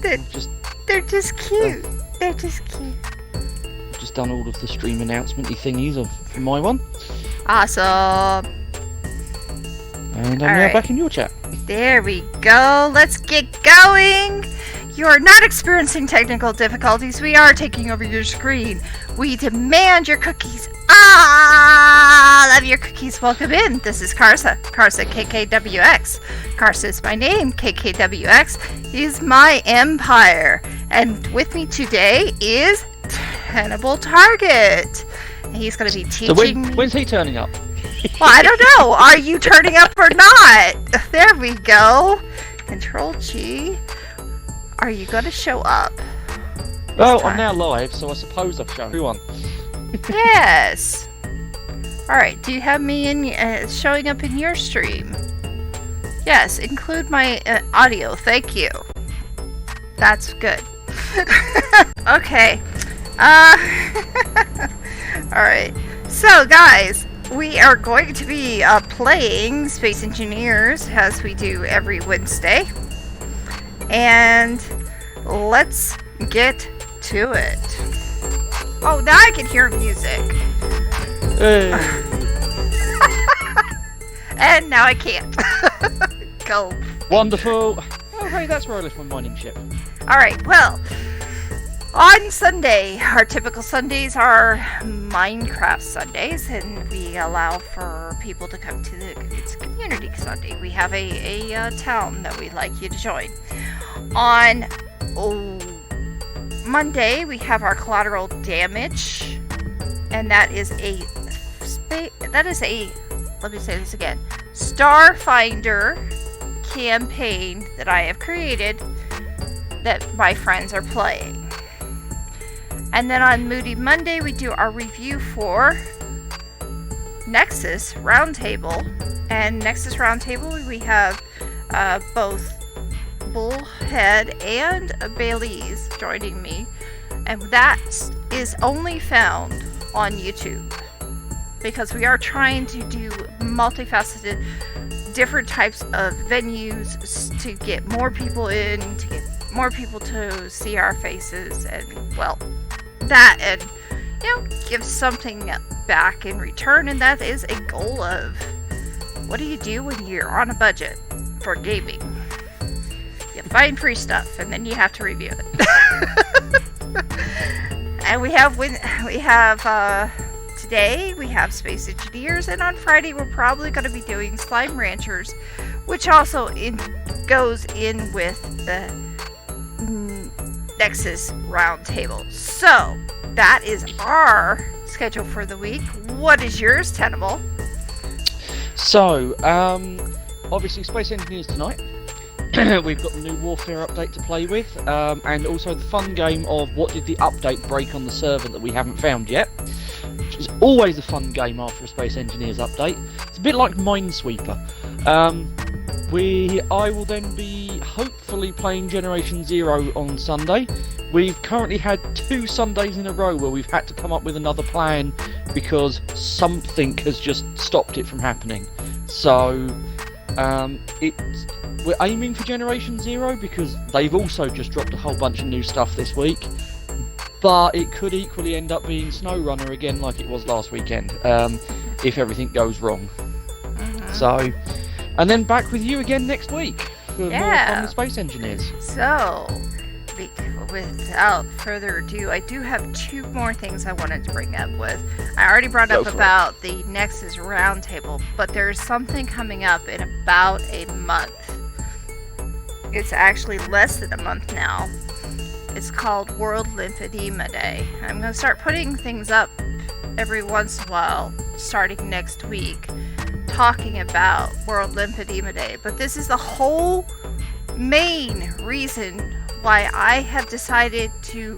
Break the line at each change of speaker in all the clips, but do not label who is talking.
They're just cute. They're just cute.
Just done all of the stream announcement-y thingies for my one.
Awesome.
And I'm now back in your chat.
There we go. Let's get going. You are not experiencing technical difficulties. We are taking over your screen. We demand your cookies. Love your cookies. Welcome in. This is Karsa. Karsa KKWX. Karsa is my name. KKWX is my empire. And with me today is Tenable Target. He's going to be teaching
me. When's he turning up?
Well, I don't know. Are you turning up or not? There we go. Control G. Are you going to show up?
Well, I'm now live, so I suppose I've shown everyone.
Yes. Alright, do you have me in showing up in your stream? Yes, include my audio. Thank you. That's good. Okay. Alright. So, guys, we are going to be playing Space Engineers as we do every Wednesday. And let's get to it. Oh, now I can hear music.
Hey.
And now I can't. Go.
Wonderful. Oh, hey, that's where I left my mining ship.
Alright, well, on Sunday, our typical Sundays are Minecraft Sundays, and we allow for people to come to it's Community Sunday. We have a town that we'd like you to join. On Monday, we have our collateral damage, and that is let me say this again, Starfinder campaign that I have created that my friends are playing. And then on Moody Monday, we do our review for Nexus Roundtable. And Nexus Roundtable, we have both Bullhead and Bailey's joining me. And that is only found on YouTube. Because we are trying to do multifaceted, different types of venues to get more people in, to get more people to see our faces, and, well, that, and, you know, give something back in return. And that is a goal of what do you do when you're on a budget for gaming? You find free stuff and then you have to review it. And we have today we have Space Engineers, and on Friday we're probably going to be doing Slime Ranchers, which also goes in with the Nexus Roundtable. So that is our schedule for the week. What is yours, Tenable?
So, obviously Space Engineers tonight. We've got the new Warfare update to play with, and also the fun game of what did the update break on the server that we haven't found yet, which is always a fun game after a Space Engineers update. It's a bit like Minesweeper. I will then be hopefully playing Generation Zero on Sunday. We've currently had 2 Sundays in a row where we've had to come up with another plan because something has just stopped it from happening. So we're aiming for Generation Zero because they've also just dropped a whole bunch of new stuff this week. But it could equally end up being SnowRunner again like it was last weekend, if everything goes wrong. So, and then back with you again next week for more fun with Space Engineers.
So, without further ado, I do have 2 more things I wanted to bring up with. I already brought up about the Nexus Roundtable, but there's something coming up in about a month. It's actually less than a month now. It's called World Lymphedema Day. I'm going to start putting things up every once in a while, starting next week, talking about World Lymphedema Day. But this is the whole main reason why I have decided to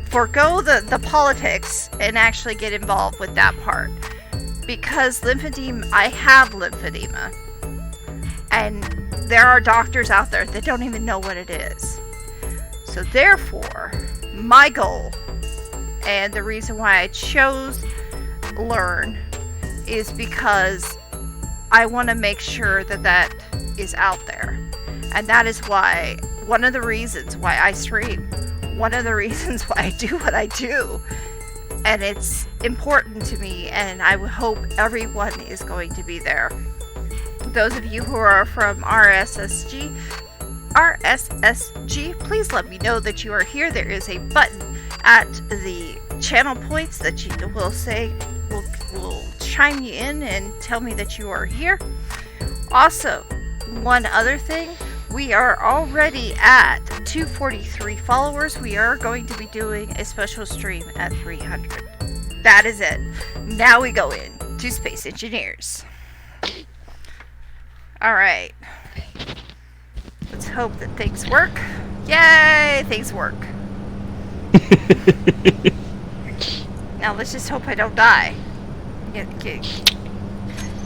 forego the politics and actually get involved with that part. Because lymphedema, I have lymphedema. And there are doctors out there that don't even know what it is. So therefore, my goal, and the reason why I chose Learn, is because I want to make sure that is out there. And that is why one of the reasons why I stream, one of the reasons why I do what I do. And it's important to me, and I would hope everyone is going to be there. Those of you who are from RSSG, please let me know that you are here. There is a button at the channel points that you will say, will chime you in and tell me that you are here. Also, one other thing, we are already at 243 followers. We are going to be doing a special stream at 300. That is it. Now we go in to Space Engineers. Alright. Let's hope that things work. Yay! Things work. Now let's just hope I don't die.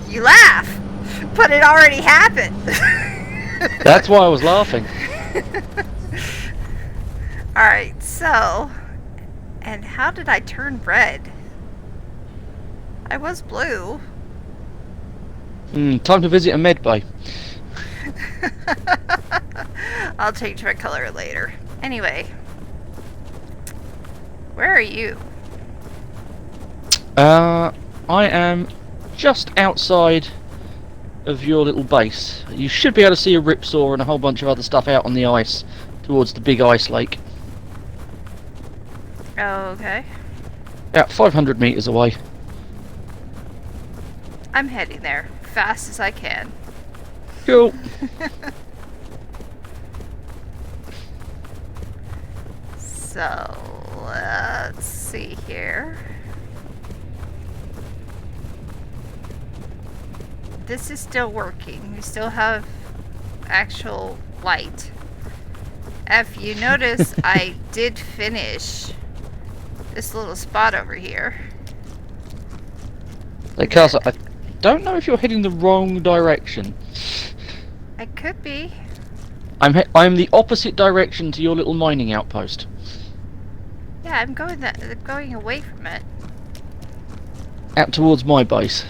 You laugh, but it already happened.
That's why I was laughing.
Alright, so... And how did I turn red? I was blue.
Time to visit a med bay.
I'll change my color later. Anyway. Where are you?
I am just outside of your little base. You should be able to see a ripsaw and a whole bunch of other stuff out on the ice towards the big ice lake.
Okay.
About 500 meters away.
I'm heading there, fast as I can.
Cool.
So, let's see here. This is still working. We still have actual light. If you notice, I did finish this little spot over here.
Because I don't know if you're heading the wrong direction.
I could be.
I'm the opposite direction to your little mining outpost.
Yeah, I'm going away from it.
Out towards my base.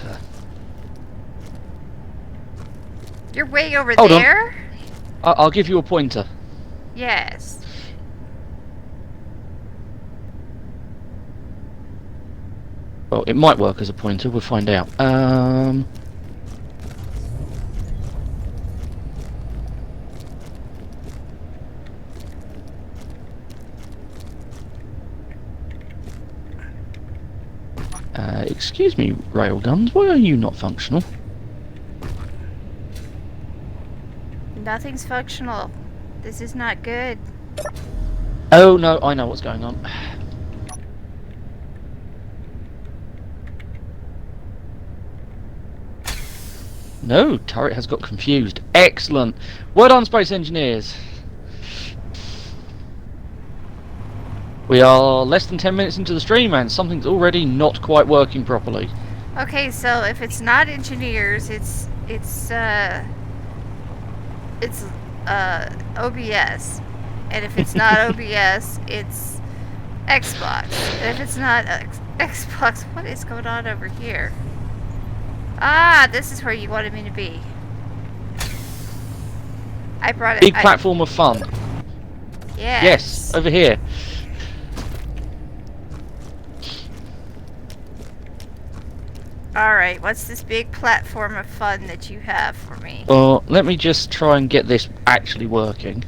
You're way over
Hold on.
there?
I'll give you a pointer.
Yes.
Well, it might work as a pointer, we'll find out. Excuse me, railguns, why are you not functional?
Nothing's functional. This is not good.
Oh no, I know what's going on. No, turret has got confused. Excellent. Well done, Space Engineers. We are less than 10 minutes into the stream and something's already not quite working properly.
Okay, so if it's not engineers, it's OBS. And if it's not OBS, it's Xbox. And if it's not Xbox, what is going on over here? Ah, this is where you wanted me to be. I brought it.
Big platform of fun.
Yes.
Yes, over here.
Alright, what's this big platform of fun that you have for me?
Well, let me just try and get this actually working.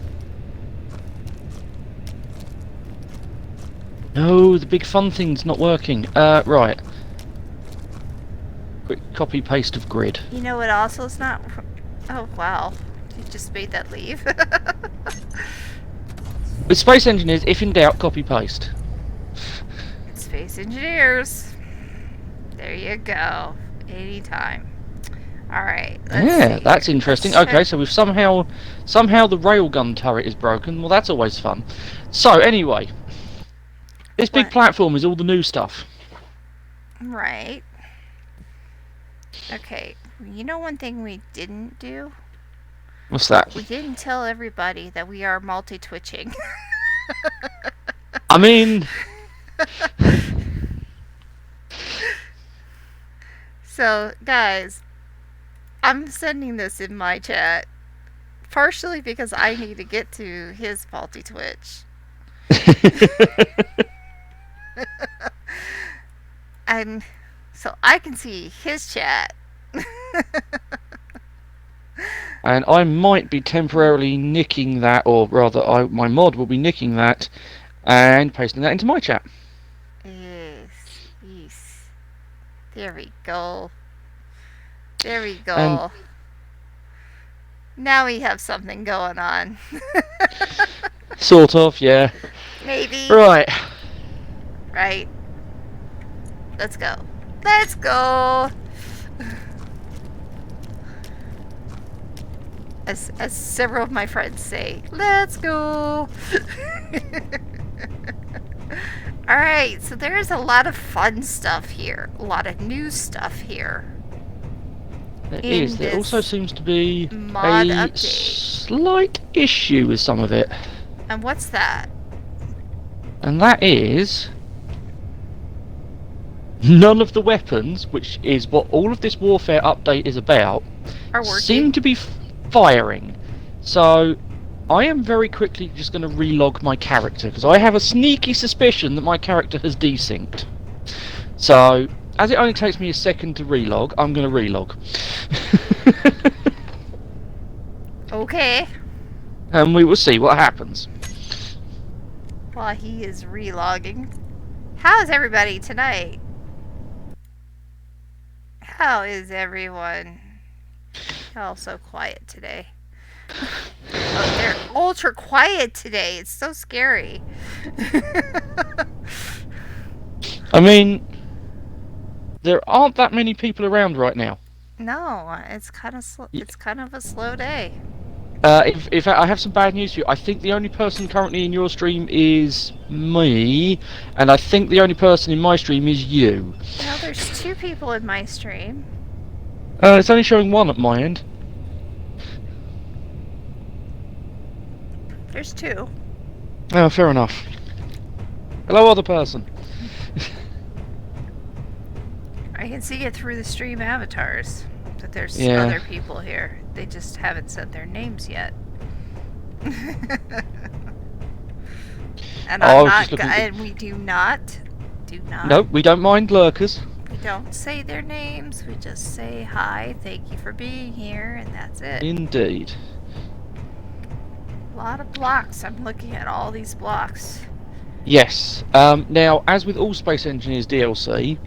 No, the big fun thing's not working. Right. Quick copy paste of grid.
You know what also is not... Oh, wow. You just made that leave.
With Space Engineers, if in doubt, copy paste.
Space Engineers. There you go. Anytime. Alright,
Yeah, that's interesting. Okay, so we've somehow the railgun turret is broken. Well, that's always fun. So, anyway. This big platform is all the new stuff.
Right. Okay, you know one thing we didn't do?
What's that?
We didn't tell everybody that we are multi-twitching.
I mean...
So, guys, I'm sending this in my chat. Partially because I need to get to his multi Twitch. And so I can see his chat.
And I might be temporarily nicking that, or rather, my mod will be nicking that and pasting that into my chat.
Yes, yes. There we go. There we go.
And
now we have something going on.
sort of, yeah.
Maybe.
Right.
Right. Let's go. Let's go. As several of my friends say, let's go. Alright, so there's a lot of fun stuff here. A lot of new stuff here.
There is. There also seems to be
mod
a
update.
slight issue with some of it.
And what's that?
And that is none of the weapons, which is what all of this warfare update is about,
Are working.
seem to be firing. So I am very quickly just going to relog my character, because I have a sneaky suspicion that my character has desynced. So, as it only takes me a second to relog, I'm going to relog.
Okay.
And we will see what happens.
While he is relogging. How's everybody tonight? How is everyone? Oh, so quiet today. Oh, they're ultra quiet today. It's so scary.
I mean, there aren't that many people around right now.
No, it's kind of it's kind of a slow day.
In fact, I have some bad news for you. I think the only person currently in your stream is me, and I think the only person in my stream is you.
No, there's 2 people in my stream.
It's only showing 1 at my end.
There's 2.
Oh, fair enough. Hello, other person.
I can see it through the stream avatars that there's
Yeah.
other people here. They just haven't said their names yet. And I'm not. And we do not.
Nope, we don't mind lurkers.
We don't say their names. We just say hi, thank you for being here, and that's it.
Indeed.
A lot of blocks. I'm looking at all these blocks.
Yes. Now, as with all Space Engineers DLC,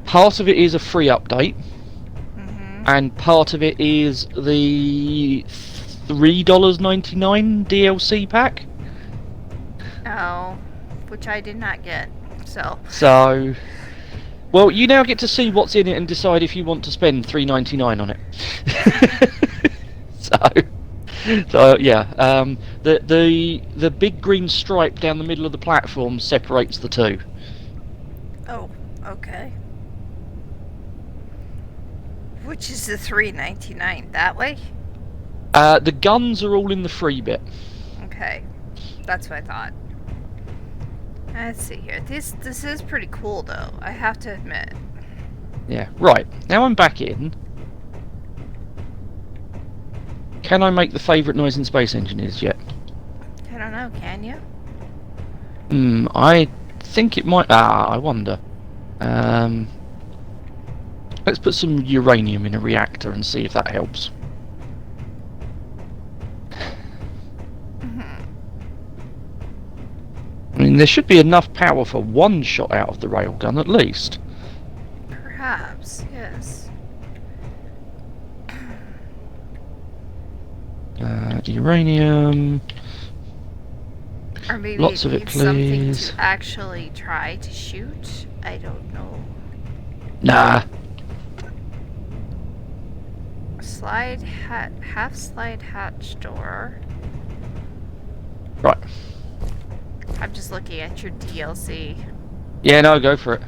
part of it is a free update, and part of it is the $3.99 DLC pack.
Oh, which I did not get.
So, well, you now get to see what's in it and decide if you want to spend $3.99 on it. So yeah, the big green stripe down the middle of the platform separates the two.
Oh, okay. Which is the $3.99? That way?
The guns are all in the free bit.
Okay, that's what I thought. Let's see here. This is pretty cool, though. I have to admit.
Yeah. Right. Now I'm back in. Can I make the favourite noise in Space Engineers yet?
I don't know. Can you?
I think it might. I wonder. Let's put some uranium in a reactor and see if that helps. I mean, there should be enough power for 1 shot out of the railgun at least.
Perhaps, yes.
Uranium.
Or maybe
Lots of it,
something
please.
to actually try to shoot. I don't know.
Nah.
Half slide hatch door.
Right.
I'm just looking at your DLC.
Yeah, no, go for it.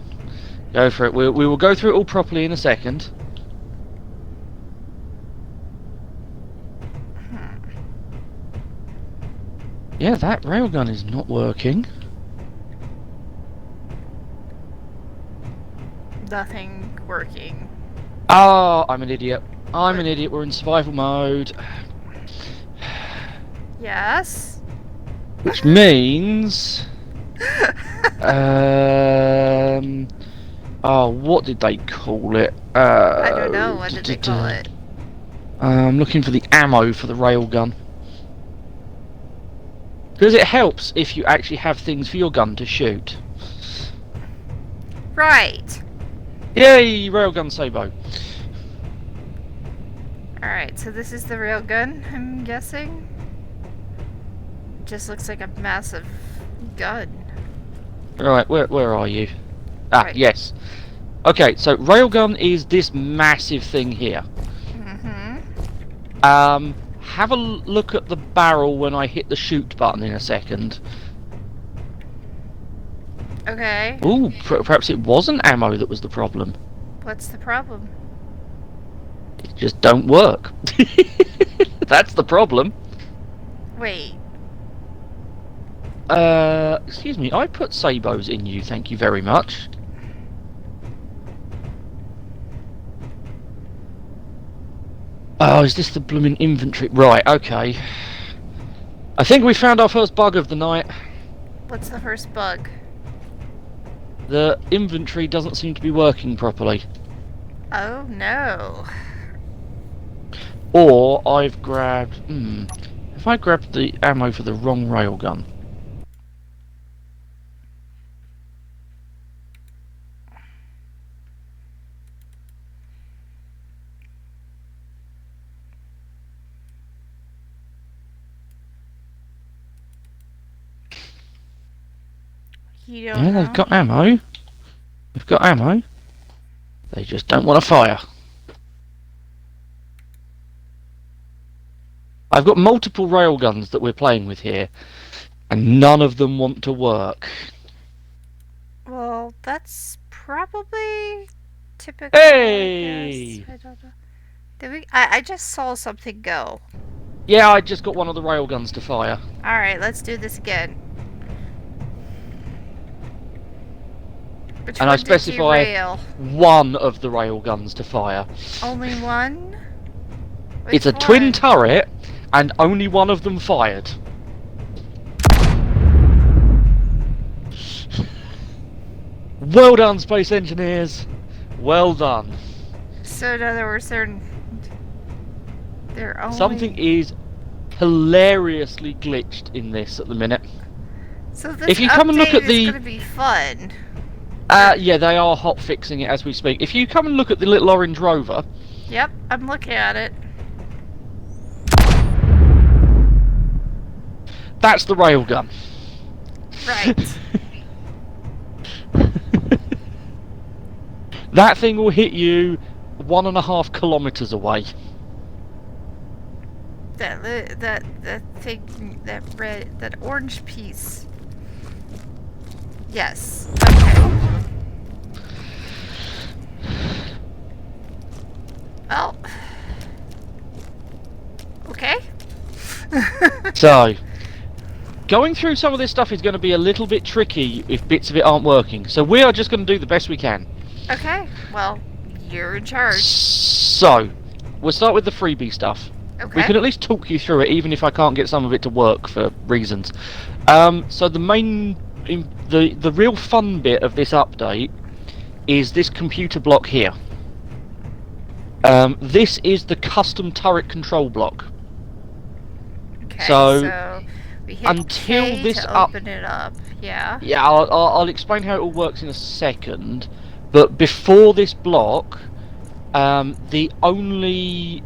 Go for it. We will go through it all properly in a second. Yeah, that railgun is not working.
Nothing working.
Oh, I'm an idiot. I'm an idiot. We're in survival mode.
Yes.
Which means... Oh, what did they call it?
I don't know. What did they call it?
I'm looking for the ammo for the railgun. Because it helps if you actually have things for your gun to shoot.
Right.
Yay, railgun Sabo.
Alright, so this is the railgun, I'm guessing. Just looks like a massive gun.
Right, where are you? Ah,
Right.
yes. Okay, so railgun is this massive thing here. Have a look at the barrel when I hit the shoot button in a second.
Okay.
Ooh, perhaps it wasn't ammo that was the problem.
What's the problem?
It just don't work. That's the problem.
Wait.
Excuse me, I put sabos in you, thank you very much. Oh, is this the blooming inventory? Right, okay. I think we found our first bug of the night.
What's the first bug?
The inventory doesn't seem to be working properly.
Oh no.
Or I've grabbed... If I grabbed the ammo for the wrong railgun...
You don't
Yeah,
know?
they've got ammo. They've got ammo. They just don't want to fire. I've got multiple railguns that we're playing with here, and none of them want to work.
Well, that's probably typical.
Hey!
I guess. I don't know. I just saw something go.
Yeah, I just got one of the railguns to fire.
Alright, let's do this again. Which
And
one
I specify
did you rail?
one of the railguns to fire.
Only one?
It's a
Which
twin
one?
turret, and only one of them fired. Well done, space engineers. Well done.
So in other words, they're only...
Something is hilariously glitched in this at the minute.
So this
If you come and look
update
at the-
is gonna be fun.
Yeah, they are hot fixing it as we speak. If you come and look at the little orange rover,
Yep, I'm looking at it.
that's the railgun.
Right.
That thing will hit you 1.5 kilometers away.
That thing, that orange piece. Yes. Okay. Well. Okay.
So, going through some of this stuff is going to be a little bit tricky if bits of it aren't working. So we are just going to do the best we can.
Okay. Well, you're in charge.
So, we'll start with the freebie stuff.
Okay.
We can at least talk you through it, even if I can't get some of it to work for reasons. So the main, the real fun bit of this update is this computer block here. This is the custom turret control block.
Okay.
So,
we hit
until
K
this
to open it up. Yeah.
Yeah, I'll explain how it all works in a second. But before this block, the only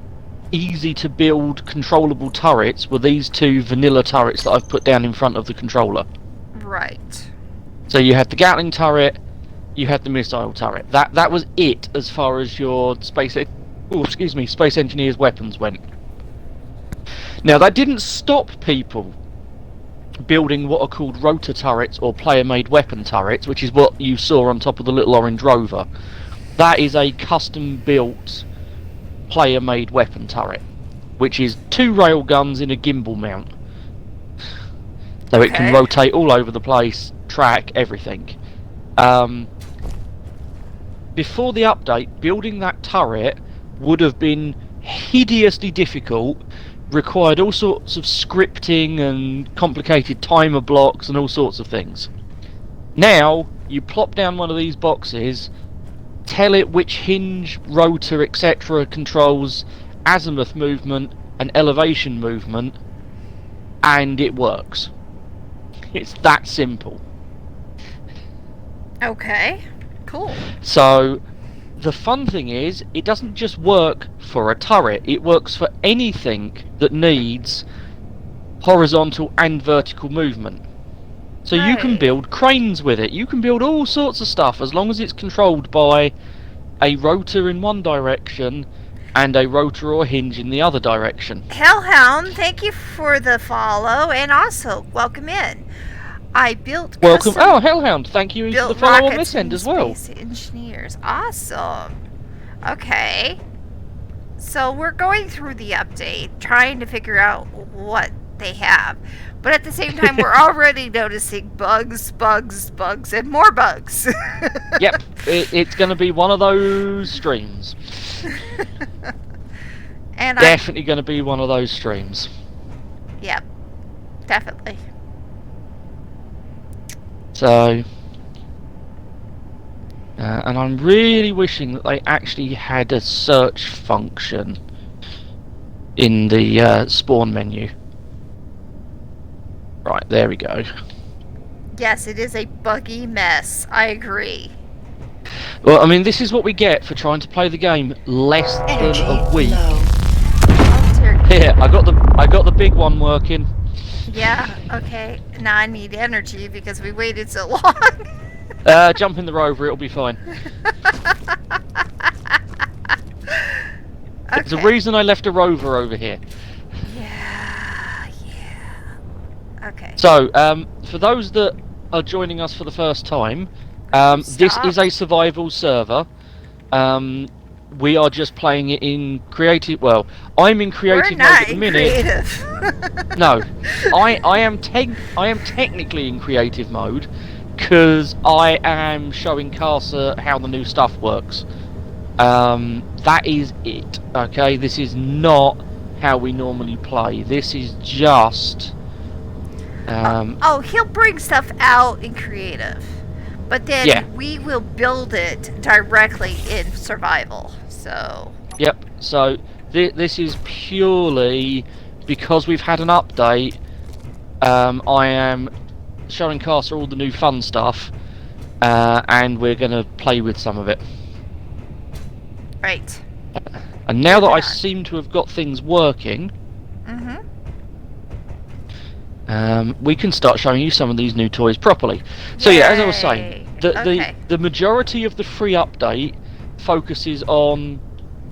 easy to build controllable turrets were these two vanilla turrets that I've put down in front of the controller.
Right.
So you had the Gatling turret, you had the missile turret. That was it as far as your space engineers' weapons went. Now that didn't stop people building what are called rotor turrets or player-made weapon turrets, which is what you saw on top of the little orange rover. That is a custom-built player-made weapon turret, which is 2 railguns in a gimbal mount. So it can rotate all over the place, track, everything. Before the update, building that turret would have been hideously difficult required all sorts of scripting and complicated timer blocks and all sorts of things. Now, you plop down one of these boxes, tell it which hinge, rotor, etc. controls azimuth movement and elevation movement, and it works. It's that simple.
Okay. Cool.
So, the fun thing is, it doesn't just work for a turret, it works for anything that needs horizontal and vertical movement. So you can
Right.
build cranes with it, you can build all sorts of stuff as long as it's controlled by a rotor in one direction and a rotor or hinge in the other direction.
Hellhound, thank you for the follow, and also welcome in. I built
Welcome.
custom
Oh, Hellhound, thank you for
built
the follow on
rockets
this end
and
as well.
space engineers. Awesome. Okay. So we're going through the update, trying to figure out what they have. But at the same time, we're already noticing bugs, and more bugs.
Yep, it's going to be one of those streams.
And
Definitely going to be one of those streams.
Yep, definitely.
So, and I'm really wishing that they actually had a search function in the spawn menu. Right, there we go.
Yes, it is a buggy mess. I agree.
Well, I mean, this is what we get for trying to play the game less than a week.
Oh dear.
Here, I got the big one working.
Yeah, okay. Now I need energy because we waited so long.
Jump in the rover, it'll be fine. There's a reason I left a rover over here.
Yeah. Okay.
So, for those that are joining us for the first time, this is a survival server. We are just playing it in creative. Well, I'm in creative mode at the minute.
Creative.
No, I am technically in creative mode because I am showing Carsa how the new stuff works. That is it. Okay, this is not how we normally play. This is just.
He'll bring stuff out in creative, but then we will build it directly in survival. So.
Yep. So this is purely because we've had an update. I am showing Carsa all the new fun stuff, and we're going to play with some of it.
Right.
And now that I seem to have got things working, we can start showing you some of these new toys properly. So yeah, as I was saying, the majority of the free update focuses on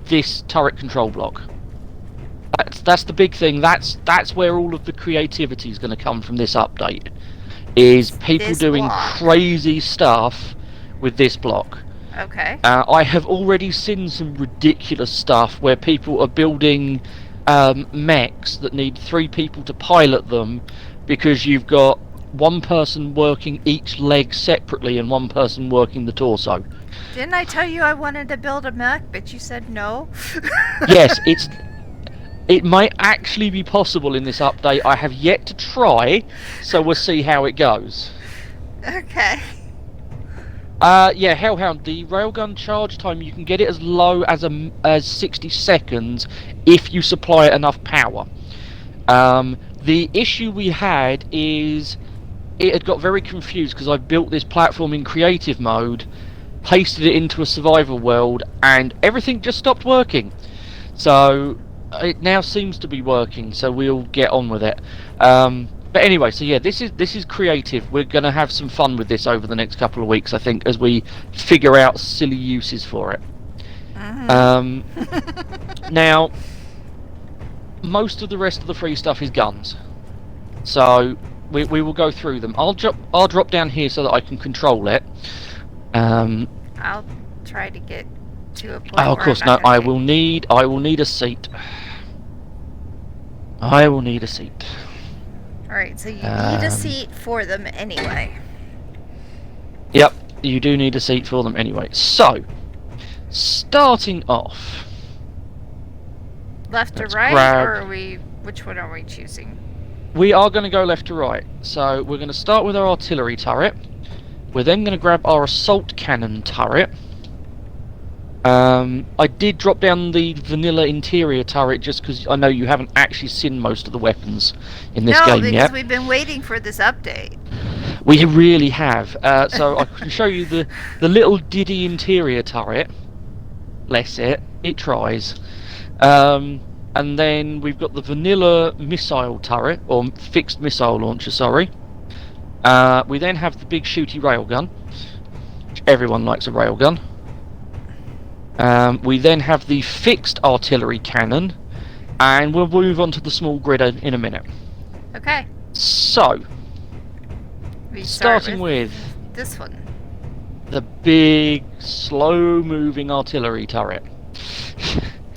this turret control block. That's the big thing. That's where all of the creativity is going to come from this update. Is people doing crazy stuff with this block.
Okay.
I have already seen some ridiculous stuff where people are building mechs that need 3 people to pilot them because you've got one person working each leg separately and one person working the torso.
Didn't I tell you I wanted to build a mech, but you said no?
Yes, it might actually be possible in this update. I have yet to try, so we'll see how it goes.
Okay.
Yeah, Hellhound, the railgun charge time, you can get it as low as 60 seconds if you supply it enough power. The issue we had is it had got very confused because I built this platform in creative mode, pasted it into a survival world, and everything just stopped working. So it now seems to be working, so we'll get on with it. But anyway, so yeah, this is creative. We're going to have some fun with this over the next couple of weeks, I think, as we figure out silly uses for it. Now, most of the rest of the free stuff is guns, so we will go through them. I'll drop down here so that I can control it.
I'll try to get to a point.
Oh, of course, no. I will need a seat. I will need a seat.
Alright, so you need a seat for them anyway.
Yep, you do need a seat for them anyway. So, starting off.
Left to right, or are we Which one are we choosing?
We are going to go left to right. So we're going to start with our artillery turret. We're then going to grab our assault cannon turret. I did drop down the vanilla interior turret just because I know you haven't actually seen most of the weapons in this game yet.
No, because we've been waiting for this update.
We really have. So I can show you the little diddy interior turret. Bless it. It tries. And then we've got the vanilla missile turret, or fixed missile launcher, sorry. We then have the big shooty railgun. Everyone likes a railgun. We then have the fixed artillery cannon, and we'll move on to the small grid in a minute.
Okay.
So,
We
starting with
this one.
the big, slow-moving artillery turret.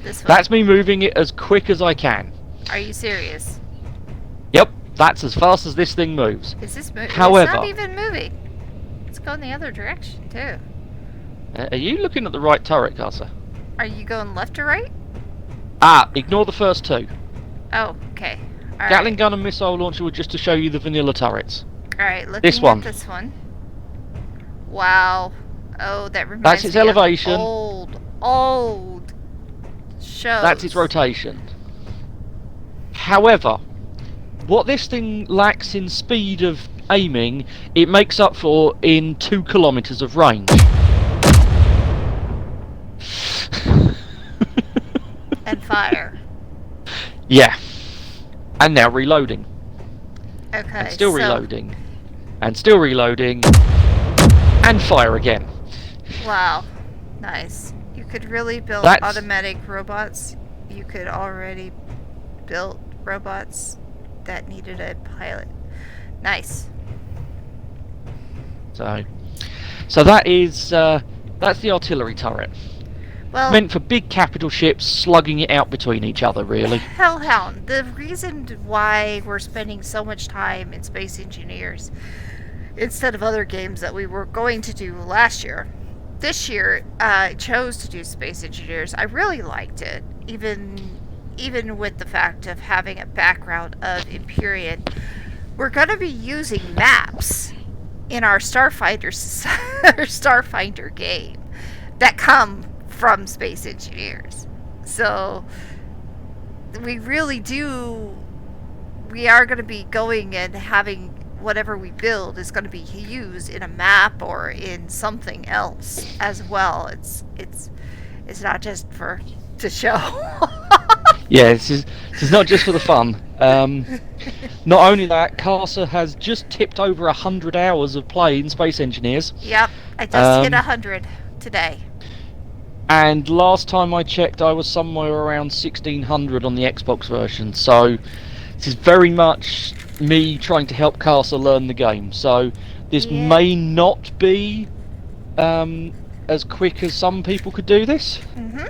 This one.
That's me moving it as quick as I can.
Are you serious?
Yep, that's as fast as this thing moves.
Is this moving?
However,
it's not even moving. It's going the other direction too.
Are you looking at the right turret, Casa?
Are you going left or right?
Ignore the first two.
Oh, okay. All
Gatling
right.
gun and missile launcher were just to show you the vanilla turrets.
Alright, looking
This one.
at this one. Wow. Oh, that reminds
That's its
me of
elevation.
old shows.
That's its rotation. However, what this thing lacks in speed of aiming, it makes up for in 2 kilometers of range.
And fire.
Yeah. And now reloading.
Okay.
And still reloading. And still reloading. And fire again.
Wow. Nice. You could really build
That's-
automatic robots. You could already build robots that needed a pilot. Nice.
So that is that's the artillery turret.
Well,
Meant for big capital ships slugging it out between each other, really.
Hellhound, the reason why we're spending so much time in Space Engineers instead of other games that we were going to do last year, this year I chose to do Space Engineers. I really liked it, even with the fact of having a background of Empyrean. We're going to be using maps in our Starfighter Starfighter game that come from Space Engineers. So we really do, we are going to be going and having whatever we build is going to be used in a map or in something else as well. It's not just for to show.
Yeah, this is not just for the fun. Not only that, Casa has just tipped over 100 hours of play in Space Engineers.
Yep, I just hit 100 today.
And last time I checked, I was somewhere around 1600 on the Xbox version. So this is very much me trying to help Casa learn the game. So this may not be as quick as some people could do this.
Mm-hmm.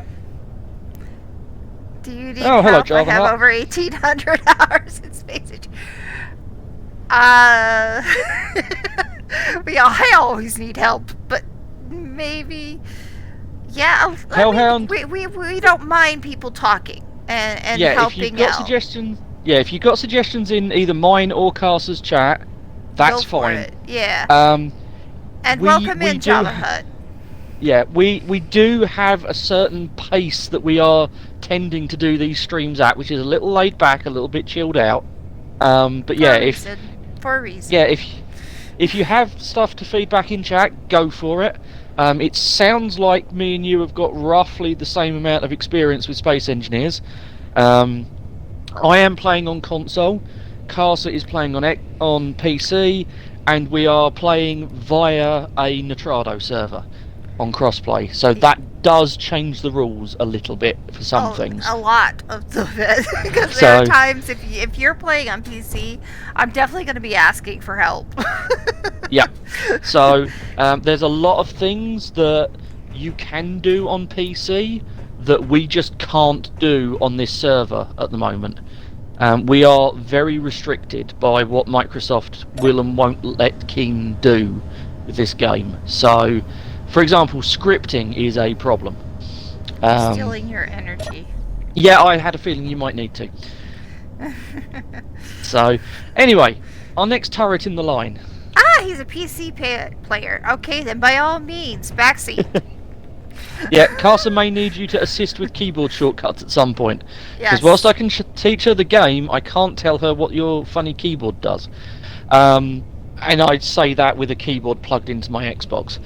Do you need
hello,
help? I
Java
have
Hut.
over 1,800 hours in Space Engineers. I always need help, but maybe, yeah.
Hellhound.
We don't mind people talking and helping
if you've got
out.
suggestions, if you've got suggestions in either mine or Casa's chat, that's
Go for
fine.
it. Yeah. And
we-
welcome
we
in,
do
Java
ha-
Hut.
Yeah, we do have a certain pace that we are tending to do these streams at, which is a little laid back, a little bit chilled out. But yeah,
For a reason.
yeah, if you have stuff to feed back in chat, go for it. It sounds like me and you have got roughly the same amount of experience with Space Engineers. I am playing on console. Casa is playing on PC, and we are playing via a Nitrado server on crossplay. So that does change the rules a little bit for some things.
A lot of the bit. Because there are times if you're playing on PC, I'm definitely going to be asking for help.
Yeah. So there's a lot of things that you can do on PC that we just can't do on this server at the moment. We are very restricted by what Microsoft will and won't let Keen do with this game. So, for example, scripting is a problem.
Stealing your energy.
Yeah, I had a feeling you might need to. So, anyway, our next turret in the line.
Ah, he's a PC player. Okay, then by all means, backseat.
Yeah, Carson may need you to assist with keyboard shortcuts at some point. Because
Yes.
whilst I can teach her the game, I can't tell her what your funny keyboard does. And I'd say that with a keyboard plugged into my Xbox.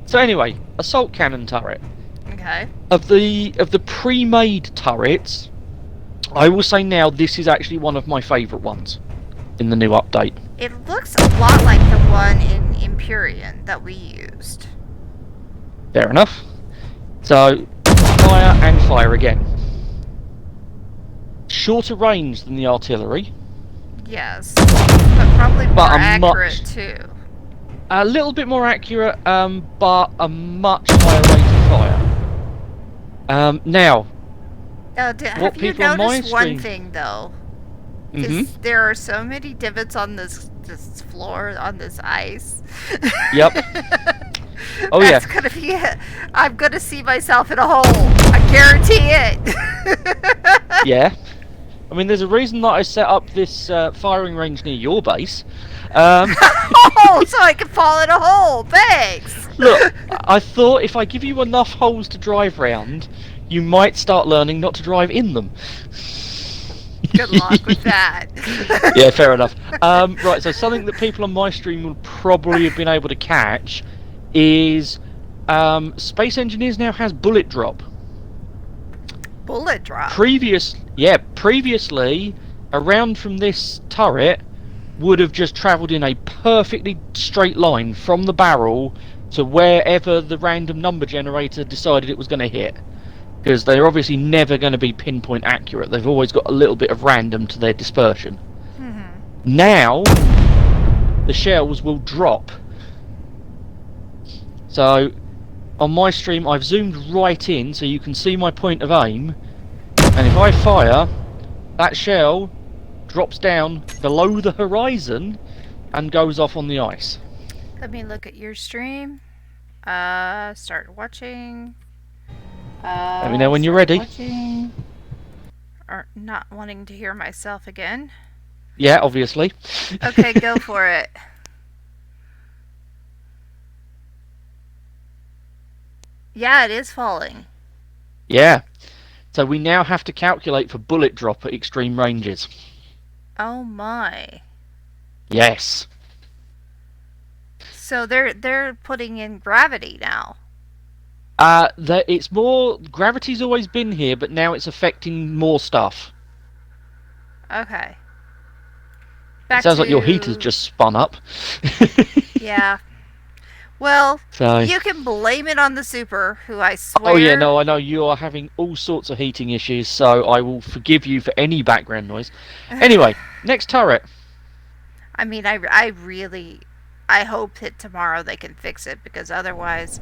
So anyway, assault cannon turret.
Okay.
Of the pre-made turrets, I will say now this is actually one of my favourite ones in the new update.
It looks a lot like the one in Empyrean that we used.
Fair enough. So, fire and fire again. Shorter range than the artillery.
Yes, but probably more
But
accurate too.
A little bit more accurate, but a much higher rate of fire. Now,
Have you
people on my
noticed one
stream-
thing though?
Mhm.
There are so many divots on this floor, on this ice.
Yep. Oh
That's
yeah.
gonna be it. I'm gonna see myself in a hole. I guarantee it.
Yeah. I mean, there's a reason that I set up this firing range near your base.
Oh, so I can fall in a hole. Thanks.
Look, I thought if I give you enough holes to drive round, you might start learning not to drive in them.
Good luck with that.
Yeah, fair enough. Right, so something that people on my stream will probably have been able to catch is Space Engineers now has bullet drop.
Bullet drop.
Previously, a round from this turret would have just travelled in a perfectly straight line from the barrel to wherever the random number generator decided it was going to hit. Because they're obviously never going to be pinpoint accurate. They've always got a little bit of random to their dispersion.
Mm-hmm.
Now, the shells will drop. So, on my stream, I've zoomed right in so you can see my point of aim. And if I fire, that shell drops down below the horizon and goes off on the ice.
Let me look at your stream. Start watching.
Let me know when you're ready.
Watching. Or not wanting to hear myself again.
Yeah, obviously.
Okay, go for it. Yeah, it is falling.
Yeah. So we now have to calculate for bullet drop at extreme ranges.
Oh my.
Yes.
So they're putting in gravity now.
It's more gravity's always been here, but now it's affecting more stuff.
Okay.
It sounds like your heater's just spun up.
Yeah. Well,
So.
you can blame it on the super, who I swear.
Oh yeah, no, I know you are having all sorts of heating issues, so I will forgive you for any background noise. Anyway, next turret.
I mean, I hope that tomorrow they can fix it, because otherwise,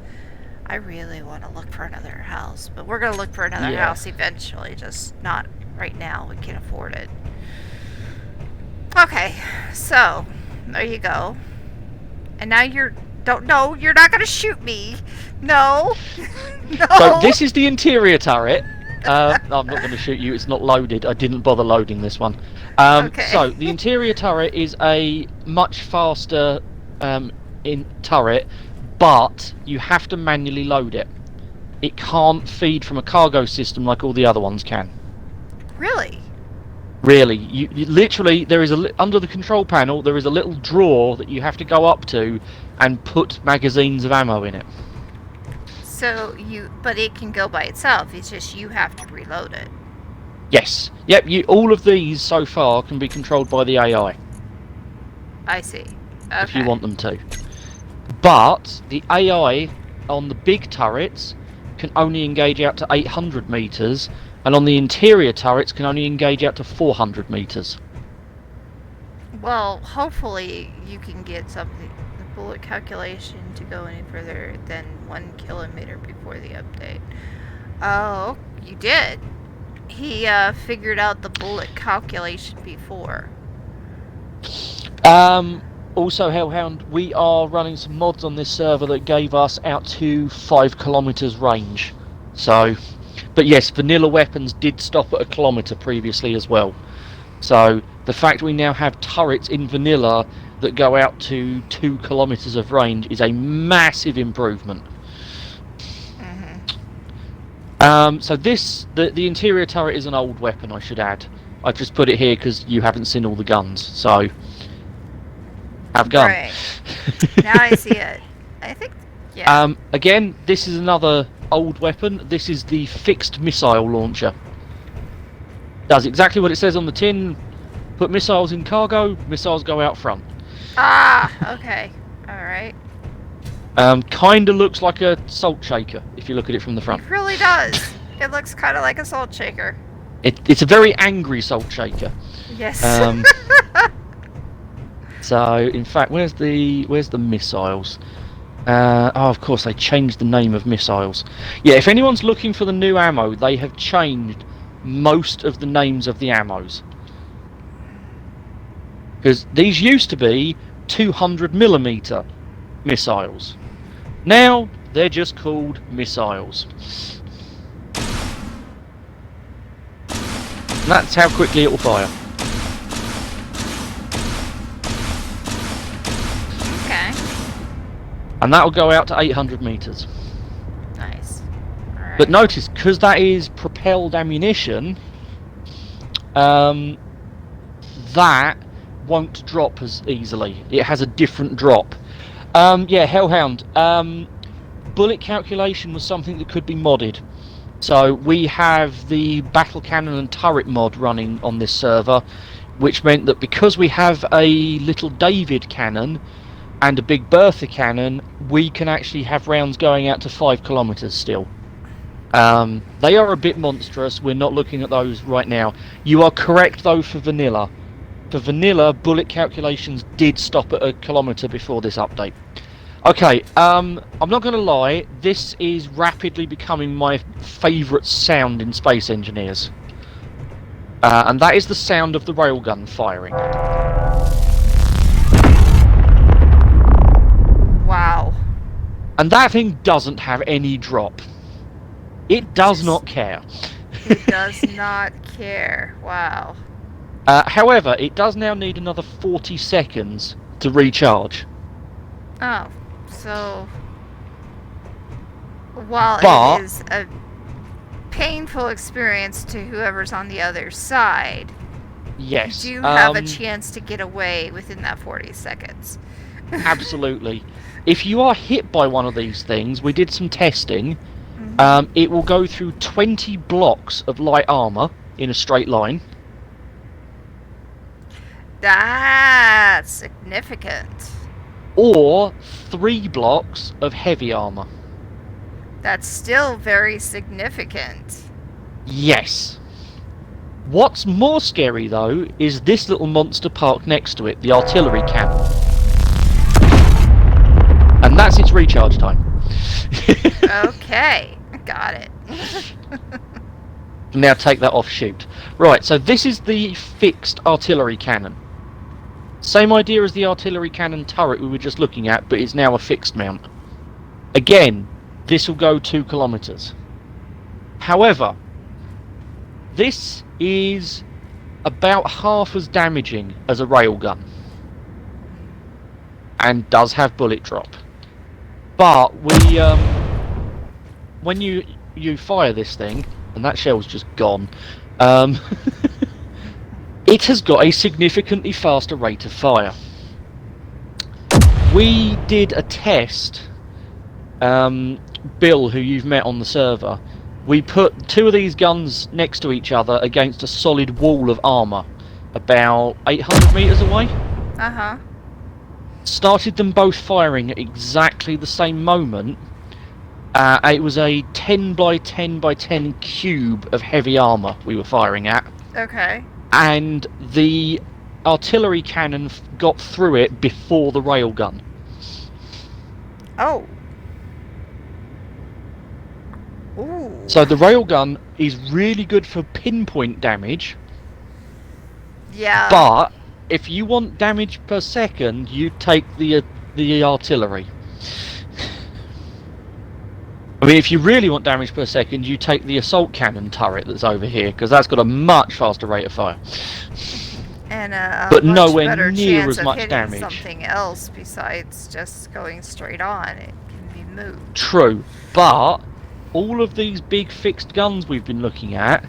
I really want to look for another house. But we're gonna look for another house eventually, just not right now. We can't afford it. Okay, so there you go. And now you're not gonna shoot me. No. No.
So this is the interior turret. I'm not going to shoot you. It's not loaded. I didn't bother loading this one.
Okay.
So the interior turret is a much faster turret, but you have to manually load it. It can't feed from a cargo system like all the other ones can.
Really?
Really, you literally there is under the control panel there is a little drawer that you have to go up to and put magazines of ammo in it.
So but it can go by itself. It's just you have to reload it.
Yes. Yep. All of these so far can be controlled by the AI.
I see. Okay.
If you want them to. But the AI on the big turrets can only engage out to 800 meters, and on the interior turrets can only engage out to 400 meters.
Well, hopefully you can get the bullet calculation to go any further than 1 kilometer before the update. Oh, you did. He figured out the bullet calculation before.
Also, Hellhound, we are running some mods on this server that gave us out to 5 kilometers range. So, But yes, vanilla weapons did stop at a kilometre previously as well. So the fact we now have turrets in vanilla that go out to 2 kilometres of range is a massive improvement. So the interior turret is an old weapon, I should add. I've just put it here because you haven't seen all the guns, so have gun.
Right. Now I see it. I think, yeah.
Again, this is another old weapon. This is the fixed missile launcher. Does exactly what it says on the tin. Put missiles in cargo, missiles go out front.
Ah, okay. Alright.
Kinda looks like a salt shaker if you look at it from the front.
It really does. It looks kind of like a salt shaker.
It's a very angry salt shaker.
Yes.
So, in fact, where's the missiles? Of course, they changed the name of missiles. Yeah, if anyone's looking for the new ammo, they have changed most of the names of the ammos. Because these used to be 200mm missiles. Now, they're just called missiles. And that's how quickly it will fire.
Okay.
And that will go out to 800 metres.
Nice. Alright.
But notice, because that is propelled ammunition, that won't drop as easily. It has a different drop. Yeah, Hellhound. Bullet calculation was something that could be modded. So we have the battle cannon and turret mod running on this server, which meant that because we have a little David cannon and a big Bertha cannon, we can actually have rounds going out to 5 kilometres still. They are a bit monstrous. We're not looking at those right now. You are correct though for vanilla. For vanilla, bullet calculations did stop at a kilometre before this update. Okay, I'm not going to lie, this is rapidly becoming my favourite sound in Space Engineers. And that is the sound of the railgun firing.
Wow.
And that thing doesn't have any drop. It does not care.
It does not care. Wow.
However, it does now need another 40 seconds to recharge.
Oh, so while
But
it is a painful experience to whoever's on the other side,
yes,
you do have a chance to get away within that 40 seconds.
Absolutely. If you are hit by one of these things, we did some testing, it will go through 20 blocks of light armour in a straight line.
That's significant.
Or 3 blocks of heavy armour.
That's still very significant.
Yes. What's more scary though is this little monster parked next to it, the artillery cannon. And that's its recharge time.
Okay, got it.
Now take that off, shoot. Right, so this is the fixed artillery cannon. Same idea as the artillery cannon turret we were just looking at, but it's now a fixed mount. Again, this will go 2 kilometres. However, this is about half as damaging as a railgun. And does have bullet drop. But we, when you fire this thing, and that shell's just gone, it has got a significantly faster rate of fire. We did a test, Bill, who you've met on the server, we put 2 of these guns next to each other against a solid wall of armour, about 800 metres away.
Uh-huh.
Started them both firing at exactly the same moment. It was a 10 by 10 by 10 cube of heavy armour we were firing at.
Okay.
And the artillery cannon got through it before the railgun.
Oh. Ooh.
So the railgun is really good for pinpoint damage.
Yeah.
But if you want damage per second, you take the artillery. I mean, if you really want damage per second, you take the assault cannon turret that's over here, because that's got a much faster rate of fire.
And a
But
much
nowhere
better
near
chance
as
of
much
hitting
damage.
something else besides just going straight on. It can be moved.
True, but all of these big fixed guns we've been looking at,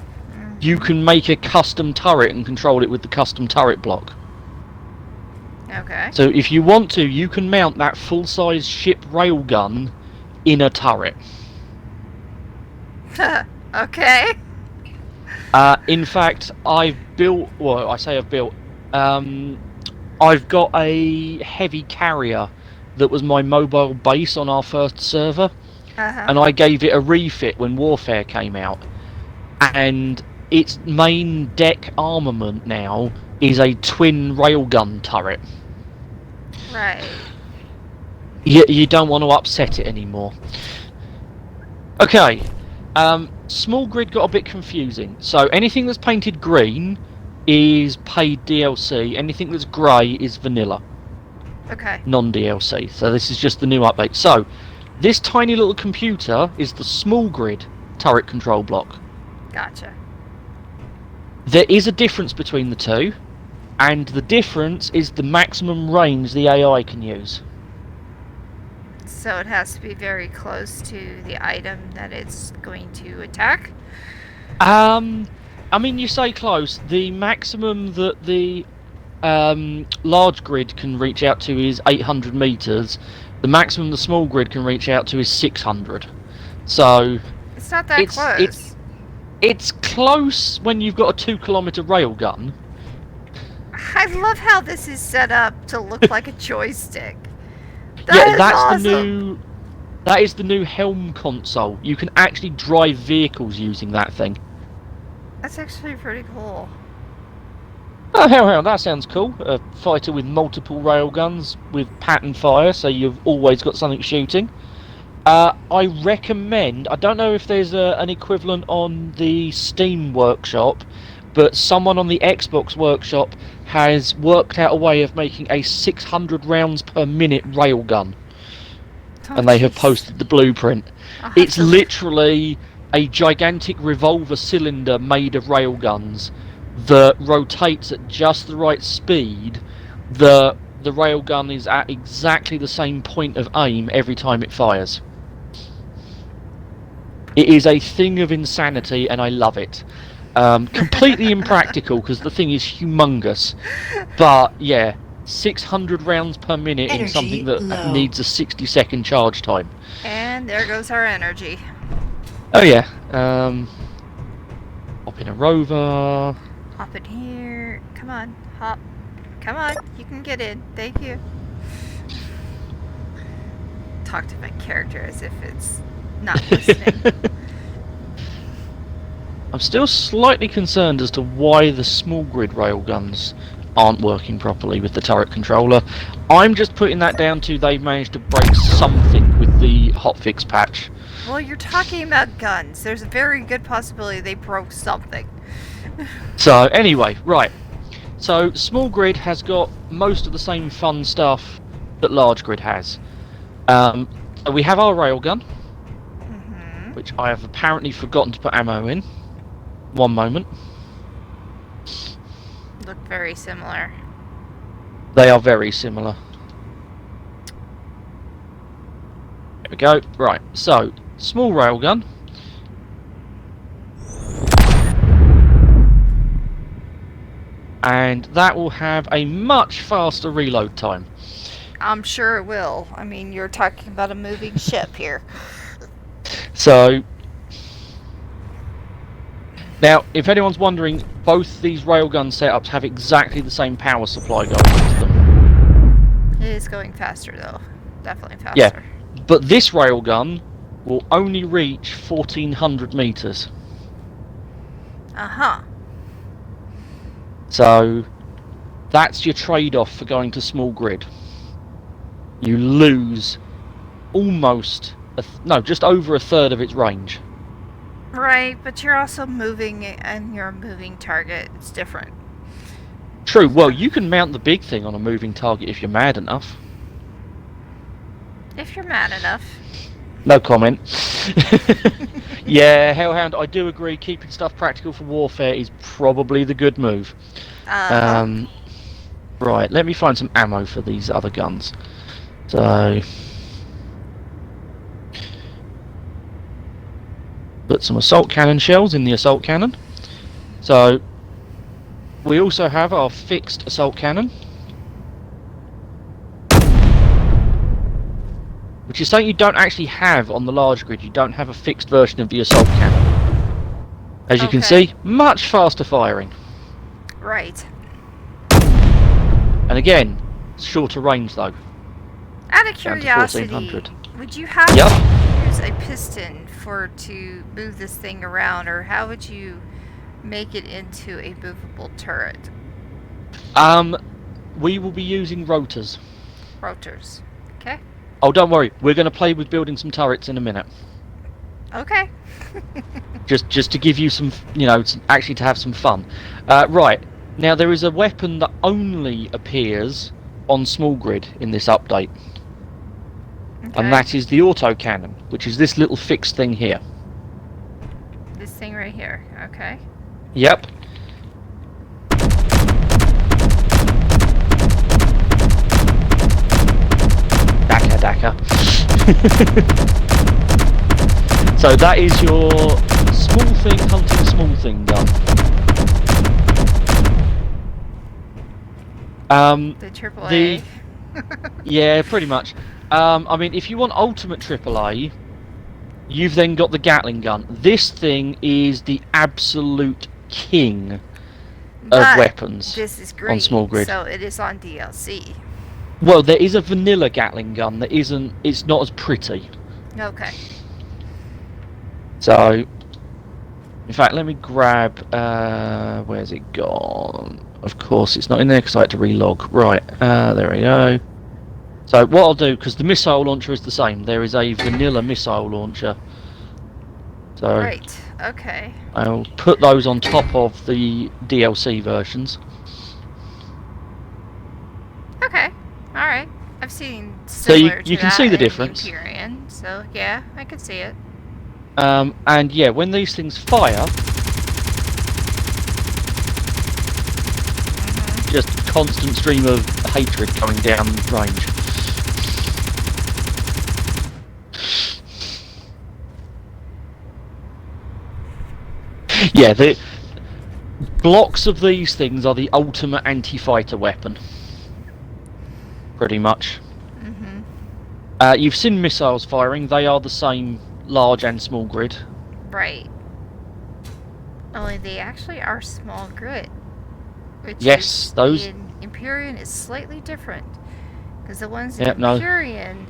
you can make a custom turret and control it with the custom turret block.
Okay.
So if you want to, you can mount that full-size ship railgun in a turret.
Okay.
In fact, I've built. Well, I say I've built. I've got a heavy carrier that was my mobile base on our first server, and I gave it a refit when Warfare came out. And its main deck armament now is a twin railgun turret.
Right.
You don't want to upset it anymore. Okay. Small grid got a bit confusing. So anything that's painted green is paid DLC. Anything that's grey is vanilla.
Okay.
Non-DLC. So this is just the new update. So this tiny little computer is the small grid turret control block.
Gotcha.
There is a difference between the two, and the difference is the maximum range the AI can use.
So it has to be very close to the item that it's going to attack?
I mean, you say close. The maximum that the large grid can reach out to is 800 meters. The maximum the small grid can reach out to is 600. So
It's not that close.
It's close when you've got a 2 kilometer railgun.
I love how this is set up to look like a joystick.
That's
awesome.
that is the new helm console. You can actually drive vehicles using that thing.
That's actually pretty cool.
Oh, hell, that sounds cool. A fighter with multiple railguns with pattern fire, so you've always got something shooting. I recommend. I don't know if there's an equivalent on the Steam workshop, but someone on the Xbox workshop has worked out a way of making a 600 rounds per minute railgun. And they have posted the blueprint. It's literally a gigantic revolver cylinder made of railguns that rotates at just the right speed. The railgun is at exactly the same point of aim every time it fires. It is a thing of insanity, and I love it. Completely impractical because the thing is humongous, but yeah, 600 rounds per minute in something that needs a 60-second charge time.
And there goes our energy.
Oh yeah. Hop in a rover.
Hop in here. Come on, hop. Come on, you can get in. Thank you. Talk to my character as if it's not listening.
I'm still slightly concerned as to why the small grid railguns aren't working properly with the turret controller. I'm just putting that down to they've managed to break something with the hotfix patch.
Well, you're talking about guns. There's a very good possibility they broke something.
So, anyway, right. So, small grid has got most of the same fun stuff that large grid has. So we have our railgun, which I have apparently forgotten to put ammo in. One moment.
Look very similar.
They are very similar. There we go. Right, so, small railgun. And that will have a much faster reload time.
I'm sure it will. I mean, you're talking about a moving ship here.
So, now, if anyone's wondering, both these railgun setups have exactly the same power supply going into them.
It is going faster, though. Definitely faster.
Yeah, but this railgun will only reach 1400 meters.
Uh-huh.
So, that's your trade-off for going to small grid. You lose almost, just over a third of its range.
Right, but you're also moving, and you're a moving target. It's different.
True, well, you can mount the big thing on a moving target if you're mad enough.
If you're mad enough.
No comment. Yeah, Hellhound, I do agree. Keeping stuff practical for warfare is probably the good move. Right, let me find some ammo for these other guns. So, put some assault cannon shells in the assault cannon. So, we also have our fixed assault cannon, which is something you don't actually have on the large grid. You don't have a fixed version of the assault cannon. As you can see, much faster firing.
Right.
And again, shorter range though.
Out of
Down to
curiosity,
1400.
would you have
Yep.
to use a piston to move this thing around, or how would you make it into a movable turret?
We will be using rotors.
Rotors. Okay.
Oh, don't worry. We're going to play with building some turrets in a minute.
Okay.
just to give you some, actually to have some fun. Right. Now, there is a weapon that only appears on small grid in this update.
Okay.
And that is the auto cannon, which is this little fixed thing here.
This thing right here. Okay.
Yep. Daka. So that is your small thing hunting small thing gun.
The AAA.
Yeah, pretty much. I mean, if you want ultimate AAA, you've then got the Gatling gun. This thing is the absolute king of weapons.
This is green,
on small grid.
So it is on DLC.
Well, there is a vanilla Gatling gun that isn't. It's not as pretty.
Okay.
So, in fact, let me grab. Where's it gone? Of course, it's not in there because I had to relog. Right. There we go. So what I'll do, because the missile launcher is the same, there is a vanilla missile launcher. So
right. Okay.
I'll put those on top of the DLC versions.
Okay. All right. I've seen similar
So you
to
can
that
see the
in
difference.
Empyrean, so yeah, I can see it.
And yeah, when these things fire, just constant stream of hatred coming down range. Yeah, the blocks of these things are the ultimate anti-fighter weapon. Pretty much. You've seen missiles firing, they are the same large and small grid.
Right. Only they actually are small grid. Which
Yes, those
in Empyrean is slightly different. Because the ones
Yep,
in
no.
Empyrean,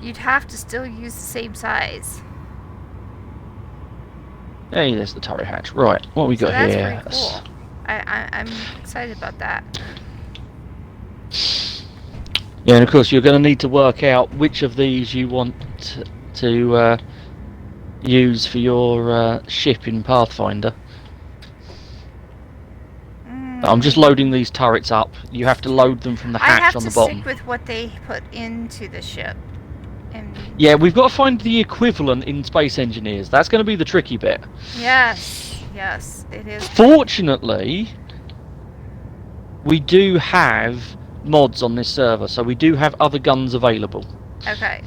you'd have to still use the same size.
Hey, there's the turret hatch. Right, what we got
That's
here?
pretty cool. I'm excited about that.
Yeah, and of course you're going to need to work out which of these you want to use for your ship in Pathfinder. I'm just loading these turrets up. You have to load them from the hatch on the bottom.
I have to stick with what they put into the ship. And
yeah, we've got to find the equivalent in Space Engineers. That's going to be the tricky bit.
Yes, it is.
Fortunately, we do have mods on this server, so we do have other guns available.
Okay.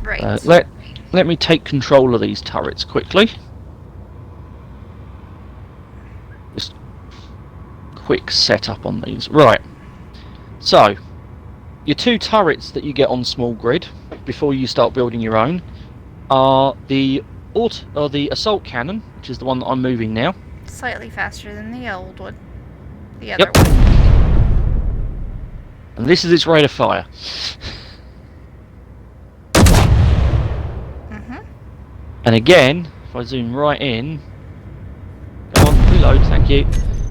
Right.
Let me take control of these turrets quickly. Just quick setup on these. Right. So, your two turrets that you get on small grid before you start building your own are the assault cannon, which is the one that I'm moving now.
Slightly faster than the old one. The other one.
And this is its rate of fire. And again, if I zoom right in, come on, reload, thank you.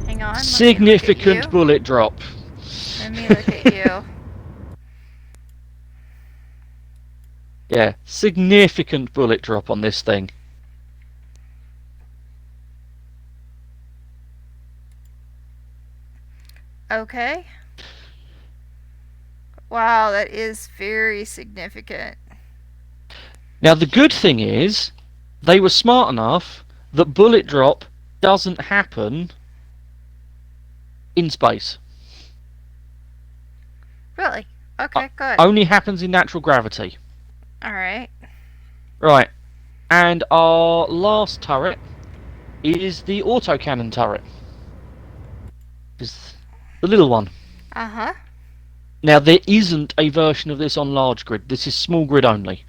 Hang on.
Significant bullet drop.
Let me look at you.
Yeah, significant bullet drop on this thing.
Okay. Wow, that is very significant.
Now, the good thing is, they were smart enough that bullet drop doesn't happen in space.
Really? Okay, good.
Only happens in natural gravity.
Alright.
Right. And our last turret is the autocannon turret. Is the little one.
Uh-huh.
Now, there isn't a version of this on large grid. This is small grid only.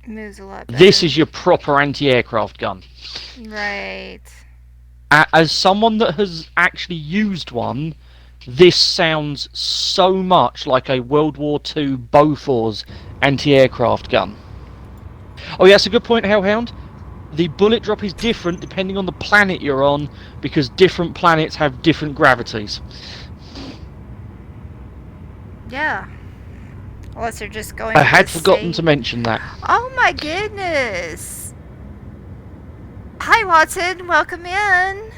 Moves a lot better.
This is your proper anti-aircraft gun.
Right.
As someone that has actually used one, this sounds so much like a World War II Bofors anti-aircraft gun. Oh yeah, that's a good point, Hellhound. The bullet drop is different depending on the planet you're on, because different planets have different gravities.
Yeah. Unless they're just going
I had forgotten to mention that.
Oh my goodness! Hi Watson, welcome in.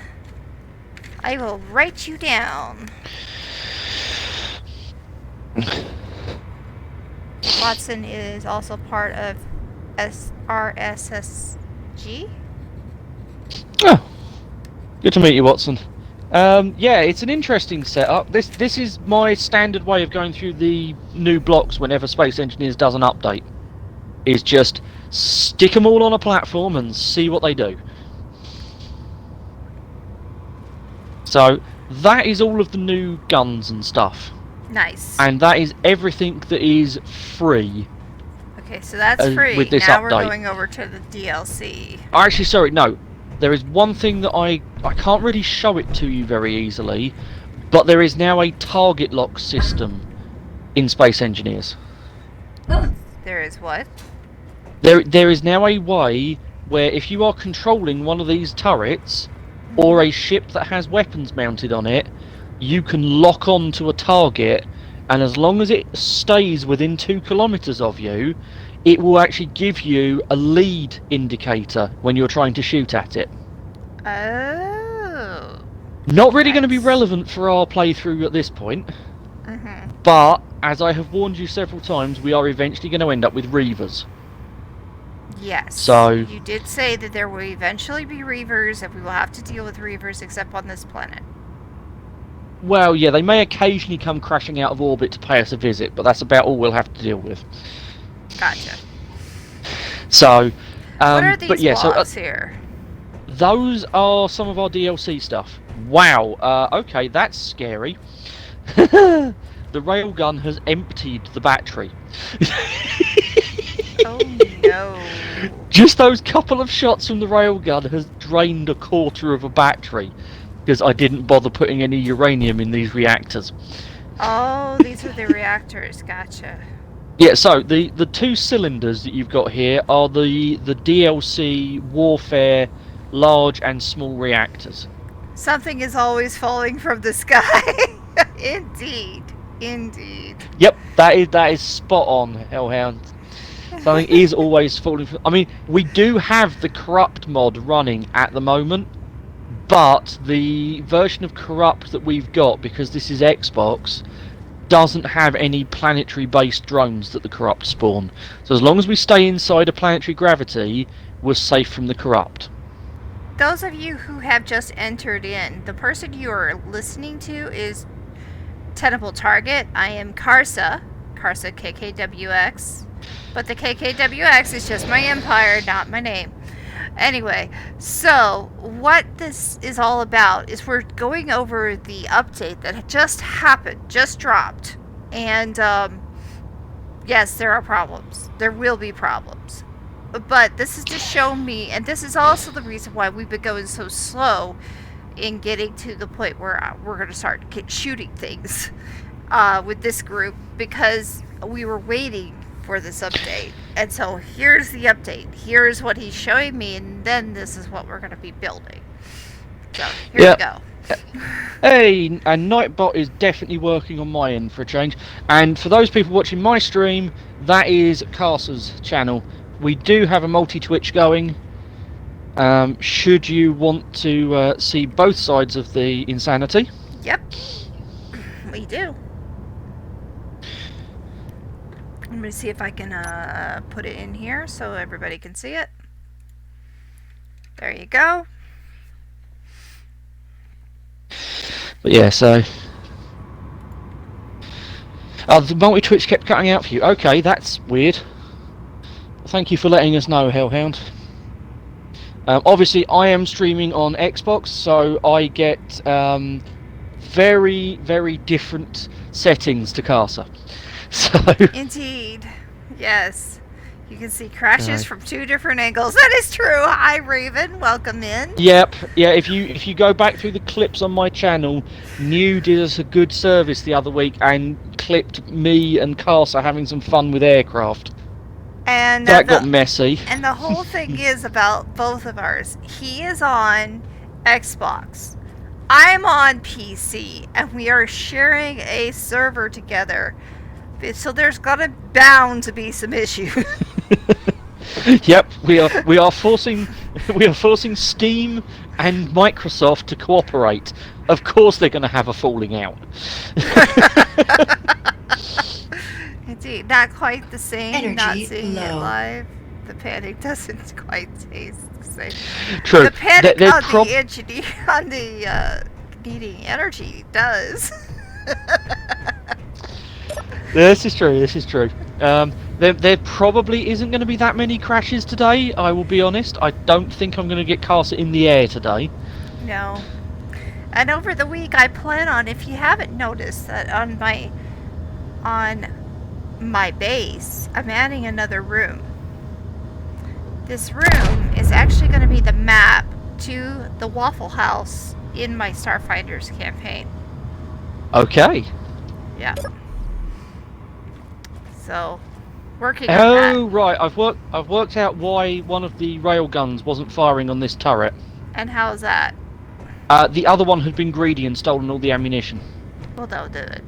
I will write you down. Watson is also part of RSSG.
Oh, good to meet you, Watson. Yeah, it's an interesting setup. This is my standard way of going through the new blocks whenever Space Engineers does an update. Is just stick them all on a platform and see what they do. So that is all of the new guns and stuff.
Nice.
And that is everything that is free.
Okay, so that's free.
With this
now
update.
We're going over to the DLC.
Actually, sorry, no. There is one thing that I can't really show it to you very easily, but there is now a target lock system in Space Engineers.
There is what?
There is now a way where if you are controlling one of these turrets, or a ship that has weapons mounted on it, you can lock on to a target, and as long as it stays within 2 kilometers of you, it will actually give you a lead indicator when you're trying to shoot at it.
Oh.
Not really going to be relevant for our playthrough at this point,
Mm-hmm.
but as I have warned you several times, we are eventually going to end up with Reavers.
Yes.
So
you did say that there will eventually be Reavers, and we will have to deal with Reavers except on this planet.
Well, yeah, they may occasionally come crashing out of orbit to pay us a visit, but that's about all we'll have to deal with.
Gotcha.
So,
what are these
but yeah,
blocks here?
Those are some of our DLC stuff. Wow. Okay, that's scary. The railgun has emptied the battery.
Oh no.
Just those couple of shots from the railgun has drained a quarter of a battery, because I didn't bother putting any uranium in these reactors.
Oh, these are the reactors. Gotcha.
Yeah, so the 2 cylinders that you've got here are the DLC warfare large and small reactors.
Something is always falling from the sky. Indeed. Indeed.
Yep, that is spot on, Hellhound. Something is always falling from... I mean, we do have the Corrupt mod running at the moment, but the version of Corrupt that we've got, because this is Xbox, doesn't have any planetary-based drones that the Corrupt spawn. So as long as we stay inside a planetary gravity, we're safe from the Corrupt.
Those of you who have just entered in, the person you are listening to is Tenable Target. I am Karsa KKWX. But the KKWX is just my empire, not my name. Anyway, so what this is all about is we're going over the update that just happened, just dropped. And yes, there are problems. There will be problems. But this is to show me, and this is also the reason why we've been going so slow in getting to the point where we're going to start shooting things with this group, because we were waiting for this update. And so here's the update. Here's what he's showing me, and then this is what we're going to be building. So here we go.
Hey, and Nightbot is definitely working on my end for a change. And for those people watching my stream, that is Carsa's channel. We do have a multi-Twitch going. Should you want to see both sides of the insanity?
Yep, we do. Let me see if I can put it in here so everybody can see it. There you go.
But yeah, so... Oh, the multi-twitch kept cutting out for you. Okay, that's weird. Thank you for letting us know, Hellhound. Obviously, I am streaming on Xbox, so I get very, very different settings to Casa. So...
Indeed. Yes. You can see crashes from 2 different angles. That is true. Hi, Raven. Welcome in.
Yep. Yeah. If you go back through the clips on my channel, New did us a good service the other week and clipped me and Casa having some fun with aircraft.
And
that got messy.
And the whole thing is about both of ours. He is on Xbox. I'm on PC, and we are sharing a server together. So there's bound to be some issues.
Yep, we are forcing Steam and Microsoft to cooperate. Of course, they're going to have a falling out.
Indeed, not quite the same.
Energy
not seeing
low.
it live. The panic doesn't quite taste the same.
True.
The panic on the needing energy does.
This is true. There probably isn't going to be that many crashes today, I will be honest. I don't think I'm going to get Casa in the air today.
No. And over the week, I plan on, if you haven't noticed, that on my base, I'm adding another room. This room is actually going to be the map to the Waffle House in my Starfighters campaign.
Okay.
Yeah. So, working on that.
Oh right, I've worked out why one of the railguns wasn't firing on this turret.
And how's that?
The other one had been greedy and stolen all the ammunition.
Well, that'll do it.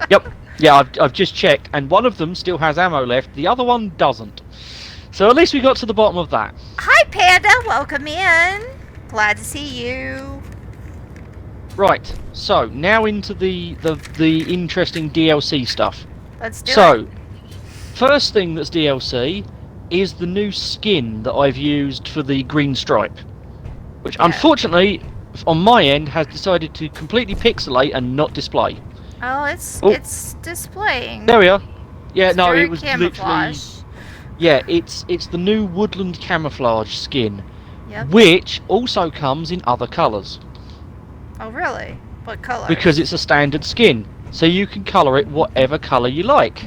Yep. Yeah, I've just checked, and one of them still has ammo left. The other one doesn't. So at least we got to the bottom of that.
Hi, Panda. Welcome in. Glad to see you.
Right. So now into the interesting DLC stuff.
Let's do it.
So, first thing that's DLC is the new skin that I've used for the green stripe, which unfortunately, on my end, has decided to completely pixelate and not display.
Oh, it's displaying.
There we are. Yeah,
It's
no,
very
it was
camouflage.
literally. Yeah, it's the new woodland camouflage skin,
Yep.
which also comes in other colours
Oh, really? What color?
because it's a standard skin, so you can colour it whatever colour you like.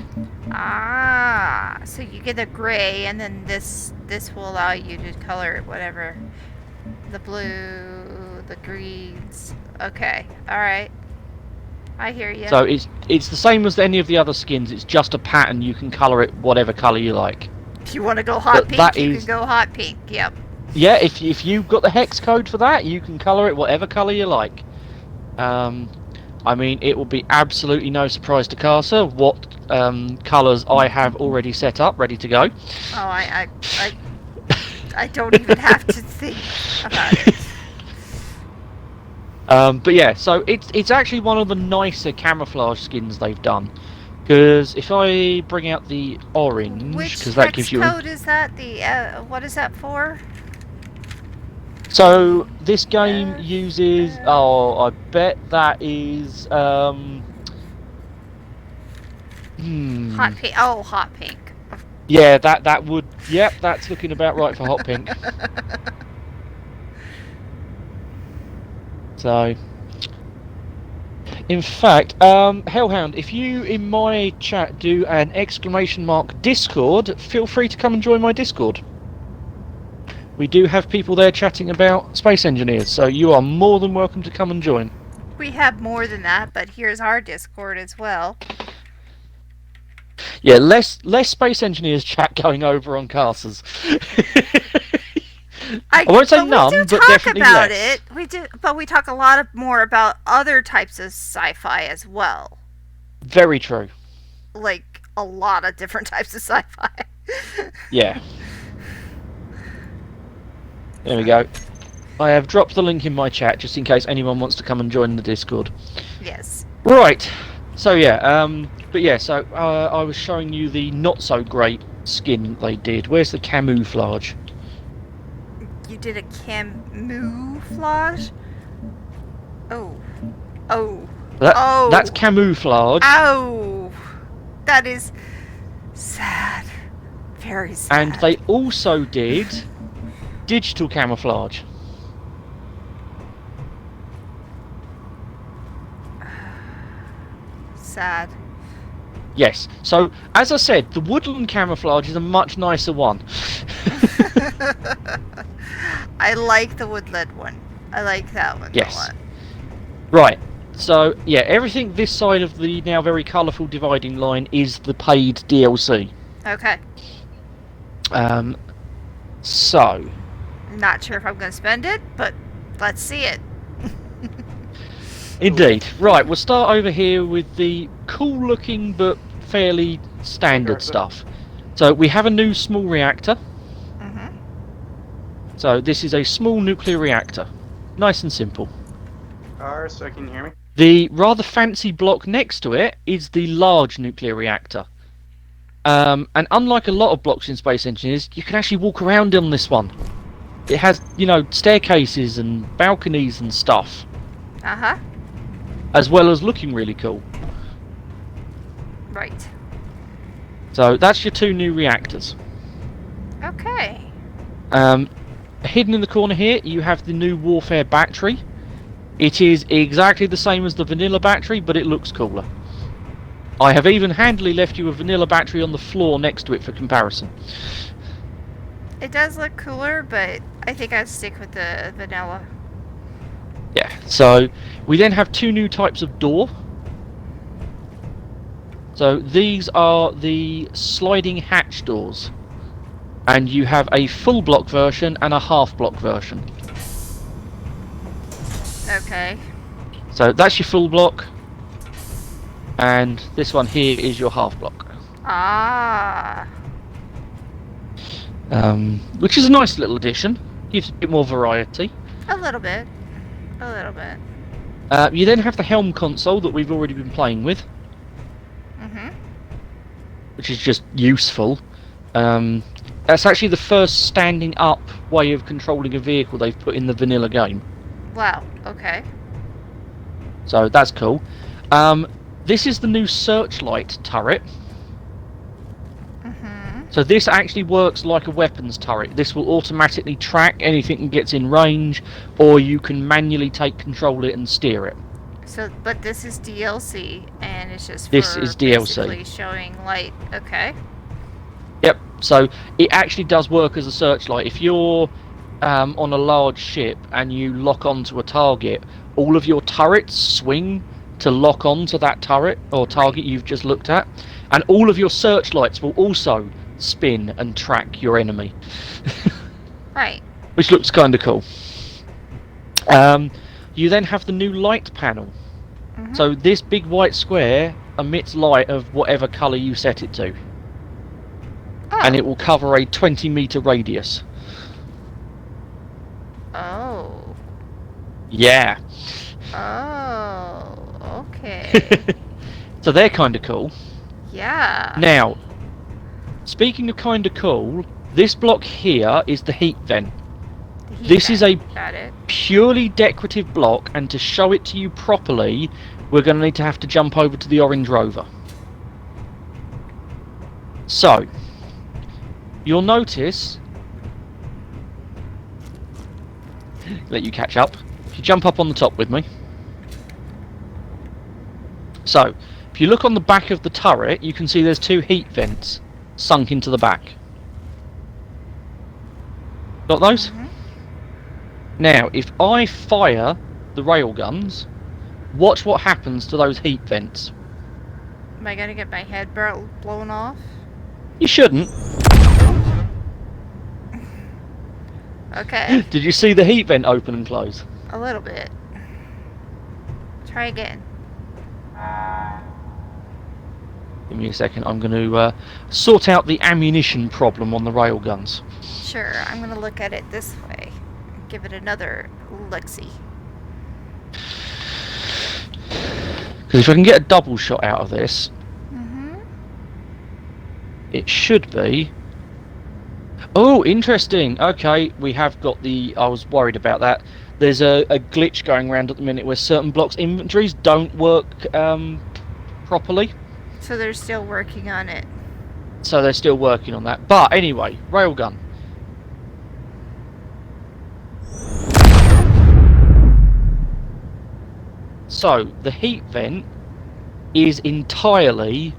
Ah, so you get a gray, and then this will allow you to color it whatever. The blue, the greens. Okay, all right. I hear you.
So it's the same as any of the other skins. It's just a pattern. You can colour it whatever colour you like.
If you want to go hot
But
pink, you can go hot pink. Yep.
Yeah, if you've got the hex code for that, you can colour it whatever colour you like. I mean, it will be absolutely no surprise to Casa what colours I have already set up, ready to go.
Oh, I don't even have to think about it.
But yeah, so it's actually one of the nicer camouflage skins they've done. Because if I bring out the orange,
Which
because that
hex
gives you.
code is that? The what is that for?
So this game uses. Oh, I bet that is.
Hot pink. Oh, hot pink.
Yeah, that would. Yep, that's looking about right for hot pink. So, in fact, Hellhound, if you in my chat do an ! Discord, feel free to come and join my Discord. We do have people there chatting about space engineers, so you are more than welcome to come and join.
We have more than that, but here's our Discord as well.
Yeah, less space engineers chat going over on Casters. I won't say none,
we do
but
talk
definitely
about
less.
it. We do, but we talk a lot more about other types of sci-fi as well.
Very true.
Like a lot of different types of sci-fi.
Yeah. There we go. I have dropped the link in my chat just in case anyone wants to come and join the Discord.
Yes.
Right. So yeah, but yeah, so I was showing you the not so great skin they did. Where's the camouflage?
You did a camouflage? Oh. Oh.
That's
Oh.
camouflage,
Ow. That is sad. Very
and
sad.
they also did digital camouflage.
Sad.
Yes. So as I said, the woodland camouflage is a much nicer one.
I like the woodland one. I like that one a
Yes.
lot.
Right. So yeah, everything this side of the now very colourful dividing line is the paid DLC.
Okay.
So
Not sure if I'm going to spend it, but let's see it.
indeed. Right, we'll start over here with the cool looking but fairly standard stuff. So we have a new small reactor.
Mm-hmm.
So this is a small nuclear reactor. Nice and simple.
So can you hear me?
The rather fancy block next to it is the large nuclear reactor. And unlike a lot of blocks in Space Engineers, you can actually walk around on this one. It has, staircases and balconies and stuff,
Uh-huh.
as well as looking really cool.
Right.
So that's your two new reactors.
Okay.
Hidden in the corner here, you have the new warfare battery. It is exactly the same as the vanilla battery, but it looks cooler. I have even handily left you a vanilla battery on the floor next to it for comparison.
It does look cooler, but I think I'd stick with the vanilla.
Yeah, so we then have two new types of door. So these are the sliding hatch doors. And you have a full block version and a half block version.
Okay.
So that's your full block. And this one here is your half block.
Ah.
Which is a nice little addition. Gives a bit more variety.
A little bit. A little bit.
You then have the helm console that we've already been playing with.
Mm-hmm.
Which is just useful. That's actually the first standing up way of controlling a vehicle they've put in the vanilla game.
Wow. Okay.
So that's cool. This is the new searchlight turret.
Mm-hmm.
So this actually works like a weapons turret. This will automatically track anything that gets in range, or you can manually take control of it and steer it.
So, but this is DLC, and it's just
This
for
is DLC.
basically showing light. Okay.
Yep, so it actually does work as a searchlight. If you're on a large ship and you lock onto a target, all of your turrets swing to lock onto that turret or target you've just looked at, and all of your searchlights will also spin and track your enemy.
Right.
Which looks kind of cool. You then have the new light panel.
Mm-hmm.
So this big white square emits light of whatever colour you set it to.
Oh.
And it will cover a 20-metre radius.
Oh.
Yeah.
Oh. Okay.
So they're kind of cool.
Yeah.
Now, speaking of kind of cool, this block here is the heat vent.
The heat
This is
vent.
a
Got it.
purely decorative block, and to show it to you properly, we're going to need to have to jump over to the Orange Rover. So, you'll notice... Let you catch up. If you jump up on the top with me. So, if you look on the back of the turret, you can see there's two heat vents sunk into the back. Got those?
Mm-hmm.
Now, if I fire the railguns, watch what happens to those heat vents.
Am I gonna get my head blown off?
You shouldn't.
Okay.
Did you see the heat vent open and close?
A little bit. Try again.
Give me a second. I'm going to sort out the ammunition problem on the railguns.
Sure, I'm gonna look at it this way. Give it another look-see.
Because if I can get a double shot out of this,
Mm-hmm.
it should be... Oh, interesting. Okay, we have got the... I was worried about that. There's a glitch going around at the minute where certain blocks' inventories don't work properly.
So they're still working on it.
So they're still working on that. But anyway, railgun. So, the heat vent is entirely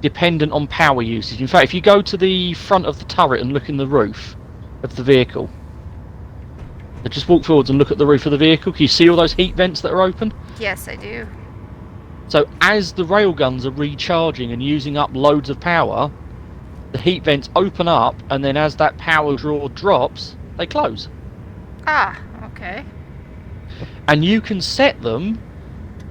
dependent on power usage. In fact, if you go to the front of the turret and look in the roof of the vehicle, just walk forwards and look at the roof of the vehicle. Can you see all those heat vents that are open?
Yes, I do.
So as the railguns are recharging and using up loads of power, the heat vents open up, and then as that power draw drops, they close.
Ah, okay.
And you can set them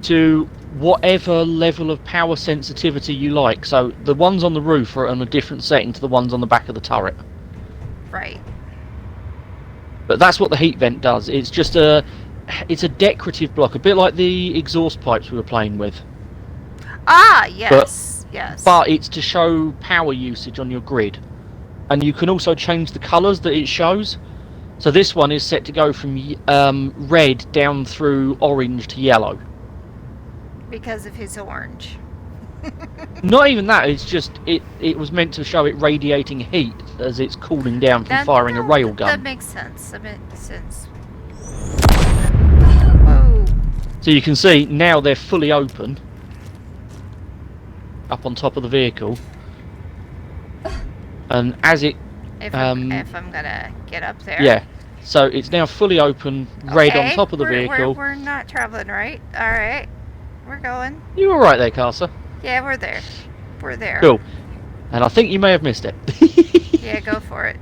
to whatever level of power sensitivity you like. So the ones on the roof are on a different setting to the ones on the back of the turret.
Right.
But that's what the heat vent does. It's just it's a decorative block, a bit like the exhaust pipes we were playing with.
Ah, yes, yes.
But it's to show power usage on your grid. And you can also change the colours that it shows. So this one is set to go from red down through orange to yellow.
Because of his orange.
Not even that, it's just it was meant to show it radiating heat as it's cooling down from firing a railgun.
That makes sense. That makes sense. Whoa.
So you can see now they're fully open up on top of the vehicle. And as it
If I'm gonna get up there.
yeah, so it's now fully open, red on top of the vehicle.
We're not traveling, right? Alright. We're going.
You all right there, Carcer?
Yeah, we're there. We're there.
Cool. And I think you may have missed it.
Yeah, go for it.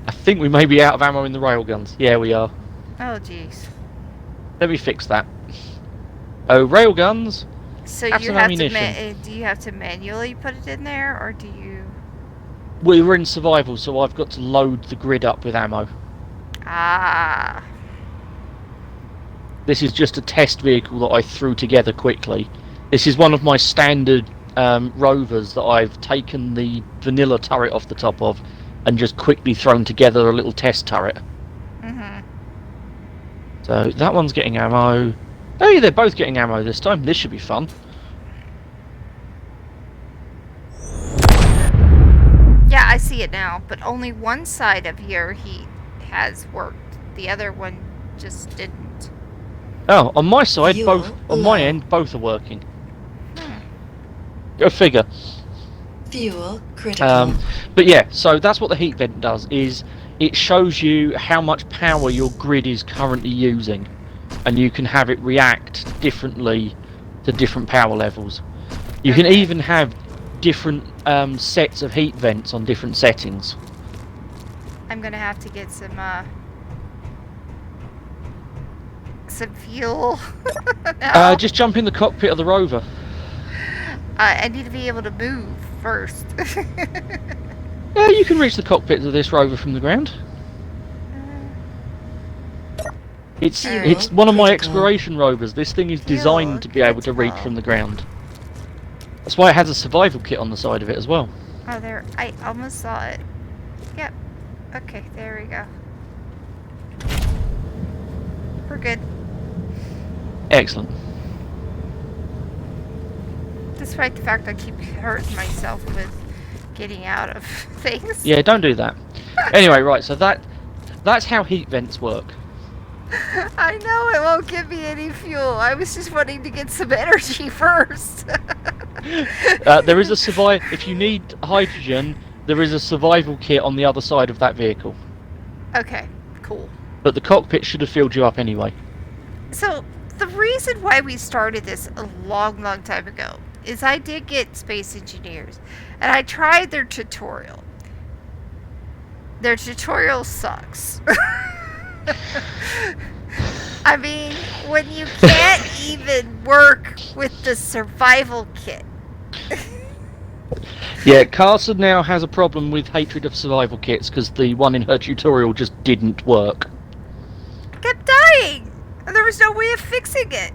I think we may be out of ammo in the railguns. Yeah, we are.
Oh, jeez.
Let me fix that. Oh, railguns.
So
Have
you
some
have
ammunition.
do you have to manually put it in there, or do you?
We were in survival, so I've got to load the grid up with ammo.
Ah.
This is just a test vehicle that I threw together quickly. This is one of my standard rovers that I've taken the vanilla turret off the top of and just quickly thrown together a little test turret.
Mhm.
So that one's getting ammo. Oh yeah, they're both getting ammo this time. This should be fun.
Yeah, I see it now, but only one side of your heat has worked. The other one just didn't.
Oh, on my side,
Fuel
both on my
low.
end, both are working. Go figure.
Fuel critical.
But yeah, so that's what the heat vent does, is it shows you how much power your grid is currently using, and you can have it react differently to different power levels. You can even have different sets of heat vents on different settings.
I'm gonna have to get some fuel. No.
Just jump in the cockpit of the rover.
I need to be able to move first.
Yeah, you can reach the cockpit of this rover from the ground. It's one of my exploration rovers. This thing is designed to be able to reach from the ground. That's why it has a survival kit on the side of it as well.
Oh, there. I almost saw it. Yep. Okay, there we go. We're good.
Excellent.
Despite the fact I keep hurting myself with getting out of things.
Yeah, don't do that. Anyway, right, so that's how heat vents work.
I know it won't give me any fuel. I was just wanting to get some energy first.
There is a if you need hydrogen, there is a survival kit on the other side of that vehicle.
Okay, cool.
But the cockpit should have filled you up anyway.
So, the reason why we started this a long, long time ago is I did get Space Engineers, and I tried their tutorial. Their tutorial sucks. I mean, when you can't even work with the survival kit.
Yeah, Carson now has a problem with hatred of survival kits because the one in her tutorial just didn't work.
I kept dying, and there was no way of fixing it.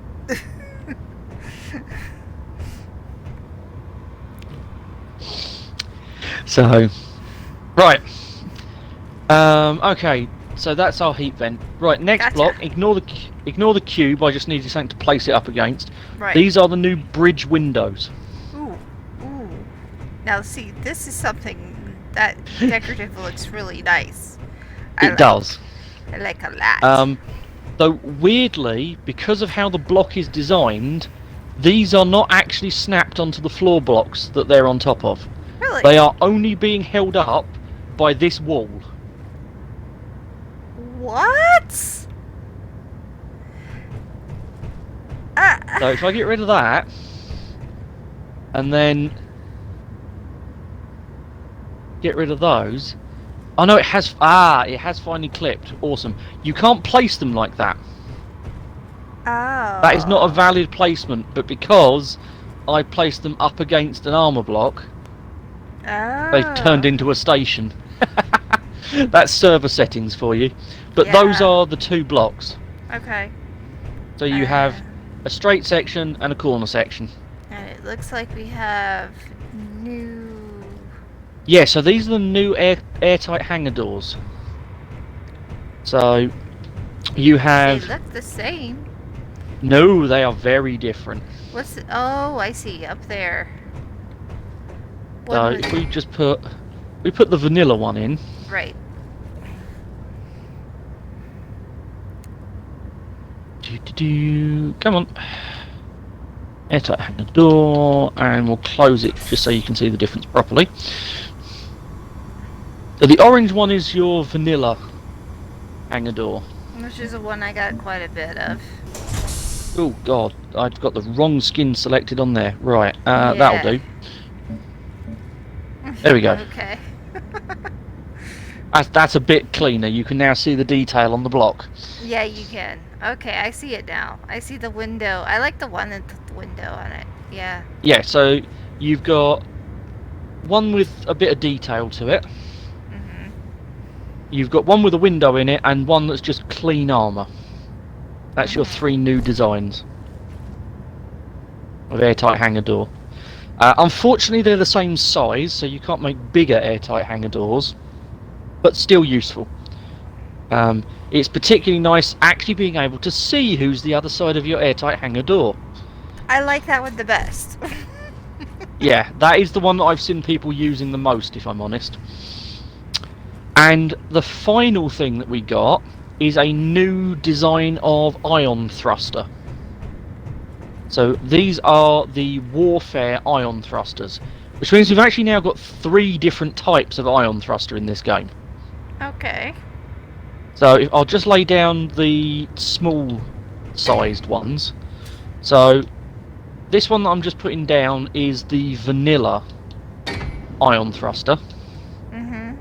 So, right. Okay. So that's our heat vent. Right. Next
Gotcha.
block. Ignore the cube. I just needed something to place it up against.
Right.
These are the new bridge windows.
Ooh, ooh. Now see, this is something that decorative looks really nice.
It does.
I like a lot.
Though weirdly, because of how the block is designed, these are not actually snapped onto the floor blocks that they're on top of.
Really?
They are only being held up by this wall.
What?
So if I get rid of that, and then get rid of those. Oh no, it has. It has finally clipped. Awesome. You can't place them like that.
Oh.
That is not a valid placement, but because I placed them up against an armor block, they've turned into a station. That's server settings for you. But those
Yeah.
are the two blocks.
Okay.
So you have a straight section and a corner section.
And it looks like we have new.
Yeah, so these are the new airtight hangar doors. So you have.
They look the same.
No, they are very different.
What's the... Oh, I see. Up there.
So
One
if
was-
we put the vanilla one in.
Right.
Come on. Airtight hangar door, and we'll close it just so you can see the difference properly. So the orange one is your vanilla hangar door.
Which is the one I got quite a bit of.
Oh god, I've got the wrong skin selected on there. Right,
Yeah.
that'll do. There we go.
Okay.
That's a bit cleaner. You can now see the detail on the block.
Yeah, you can. Okay, I see it now. I see the window. I like the one with the window on it. Yeah.
Yeah, so you've got one with a bit of detail to it.
Mhm.
You've got one with a window in it, and one that's just clean armour. That's your three new designs of airtight hangar door. Unfortunately, they're the same size, so you can't make bigger airtight hangar doors, but still useful. It's particularly nice actually being able to see who's the other side of your airtight hangar door.
I like that one the best.
Yeah, that is the one that I've seen people using the most, if I'm honest. And the final thing that we got is a new design of ion thruster. So these are the warfare ion thrusters, which means we've actually now got 3 different types of ion thruster in this game.
Okay.
So I'll just lay down the small sized ones. So this one that I'm just putting down is the vanilla ion thruster.
Mhm.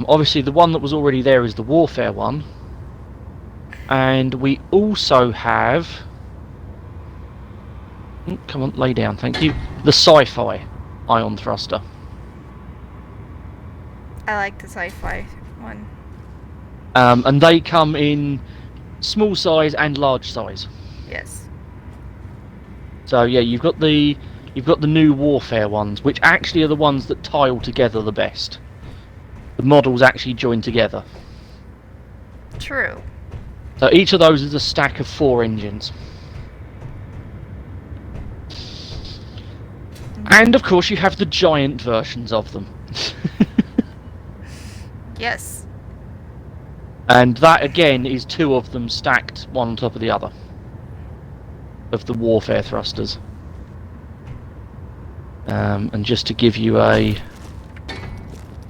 Obviously the one that was already there is the warfare one. And we also have... Come on, lay down, thank you. The sci-fi ion thruster.
I like the sci-fi one.
And they come in small size and large size.
Yes.
So yeah, you've got the new warfare ones, which actually are the ones that tile together the best. The models actually join together.
True.
So each of those is a stack of 4 engines. And of course you have the giant versions of them.
Yes.
And that again is 2 of them stacked one on top of the other. Of the warfare thrusters. And just to give you a...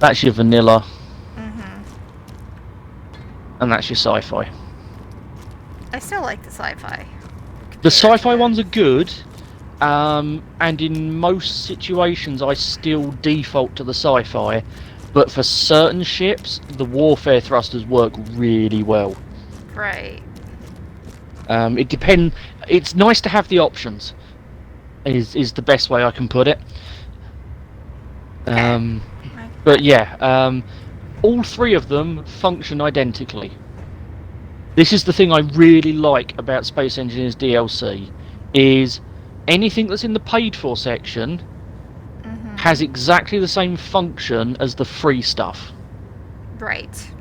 That's your vanilla.
Mhm.
And that's your sci-fi.
I still like the sci-fi.
The sci-fi ones are good. And in most situations I still default to the sci-fi. But for certain ships, the warfare thrusters work really well.
Right.
It depends. It's nice to have the options. Is the best way I can put it. But yeah, all 3 of them function identically. This is the thing I really like about Space Engineers DLC, is anything that's in the paid for section has exactly the same function as the free stuff.
Right.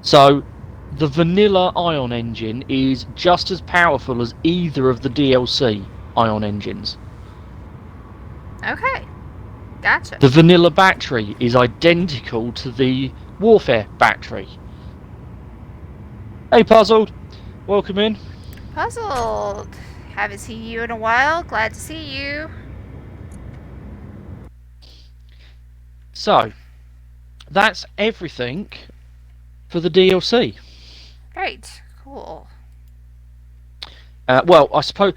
So, the vanilla Ion engine is just as powerful as either of the DLC Ion engines.
Okay. Gotcha.
The vanilla battery is identical to the Warfare battery. Hey, Puzzled. Welcome in.
Puzzled. Haven't seen you in a while. Glad to see you.
So, that's everything for the DLC.
Right. Cool.
Well, I suppose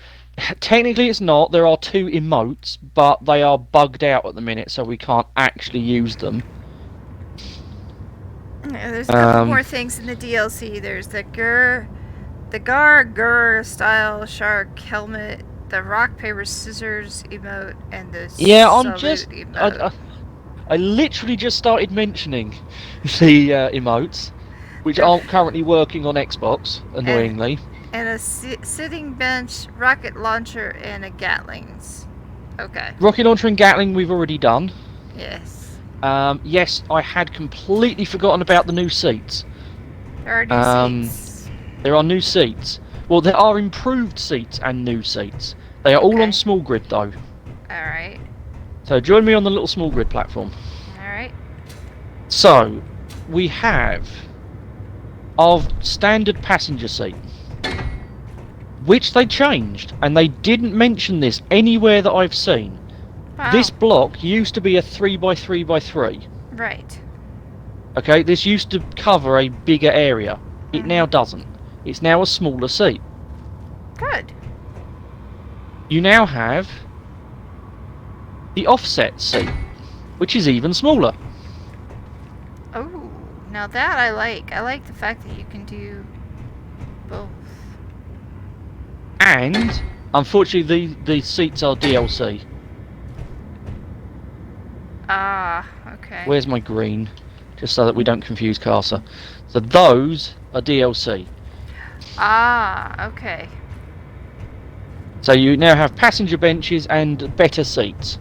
technically it's not. There are 2 emotes, but they are bugged out at the minute, so we can't actually use them.
There's a couple more things in the DLC. There's the Gar style shark helmet, the rock paper scissors emote, and the salute emote.
I literally just started mentioning the emotes, which aren't currently working on Xbox, annoyingly.
And a sitting bench, rocket launcher, and a Gatlings. Okay.
Rocket launcher and Gatling we've already done.
Yes.
Yes, I had completely forgotten about the new seats.
There are new seats.
There are new seats. Well, there are improved seats and new seats. They are all on small grid, though.
Alright.
So join me on the little small grid platform.
Alright.
So, we have our standard passenger seat, which they changed, and they didn't mention this anywhere that I've seen.
Wow.
This block used to be a 3x3x3.
Right.
Okay, this used to cover a bigger area. It now doesn't. It's now a smaller seat.
Good.
You now have the offset seat, which is even smaller.
Oh, now that I like. I like the fact that you can do both.
And, unfortunately, the seats are DLC.
Ah, okay.
Where's my green? Just so that we don't confuse Casa. So those are DLC.
Ah, okay.
So you now have passenger benches and better seats.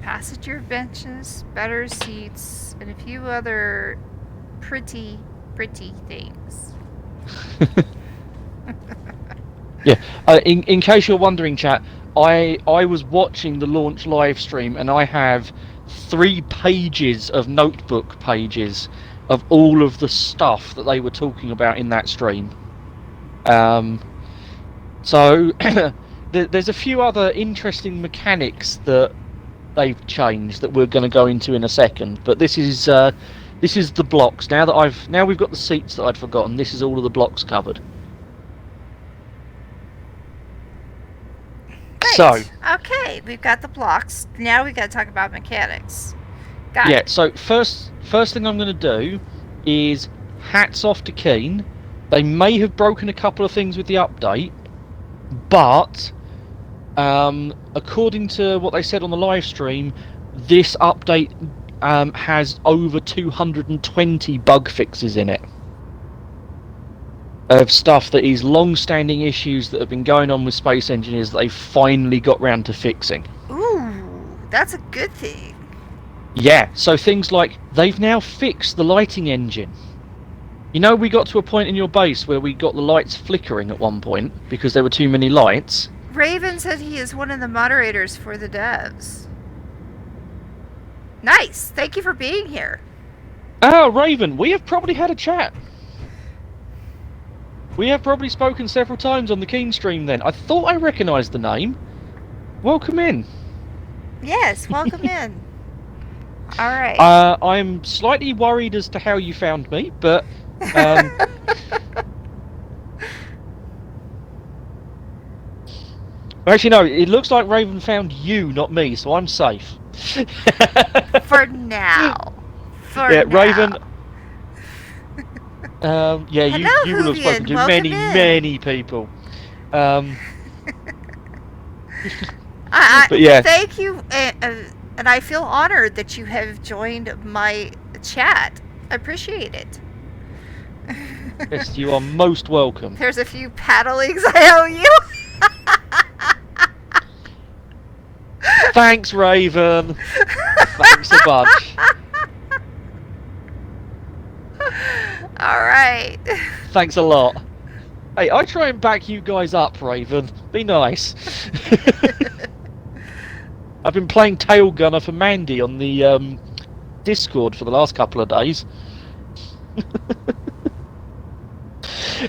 Passenger benches, better seats, and a few other pretty things.
Yeah. In case you're wondering, chat, I was watching the launch live stream and I have 3 pages of notebook pages of all of the stuff that they were talking about in that stream. So there's a few other interesting mechanics that they've changed that we're going to go into in a second. But this is the blocks. Now we've got the seats that I'd forgotten. This is all of the blocks covered.
Right.
So
okay, we've got the blocks. Now we got to talk about mechanics.
Yeah. So first thing I'm going to do is hats off to Keen. They may have broken a couple of things with the update, but according to what they said on the live stream, this update has over 220 bug fixes in it of stuff that is long-standing issues that have been going on with Space Engineers that they finally got round to fixing.
Ooh, that's a good thing.
Yeah, so things like they've now fixed the lighting engine. You know, we got to a point in your base where we got the lights flickering at one point because there were too many lights.
Raven said he is one of the moderators for the devs. Nice. Thank you for being here.
Oh, Raven, we have probably had a chat. We have probably spoken several times on the Keen stream then. I thought I recognised the name. Welcome in.
Yes, welcome in. Alright.
I'm slightly worried as to how you found me, but... Actually, no, it looks like Raven found you, not me, so I'm safe.
For now.
Yeah, Raven... yeah,
Hello,
you will have spoken to
welcome in.
many people. But
yeah. Thank you, and I feel honored that you have joined my chat. I appreciate it.
Yes, you are most welcome.
There's a few paddlings I owe you.
Thanks, Raven. Thanks a bunch.
Alright.
Thanks a lot. Hey, I try and back you guys up, Raven. Be nice. I've been playing Tail Gunner for Mandy on the Discord for the last couple of days.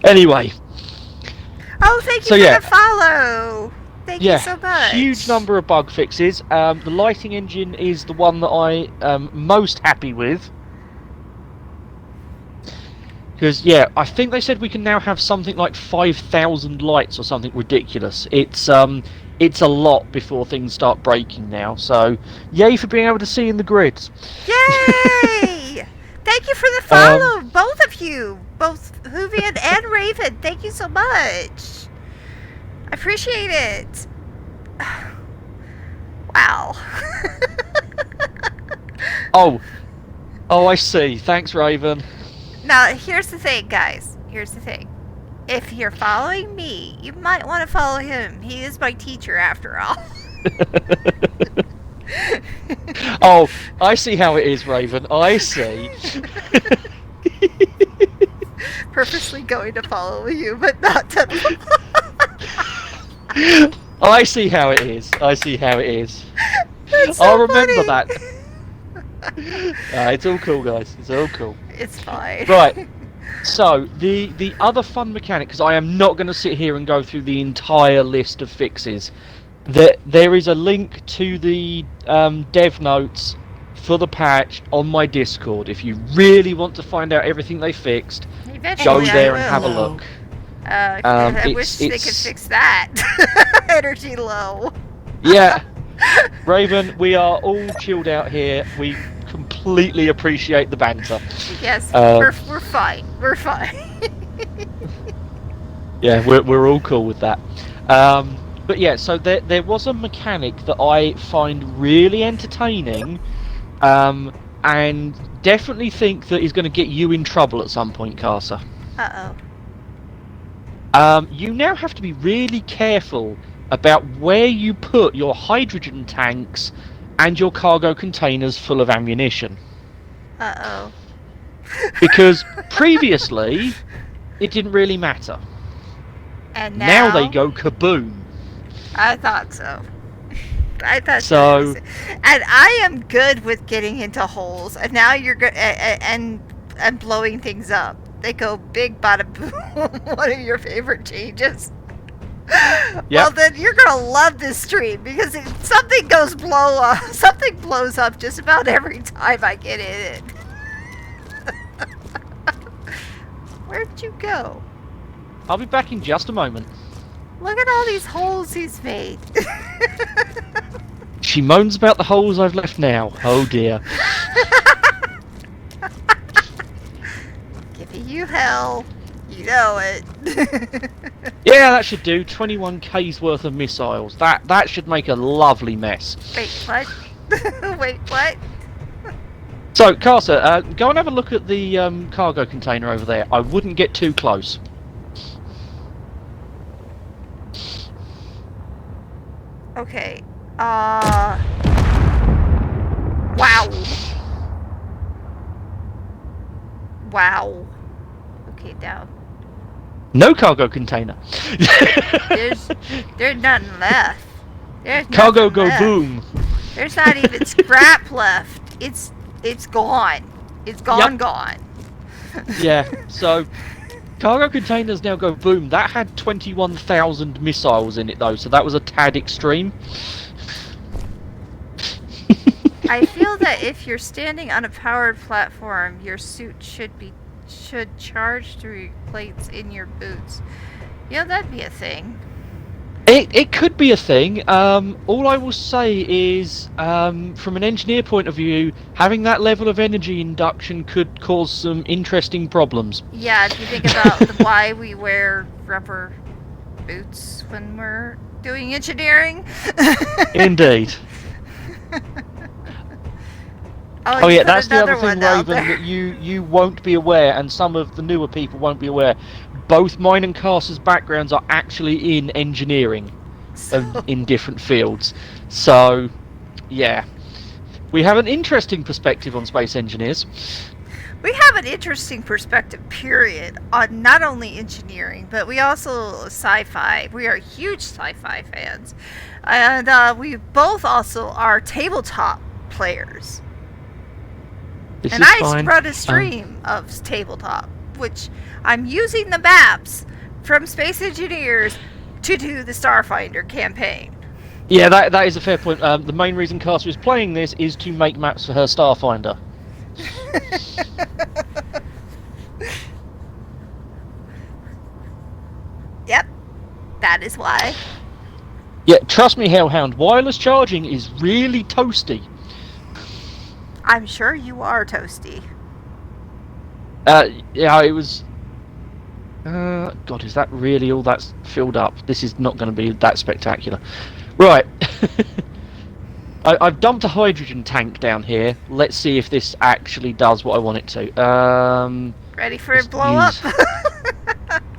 Anyway.
Oh, thank you for the follow. Thank you so much.
Huge number of bug fixes. The lighting engine is the one that I am most happy with. Because, yeah, I think they said we can now have something like 5,000 lights or something ridiculous. It's a lot before things start breaking now. So, yay for being able to see in the grids.
Yay! Thank you for the follow, both of you. Both Hoovian and Raven. Thank you so much. I appreciate it. Wow.
Oh, I see. Thanks, Raven.
Now, here's the thing, guys. Here's the thing. If you're following me, you might want to follow him. He is my teacher, after all.
Oh, I see how it is, Raven. I see.
Purposely going to follow you, but not to.
I see how it is. I see how it is.
That's so
I'll remember
funny.
that. It's all cool, guys. It's all cool.
It's fine.
Right. So the other fun mechanic, because I am not going to sit here and go through the entire list of fixes. There is a link to the dev notes for the patch on my Discord. If you really want to find out everything they fixed, go there and have a look.
I wish they could fix that. Energy low.
Yeah. Raven, we are all chilled out here. We completely appreciate the banter.
Yes, we're fine. We're fine.
Yeah, we're all cool with that. But yeah, so there was a mechanic that I find really entertaining, and definitely think that is going to get you in trouble at some point, Carter.
Uh-oh.
You now have to be really careful about where you put your hydrogen tanks and your cargo containers full of ammunition.
Uh-oh.
Because previously, it didn't really matter.
And
Now they go kaboom.
I thought so. I thought
so.
And I am good with getting into holes. And now you're good and blowing things up. They go big bada boom. One of your favorite changes. Yep. Well, then you're gonna love this stream because something blows up just about every time I get in it. Where'd you go?
I'll be back in just a moment.
Look at all these holes he's made.
She moans about the holes I've left now. Oh dear.
Giving you hell. You know it.
Yeah, that should do. 21k's worth of missiles. That should make a lovely mess.
Wait, what? Wait, what?
So, Carter, go and have a look at the cargo container over there. I wouldn't get too close.
Okay. Wow. Wow. Okay, down.
No cargo container.
There's nothing left. There's
Cargo
nothing
go
left.
boom.
There's not even scrap left. It's gone. It's gone.
Yep.
Gone.
Yeah. So, cargo containers now go boom. That had 21,000 missiles in it though, so that was a tad extreme.
I feel that if you're standing on a powered platform, your suit should charge through plates in your boots. Yeah, that'd be a thing.
It could be a thing. All I will say is, from an engineer point of view, having that level of energy induction could cause some interesting problems.
Yeah, if you think about why we wear rubber boots when we're doing engineering.
Indeed. Oh
you
yeah,
put
that's the
another
other thing,
one out
Raven,
there.
that you won't be aware, and some of the newer people won't be aware. Both mine and Cars's backgrounds are actually in engineering,
So
in different fields. So, yeah, we have an interesting perspective on space engineers.
we have an interesting perspective, period, on not only engineering, but we also sci-fi. We are huge sci-fi fans, and we both also are tabletop players.
This
And
is
I
fine.
run a stream of tabletop, which I'm using the maps from Space Engineers to do the Starfinder campaign.
Yeah, that is a fair point. The main reason Carter is playing this is to make maps for her Starfinder.
Yep, that is why.
Yeah, trust me, Hellhound, wireless charging is really toasty.
I'm sure you are toasty.
Yeah, it was... God, is that really all that's filled up? This is not going to be that spectacular. Right. I've dumped a hydrogen tank down here. Let's see if this actually does what I want it to.
Ready for it to blow up?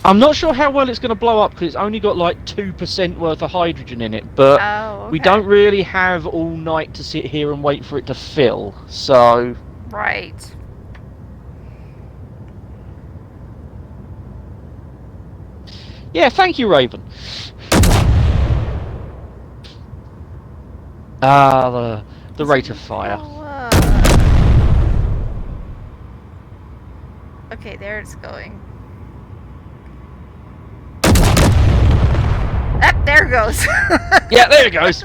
I'm not sure how well it's going to blow up because it's only got like 2% worth of hydrogen in it, but
Oh, okay.
we don't really have all night to sit here and wait for it to fill, so...
Right.
Yeah, thank you, Raven. The rate of fire.
Okay, there it's going. There it goes.
Yeah, there it goes.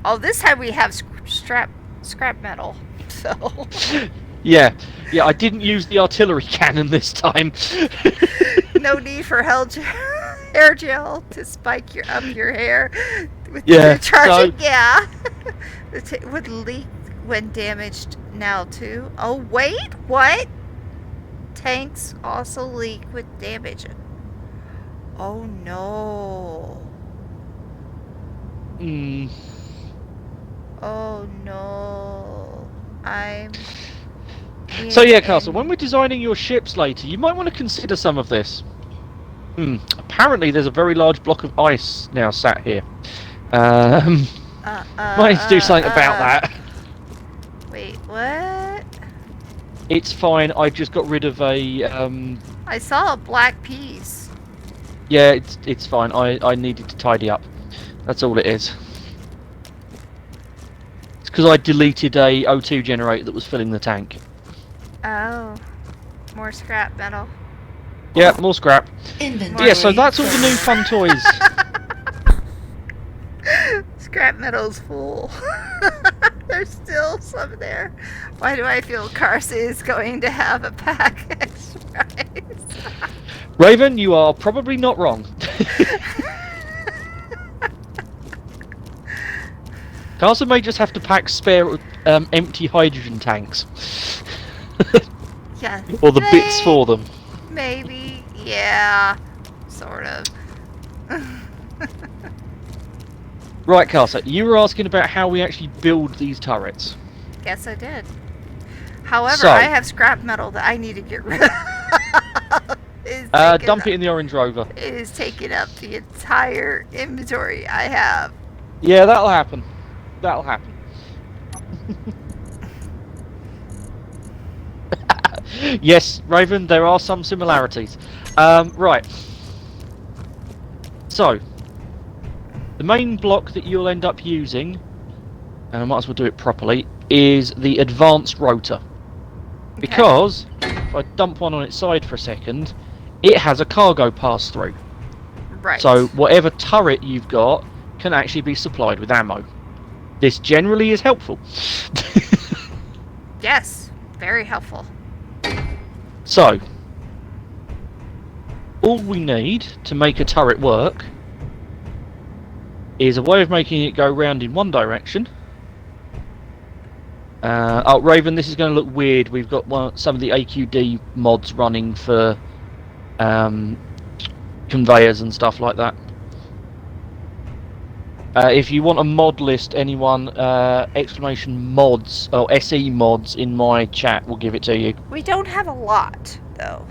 Oh, this time we have scrap metal. So.
Yeah, I didn't use the artillery cannon this time.
No need for hair gel to spike up your hair with
Yeah,
the charging.
so...
Yeah. It would leak when damaged now too. Oh wait, what? Tanks also leak with damage. Oh no. Oh no.
So yeah, Castle, when we're designing your ships later, you might want to consider some of this. Apparently there's a very large block of ice now sat here. Might need to do something about that.
Wait, what?
It's fine, I just got rid of a...
I saw a black piece.
Yeah, it's fine, I needed to tidy up. That's all it is. It's because I deleted a O2 generator that was filling the tank.
Oh. More scrap metal.
Yeah, more scrap.
Inventory.
Yeah, so that's all the new fun toys.
Scrap metal's full. There's still some there. Why do I feel Cars is going to have a pack extra price?
Raven, you are probably not wrong. Carson may just have to pack spare empty hydrogen tanks.
Yeah.
Or the bits for them.
Maybe. Yeah. Sort of.
Right, Carson, you were asking about how we actually build these turrets.
Guess I did. However,
So-
I have scrap metal that I need to get rid of.
Dump it in the orange rover.
It is taking up the entire inventory I have.
Yeah, that'll happen. That'll happen. Yes, Raven, there are some similarities. Right. So, the main block that you'll end up using, and I might as well do it properly, is the advanced rotor. Because, if I dump one on its side for a second, it has a cargo pass-through.
Right.
So, whatever turret you've got can actually be supplied with ammo. This generally is helpful.
Yes, very helpful.
So, all we need to make a turret work is a way of making it go round in one direction. Oh, Raven, this is going to look weird. We've got some of the AQD mods running for conveyors and stuff like that. If you want a mod list, anyone exclamation mods or SE mods in my chat will give it to you.
We don't have a lot, though.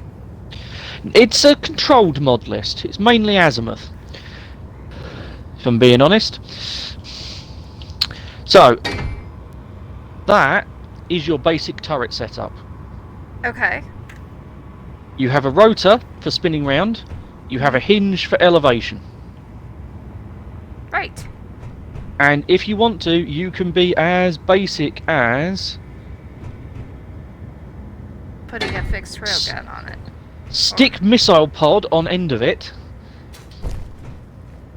It's a controlled mod list. It's mainly azimuth, if I'm being honest. So that is your basic turret setup.
Okay.
You have a rotor for spinning round. You have a hinge for elevation.
Right.
And if you want to, you can be as basic as
Putting a fixed railgun on it.
stick missile pod on end of it.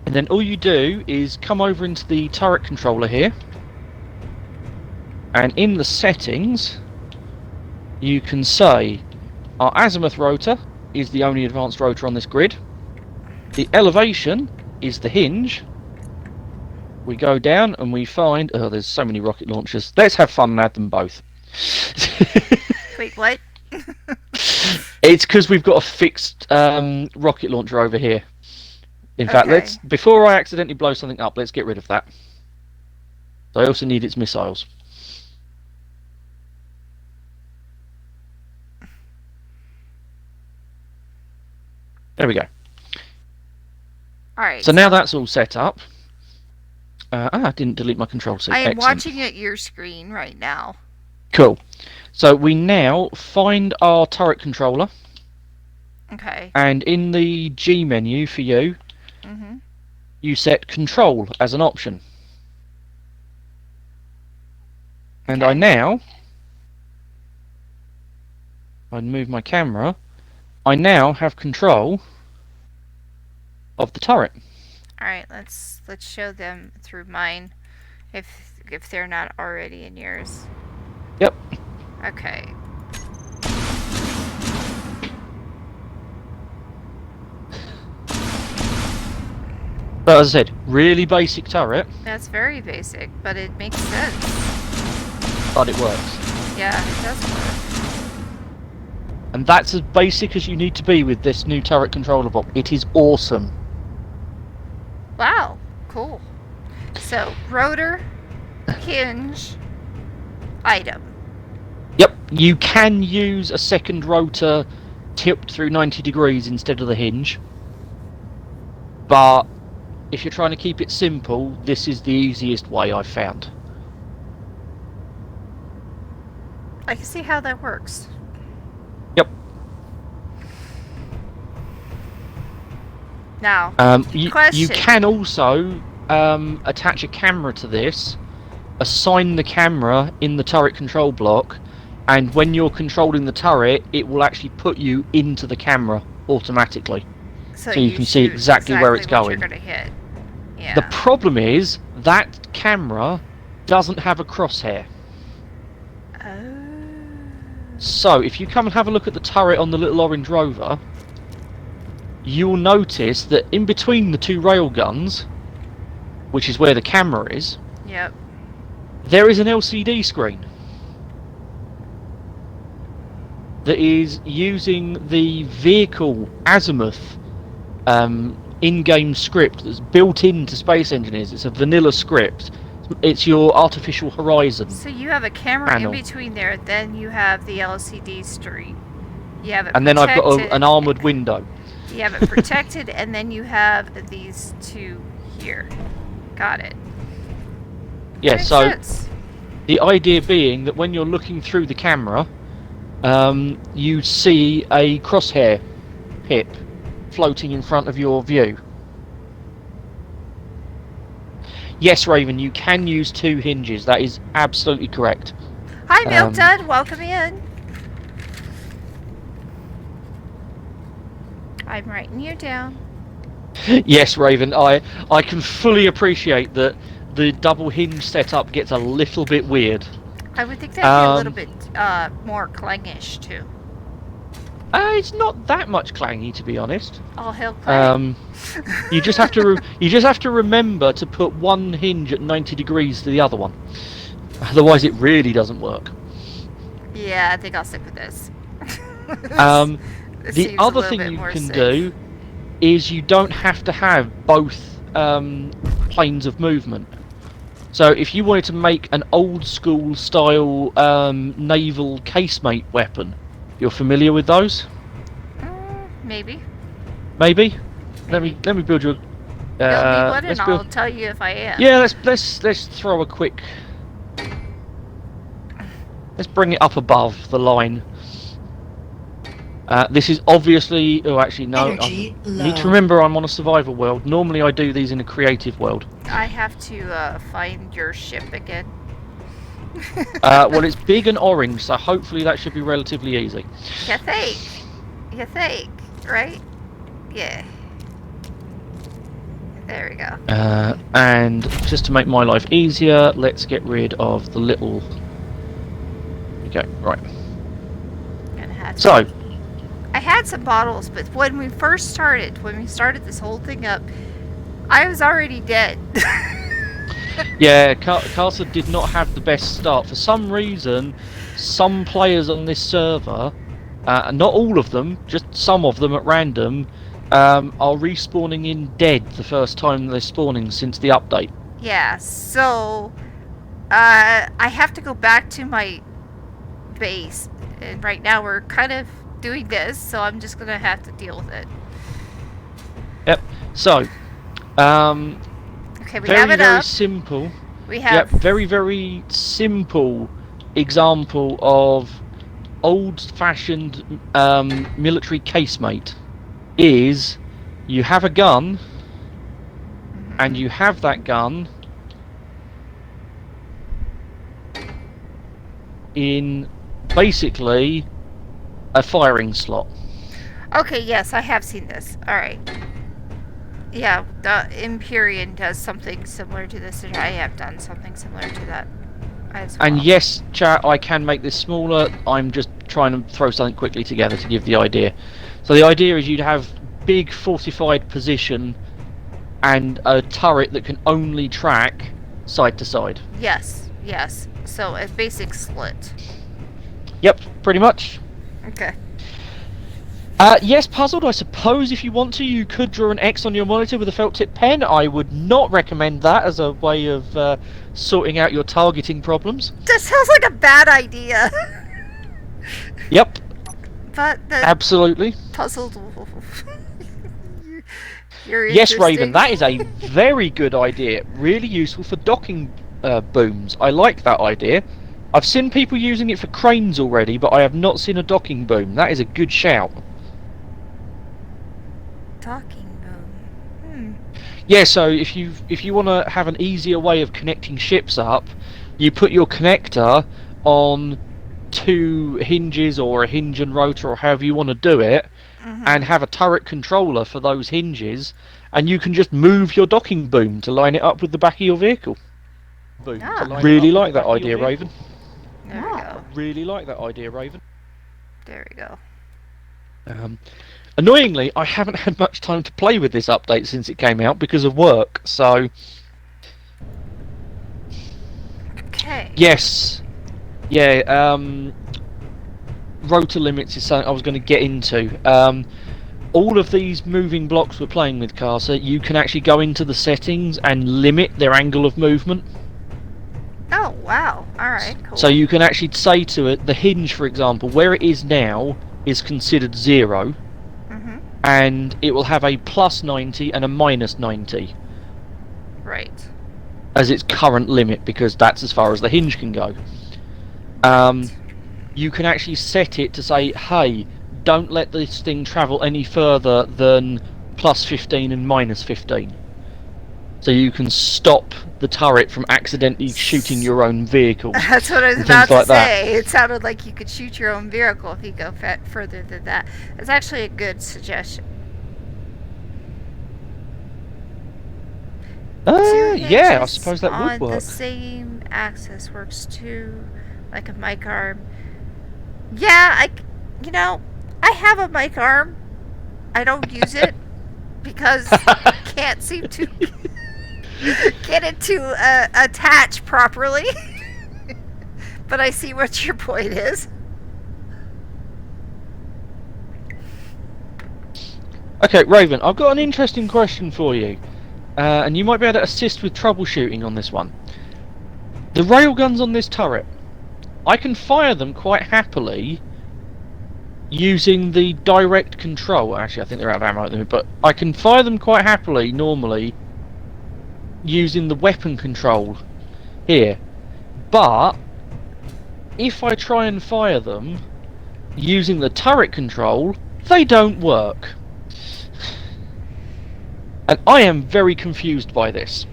And then all you do is come over into the turret controller here. And in the settings, you can say our azimuth rotor is the only advanced rotor on this grid. The elevation is the hinge. We go down and we find... Oh, there's so many rocket launchers. Let's have fun and add them both.
Wait, what?
It's because we've got a fixed rocket launcher over here. In fact,
Okay.
before I accidentally blow something up, let's get rid of that. So I also need its missiles. There we go.
Alright.
So now that's all set up. I didn't delete my control seat.
I am
Excellent.
watching at your screen right now.
Cool. So we now find our turret controller,
Okay.
and in the G menu for you,
Mm-hmm.
you set control as an option. And
Okay.
I now move my camera. I now have control of the turret.
Alright, let's show them through mine if they're not already in yours.
Yep.
Okay.
But as I said, really basic turret,
That's very basic, but it makes sense.
but it works.
Yeah, it does work.
And that's as basic as you need to be with this new turret controller block. It is awesome.
Wow, cool. So, rotor, hinge, item.
Yep, you can use a second rotor tipped through 90 degrees instead of the hinge. But if you're trying to keep it simple, this is the easiest way I've found.
I can see how that works.
Yep.
Now,
You
question.
can also attach a camera to this, assign the camera in the turret control block, and when you're controlling the turret, it will actually put you into the camera automatically.
so
you can see
shoot
exactly where it's
what
going.
You're gonna hit. Yeah.
The problem is that camera doesn't have a crosshair.
Oh.
So if you come and have a look at the turret on the little orange rover, you'll notice that in between the two railguns, which is where the camera is,
Yep.
there is an LCD screen that is using the vehicle azimuth in-game script that's built into Space Engineers. It's a vanilla script. It's your artificial horizon.
So you have a camera
Panel.
in between there, then you have the LCD screen. You have it
And then I've got
protected,
an armoured window.
You have it protected, and then you have these two here. Got it.
Yeah,
Makes
so
sense.
the idea being that when you're looking through the camera, you see a crosshair pip floating in front of your view. Yes, Raven, you can use two hinges. That is absolutely correct.
Hi, Milk Dud. Welcome in. I'm writing you down.
Yes, Raven, I can fully appreciate that the double hinge setup gets a little bit weird.
I would think that'd be a little bit more clangish too.
It's not that much clangy, to be honest.
All hail clang.
You just have to remember to put one hinge at 90 degrees to the other one. Otherwise, it really doesn't work.
Yeah, I think I'll stick with this. This
The
seems a
other
little
thing
bit
you
more
can
safe.
do is you don't have to have both planes of movement. So if you wanted to make an old school style naval casemate weapon, you're familiar with those?
Maybe.
Maybe. Let me build you.
Build me one,
Let's
and
build.
I'll tell you if I am.
Yeah, let's throw a quick. Let's bring it up above the line. This is obviously. Oh, actually, no.
Energy
I need to
low.
remember I'm on a survival world. Normally, I do these in a creative world.
I have to find your ship again.
Well, it's big and orange, so hopefully that should be relatively easy.
You think? You think? Right? Yeah. There we go.
And just to make my life easier, let's get rid of the little. Okay, right.
Gonna have to-
So.
I had some bottles, but when we started this whole thing up, I was already dead.
Yeah, Casa did not have the best start. For some reason, some players on this server, not all of them, just some of them at random, are respawning in dead the first time they're spawning since the update.
Yeah, so I have to go back to my base, and right now we're kind of doing this, so I'm just gonna have to deal with it.
Yep. So,
okay, we have it
very
up.
simple.
We have
very simple example of old-fashioned military casemate is you have a gun, and you have that gun in basically a firing slot.
Okay, yes, I have seen this. Alright. Yeah, the Empyrean does something similar to this, and I have done something similar to that as well.
And yes, chat, I can make this smaller. I'm just trying to throw something quickly together to give the idea. So the idea is you'd have big fortified position and a turret that can only track side to side.
Yes, yes. So a basic slit.
Yep, pretty much.
Okay.
Yes, puzzled. I suppose if you want to, you could draw an X on your monitor with a felt tip pen. I would not recommend that as a way of sorting out your targeting problems.
That sounds like a bad idea.
Yep,
But the
absolutely.
puzzled. You're
Yes,
interesting.
Raven, that is a very good idea. Really useful for docking booms. I like that idea. I've seen people using it for cranes already, but I have not seen a docking boom. That is a good shout.
Talking boom.
Yeah, so if you want to have an easier way of connecting ships up, you put your connector on 2 hinges or a hinge and rotor or however you want to do it, and have a turret controller for those hinges, and you can just move your docking boom to line it up with the back of your vehicle. Boom. Really like that idea, Raven.
There we go.
Really like that idea, Raven.
There we go.
Annoyingly, I haven't had much time to play with this update since it came out because of work, so...
Okay.
Yes. Yeah, rotor limits is something I was going to get into. All of these moving blocks we're playing with, Casa, you can actually go into the settings and limit their angle of movement.
Oh, wow. Alright, cool.
So you can actually say to it, the hinge, for example, where it is now is considered 0, and it will have a plus 90 and a minus 90
Right.
as its current limit, because that's as far as the hinge can go. You can actually set it to say, hey, don't let this thing travel any further than plus 15 and minus 15. So you can stop the turret from accidentally shooting your own vehicle.
That's what I was
and
about
things
to
like
say. It sounded like you could shoot your own vehicle if you go further than that. It's actually a good suggestion. Two
Yeah, I
hinges
suppose that
on
would work.
the same axis works too, like a mic arm. Yeah, I have a mic arm. I don't use it because I can't seem to get it to attach properly. But I see what your point is.
Okay, Raven, I've got an interesting question for you. and you might be able to assist with troubleshooting on this one. The railguns on this turret, I can fire them quite happily using the direct control. Actually, I think they're out of ammo at the minute, but I can fire them quite happily normally using the weapon control here. But if I try and fire them using the turret control, they don't work. And I am very confused by this.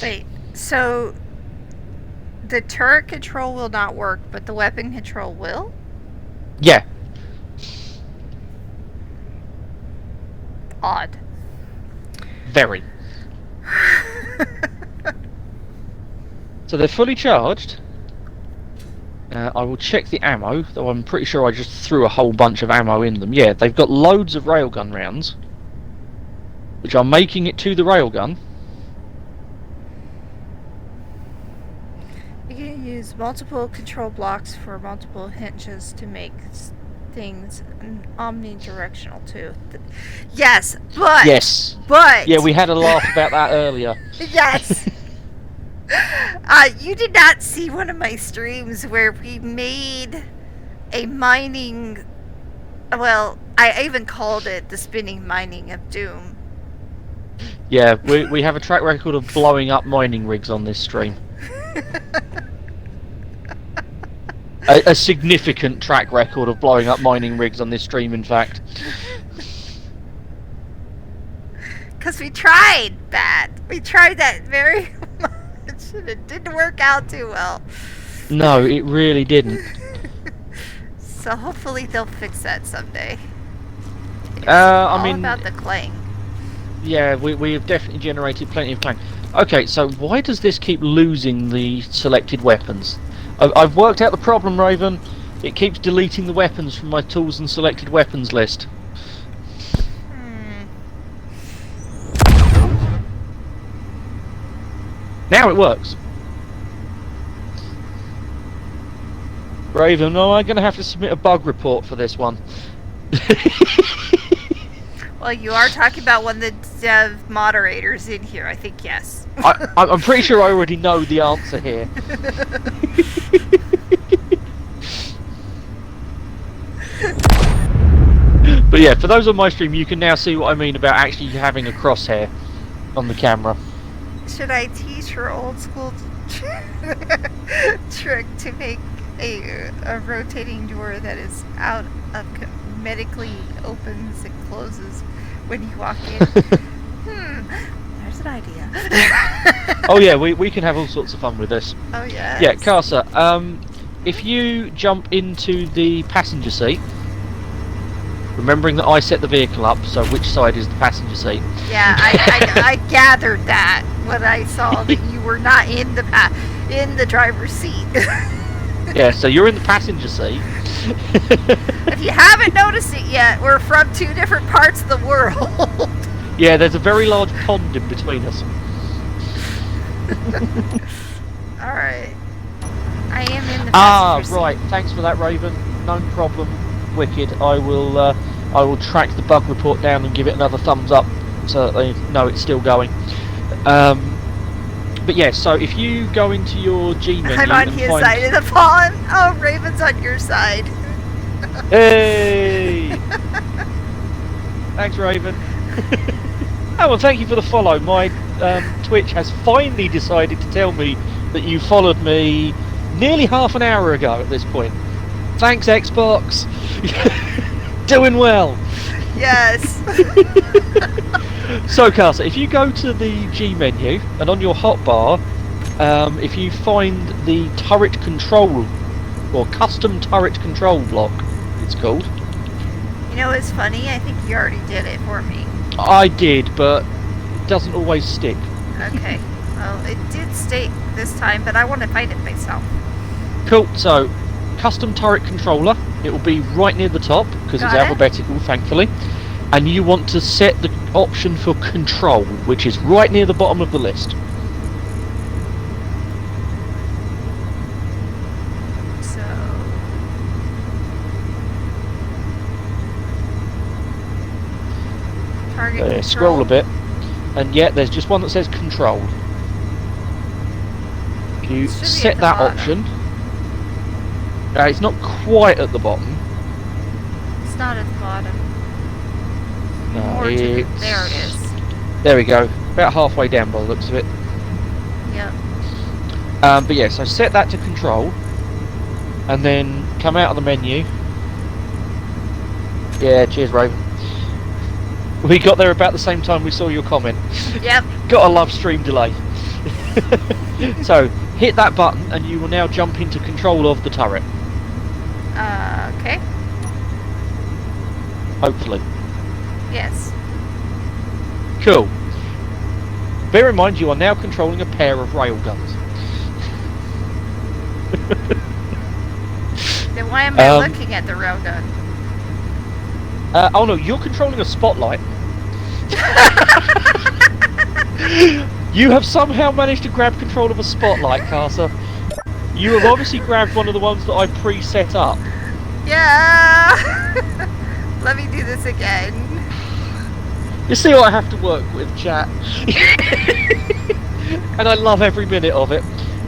Wait, so the turret control will not work, but the weapon control will?
Yeah.
Odd.
Very. So they're fully charged. I will check the ammo, though I'm pretty sure I just threw a whole bunch of ammo in them. Yeah, they've got loads of railgun rounds, which are making it to the railgun.
You can use multiple control blocks for multiple hinges to make things omnidirectional too. Yes, but...
Yes.
But...
Yeah, we had a laugh about that earlier.
Yes. You did not see one of my streams where we made a mining... Well, I even called it the spinning mining of doom.
Yeah, we have a track record of blowing up mining rigs on this stream. A significant track record of blowing up mining rigs on this stream, in fact.
Because we tried that. We tried that very much, and it didn't work out too well.
No, it really didn't.
So hopefully they'll fix that someday. It's
I mean,
all about the clang.
Yeah, we have definitely generated plenty of clang. Okay, so why does this keep losing the selected weapons? I've worked out the problem, Raven. It keeps deleting the weapons from my tools and selected weapons list. Now it works. Raven, am I going to have to submit a bug report for this one?
Well, you are talking about one of the dev moderators in here. I think yes.
I'm pretty sure I already know the answer here. But yeah, for those on my stream, you can now see what I mean about actually having a crosshair on the camera.
Should I teach her old school trick to make a rotating door that is out of medically opens and closes when you walk in? There's an idea.
Oh yeah, we can have all sorts of fun with this.
Oh yeah.
Yeah, Casa, if you jump into the passenger seat, remembering that I set the vehicle up, so which side is the passenger seat?
Yeah, I gathered that when I saw that you were not in the driver's seat.
Yeah, so you're in the passenger seat.
If you haven't noticed it yet, we're from two different parts of the world.
Yeah, there's a very large pond in between us.
Alright. I am in the passenger seat.
Right. Thanks for that, Raven. No problem. Wicked. I will track the bug report down and give it another thumbs up so that they know it's still going. But yeah, so if you go into your G menu,
I'm on his side of the pond. Oh, Raven's on your side.
Hey! Thanks, Raven. Oh, well, thank you for the follow. My Twitch has finally decided to tell me that you followed me nearly half an hour ago at this point. Thanks, Xbox. Doing well.
Yes.
So, Casa, if you go to the G menu and on your hotbar, if you find the turret control or custom turret control block, it's called.
You know what's funny? I think you already did it for me.
I did, but it doesn't always stick.
Okay. Well, it did state this time, but I want to find it myself.
Cool. So, custom turret controller. It will be right near the top because it's alphabetical, thankfully. And you want to set the option for control, which is right near the bottom of the list.
So... Target control.
Scroll a bit. and yet there's just one that says controlled. If you
Should be
set
at the
that
bottom.
option, it's not quite at the bottom.
It's not at the bottom.
No,
More to the,
it's...
there it is.
There we go. About halfway down by the looks of it.
Yep.
But yeah, so set that to control, and then come out of the menu. Yeah, cheers, Raven. We got there about the same time we saw your comment.
Yep.
Got a love stream delay. So hit that button, and you will now jump into control of the turret.
Okay.
Hopefully.
Yes.
Cool. Bear in mind, you are now controlling a pair of railguns.
Then why am I
Um,
looking at the railgun?
Oh no, you're controlling a spotlight. You have somehow managed to grab control of a spotlight, Casa. You have obviously grabbed one of the ones that I pre-set up.
Yeah! Let me do this again.
You see what I have to work with, chat. And I love every minute of it.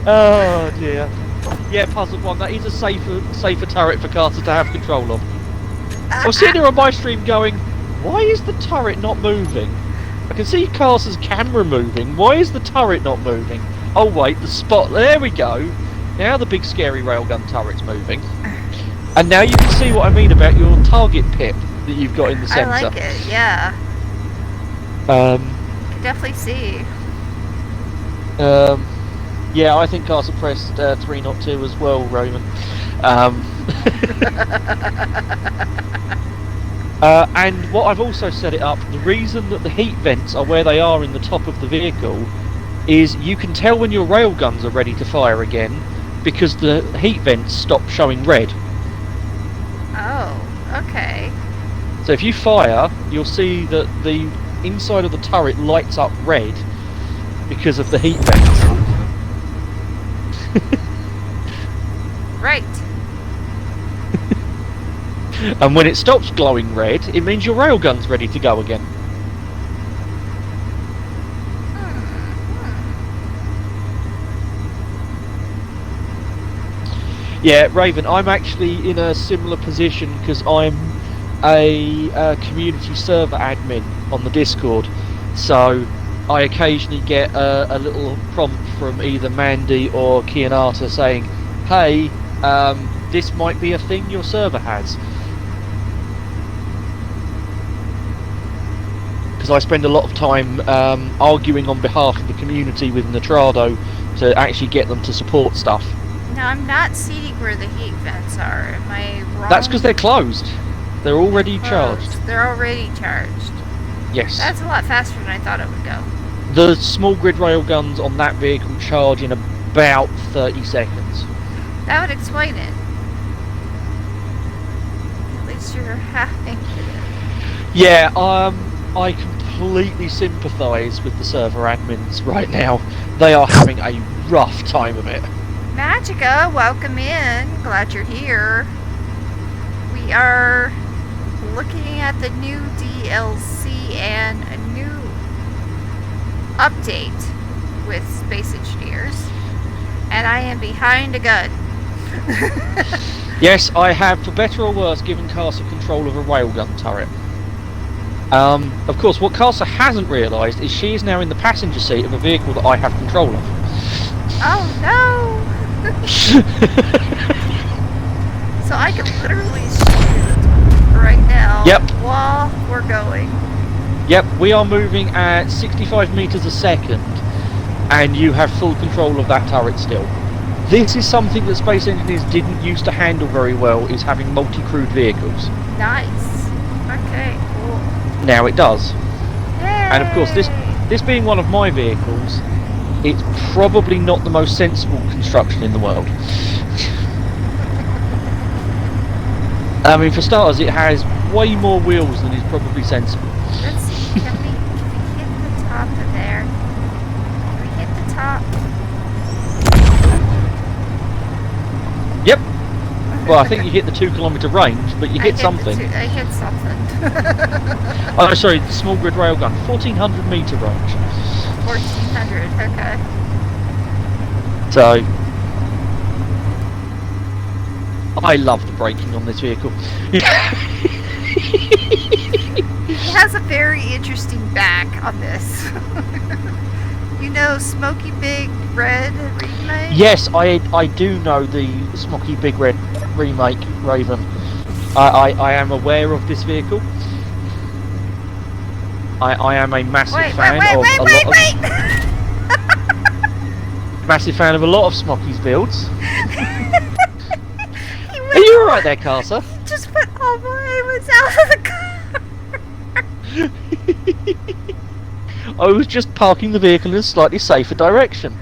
Oh dear. Yeah, puzzle one. That is a safer turret for Carter to have control of. I was sitting here on my stream going, why is the turret not moving? I can see Carter's camera moving. Why is the turret not moving? Oh wait, the spot. There we go. Now the big scary railgun turret's moving. And now you can see what I mean about your target pip that you've got in the centre.
I like it, yeah.
Um,
Can definitely see.
Yeah, I think Carter pressed 3 not 2 as well, Roman. And what I've also set it up, the reason that the heat vents are where they are in the top of the vehicle is you can tell when your railguns are ready to fire again because the heat vents stop showing red.
Oh, okay.
So if you fire, you'll see that the inside of the turret lights up red because of the heat vents.
Right.
And when it stops glowing red, it means your railgun's ready to go again. Yeah, Raven, I'm actually in a similar position because I'm a community server admin on the Discord. So I occasionally get a little prompt from either Mandy or Kianata saying, hey, this might be a thing your server has. Because I spend a lot of time arguing on behalf of the community with Nitrado to actually get them to support stuff.
No, I'm not seeing where the heat vents are. Am I wrong?
That's because they're closed. They're already charged.
They're already charged.
Yes.
That's a lot faster than I thought it would go.
The small grid railguns on that vehicle charge in about 30 seconds.
That would explain it. At least you're having it.
Yeah, I completely sympathise with the server admins right now. They are having a rough time of it.
Magica, welcome in. Glad you're here. We are looking at the new DLC and a new update with Space Engineers. And I am behind a gun.
Yes, I have, for better or worse, given Casa control of a railgun turret. Of course, what Casa hasn't realised is she is now in the passenger seat of a vehicle that I have control of.
Oh no! So I can literally shoot right now.
Yep.
While we're going.
Yep, we are moving at 65 metres a second, and you have full control of that turret still. This is something that Space Engineers didn't used to handle very well, is having multi-crewed vehicles.
Nice. Okay, cool.
Now it does.
Yay!
And of course, this being one of my vehicles, it's probably not the most sensible construction in the world. I mean, for starters, it has way more wheels than is probably sensible.
Let's see, can we hit the top of there? Can we hit the top?
Yep. Well, I think you hit the 2-kilometre range, but you hit something.
I hit something.
Oh, sorry, the small grid railgun, 1400 metre range.
1400. Okay.
So, I love the braking on this vehicle.
It has a very interesting back on this. You know, Smoky Big Red remake?
Yes, I do know the Smoky Big Red remake, Raven. I am aware of this vehicle. I am a massive fan of massive fan of a lot of Smocky's builds. Are you alright there, Carter?
He just put all my was out of the car.
I was just parking the vehicle in a slightly safer direction.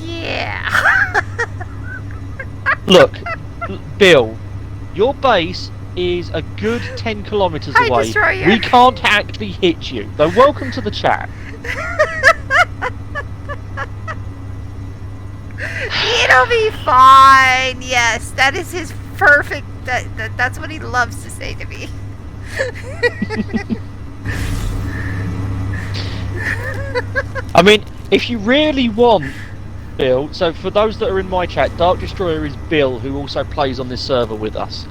Yeah.
Look, Bill, your base is a good 10 kilometres
Hi,
away.
Destroyer.
We can't actually hit you. Though welcome to the chat.
It'll be fine. Yes, that is his perfect. That's what he loves to say to me.
I mean, if you really want, Bill, so for those that are in my chat, Dark Destroyer is Bill, who also plays on this server with us.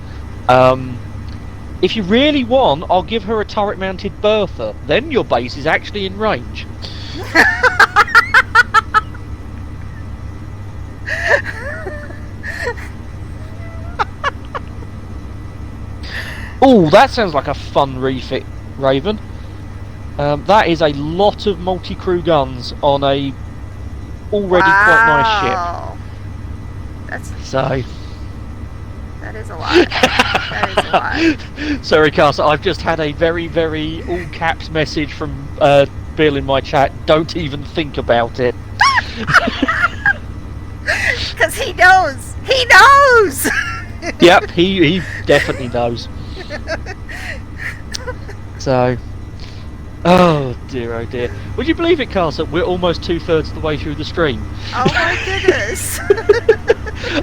If you really want, I'll give her a turret-mounted Bertha. Then your base is actually in range. Oh, that sounds like a fun refit, Raven. That is a lot of multi-crew guns on a already quite nice ship.
That's
So.
That is a lot. That is a lot.
Sorry, Carter, I've just had a very, very all caps message from Bill in my chat. Don't even think about it.
Because he knows. He knows.
Yep, he definitely knows. So. Oh dear, Would you believe it, Carter? We're almost 2/3 of the way through the stream.
Oh my goodness.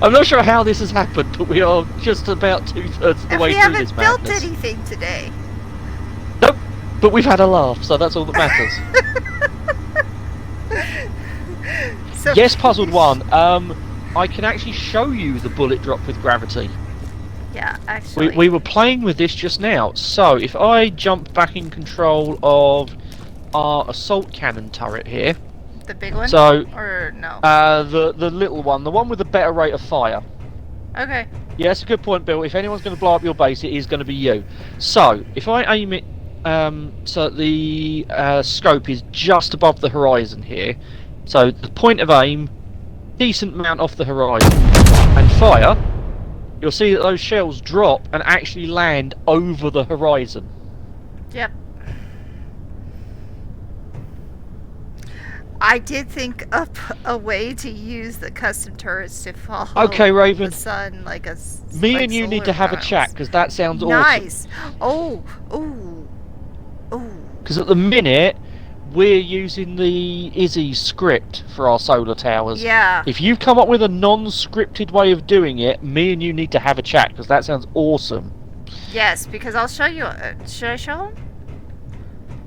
I'm not sure how this has happened, but we are just about 2/3 of the way through this madness.
We haven't built anything today.
Nope, but we've had a laugh, so that's all that matters.
So
yes, Puzzled One. I can actually show you the bullet drop with gravity.
Yeah, actually.
We were playing with this just now. So if I jump back in control of our assault cannon turret here.
The big one?
So
or no?
The little one, the one with a better rate of fire.
Okay.
Yeah, that's a good point, Bill. If anyone's going to blow up your base, it is going to be you. So if I aim it, so the scope is just above the horizon here. So the point of aim, decent amount off the horizon, and fire. You'll see that those shells drop and actually land over the horizon.
Yep. I did think up a way to use the custom turrets to follow
Okay, Raven.
the sun like a.
Me
like
and you need
solar
to have a
panels.
chat because that sounds awesome.
Nice. Oh.
Because at the minute we're using the Izzy script for our solar towers.
Yeah.
If you've come up with a non-scripted way of doing it, me and you need to have a chat because that sounds awesome.
Yes, because I'll show you. Should I show him?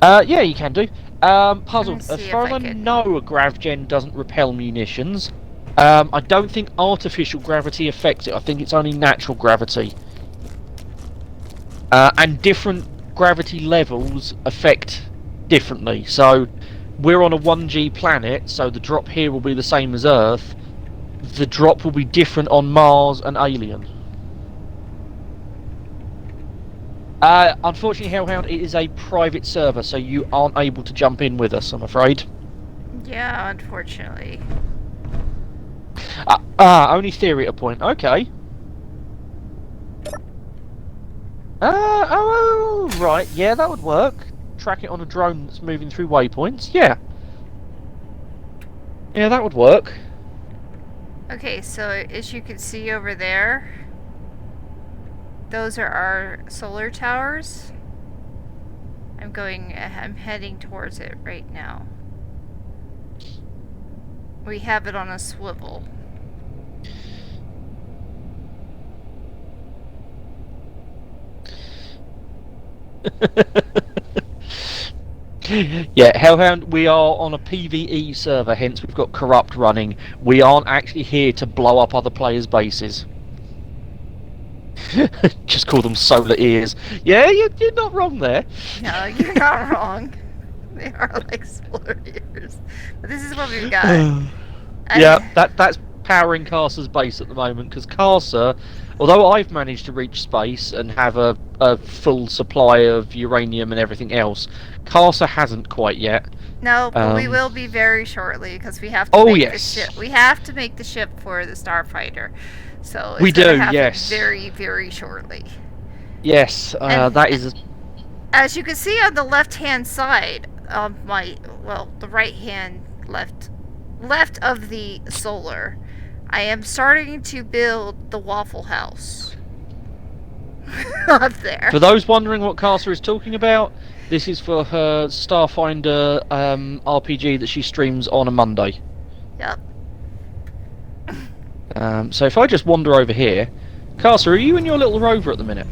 Yeah, you can do. Puzzled.
Let me
As
see
far
if
as
I
I
can-
know, a gravgen doesn't repel munitions. I don't think artificial gravity affects it. I think it's only natural gravity. And different gravity levels affect differently. So we're on a 1G planet, so the drop here will be the same as Earth. The drop will be different on Mars and Alien. Unfortunately, Hellhound, it is a private server, so you aren't able to jump in with us, I'm afraid.
Yeah, unfortunately.
Only theory at a point. Okay. Oh, right. Yeah, that would work. Track it on a drone that's moving through waypoints. Yeah. Yeah, that would work.
Okay, so as you can see over there, those are our solar towers. I'm heading towards it right now. We have it on a swivel.
Yeah, Hellhound, we are on a PvE server, hence we've got Corrupt running. We aren't actually here to blow up other players' bases. Just call them solar ears. Yeah, you're not wrong there.
No, you're not wrong. They are like solar ears. But this is what we've got.
Yeah, that's powering Carcer's base at the moment, because Carcer, although I've managed to reach space and have a full supply of uranium and everything else, Carcer hasn't quite yet.
No, but we will be very shortly, because we have to make the ship. We have to make the ship for the Starfighter. So it's
we do,
happen
yes.
very, very shortly.
Yes, that is...
As you can see on the left-hand side of the right-hand left of the solar, I am starting to build the Waffle House up there.
For those wondering what Carcer is talking about, this is for her Starfinder RPG that she streams on a Monday.
Yep.
So if I just wander over here, Carcer, are you in your little rover at the minute?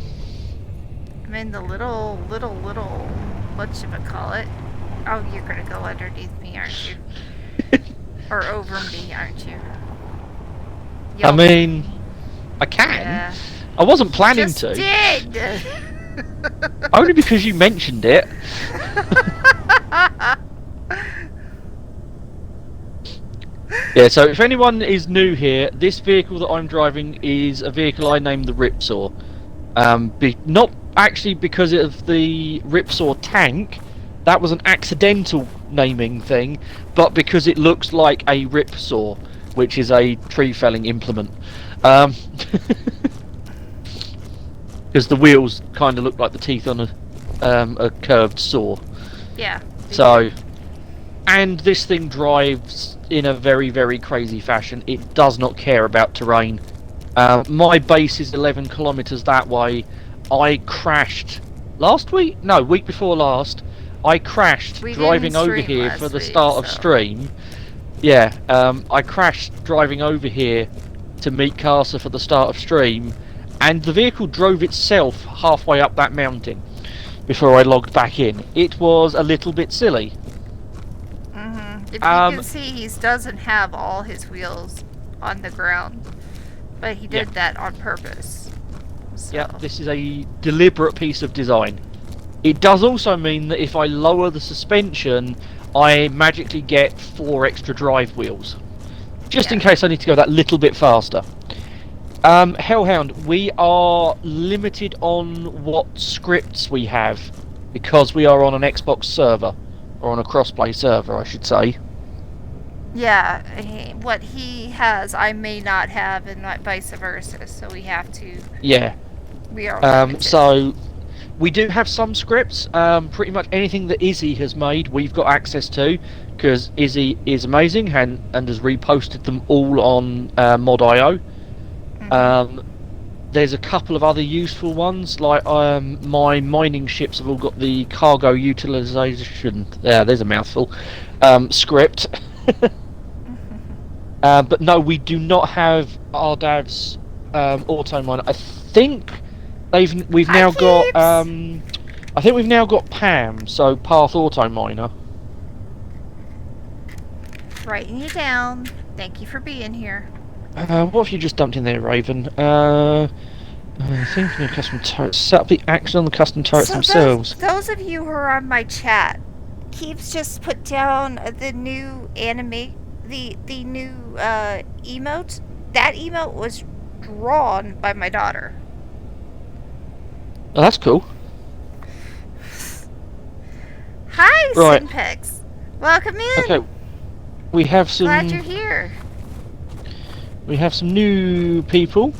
I'm in the little, whatchamacallit. Oh, you're gonna go underneath me, aren't you? Or over me, aren't you?
I mean, I can.
Yeah.
I wasn't planning to.
Did!
Only because you mentioned it. Yeah, so if anyone is new here, this vehicle that I'm driving is a vehicle I named the Ripsaw. Not actually because of the Ripsaw tank, that was an accidental naming thing, but because it looks like a Ripsaw, which is a tree felling implement. Because the wheels kind of look like the teeth on a curved saw.
Yeah.
So, and this thing drives in a very, very crazy fashion. It does not care about terrain. My base is 11 kilometers that way. I crashed last week? No, week before last. I crashed driving over here for the start of stream. Yeah, I crashed driving over here to meet Carcer for the start of stream, and the vehicle drove itself halfway up that mountain before I logged back in. It was a little bit silly.
If you can see, he doesn't have all his wheels on the ground, but he did that on purpose. So.
Yeah, this is a deliberate piece of design. It does also mean that if I lower the suspension, I magically get 4 extra drive wheels. Just in case I need to go that little bit faster. Hellhound, we are limited on what scripts we have, because we are on an Xbox server, or on a crossplay server, I should say.
Yeah, what he has, I may not have, and vice versa, so we have to...
Yeah.
We are limited.
So, we do have some scripts. Pretty much anything that Izzy has made, we've got access to, because Izzy is amazing and has reposted them all on mod.io. There's a couple of other useful ones, like my mining ships have all got the cargo utilization. There's a mouthful. Script. But no, we do not have Ardav's auto miner. I think we've now got I think we've now got Pam, so Path Auto Miner.
Writing you down. Thank you for being here.
What have you just dumped in there, Raven? I think the custom turrets. Set up the action on the custom turrets themselves.
Those of you who are on my chat, Keeps just put down the new the new emote. That emote was drawn by my daughter.
Oh, that's cool.
Hi,
Right.
Synpex. Welcome in.
Okay, we have some.
Glad you're here.
We have some new people,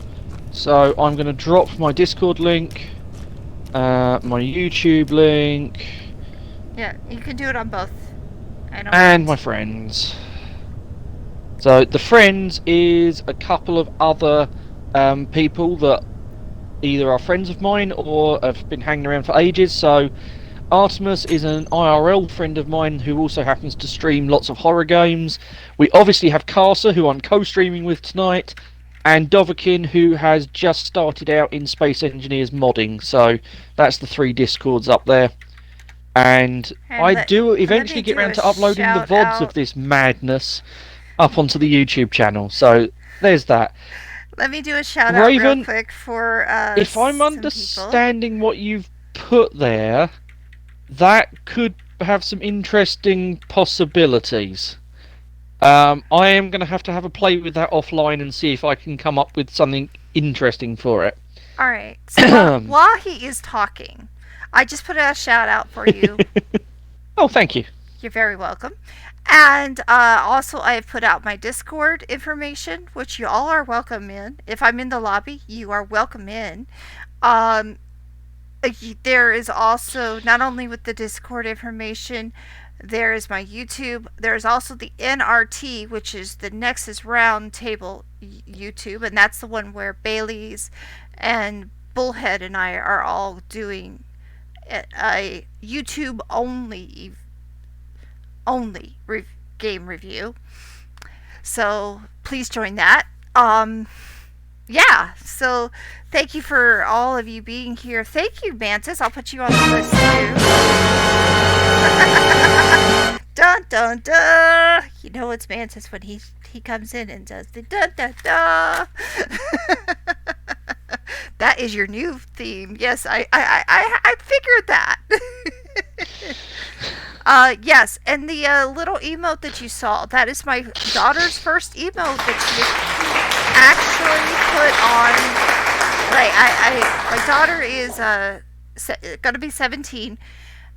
so I'm going to drop my Discord link, my YouTube link,
Yeah, you can do it on both.
and my friends. So the friends is a couple of other people that either are friends of mine or have been hanging around for ages. So Artemis is an IRL friend of mine who also happens to stream lots of horror games. We obviously have Carcer, who I'm co-streaming with tonight, and Dovahkiin, who has just started out in Space Engineers modding. So that's the 3 Discords up there. And I do eventually get around to uploading the VODs of this madness up onto the YouTube channel. So there's that.
Let me do a shout out real quick for
if I'm understanding what you've put there, that could have some interesting possibilities. I am going to have a play with that offline and see if I can come up with something interesting for it.
Alright, so while he is talking, I just put a shout out for you.
Oh, thank you.
You're very welcome. And also, I have put out my Discord information, which you all are welcome in. If I'm in the lobby, you are welcome in. There is also, not only with the Discord information, there is my YouTube. There's also the NRT, which is the Nexus Roundtable YouTube, and that's the one where Bailey's and Bullhead and I are all doing a YouTube only game review. So please join that. Yeah, so thank you for all of you being here. Thank you, Mantis. I'll put you on the list too. Dun dun dun. You know it's Mantis when he comes in and does the dun dun dun. That is your new theme. Yes, I figured that. Yes, and the little emote that you saw, that is my daughter's first emote that she actually put on. Like, my daughter is going to be 17,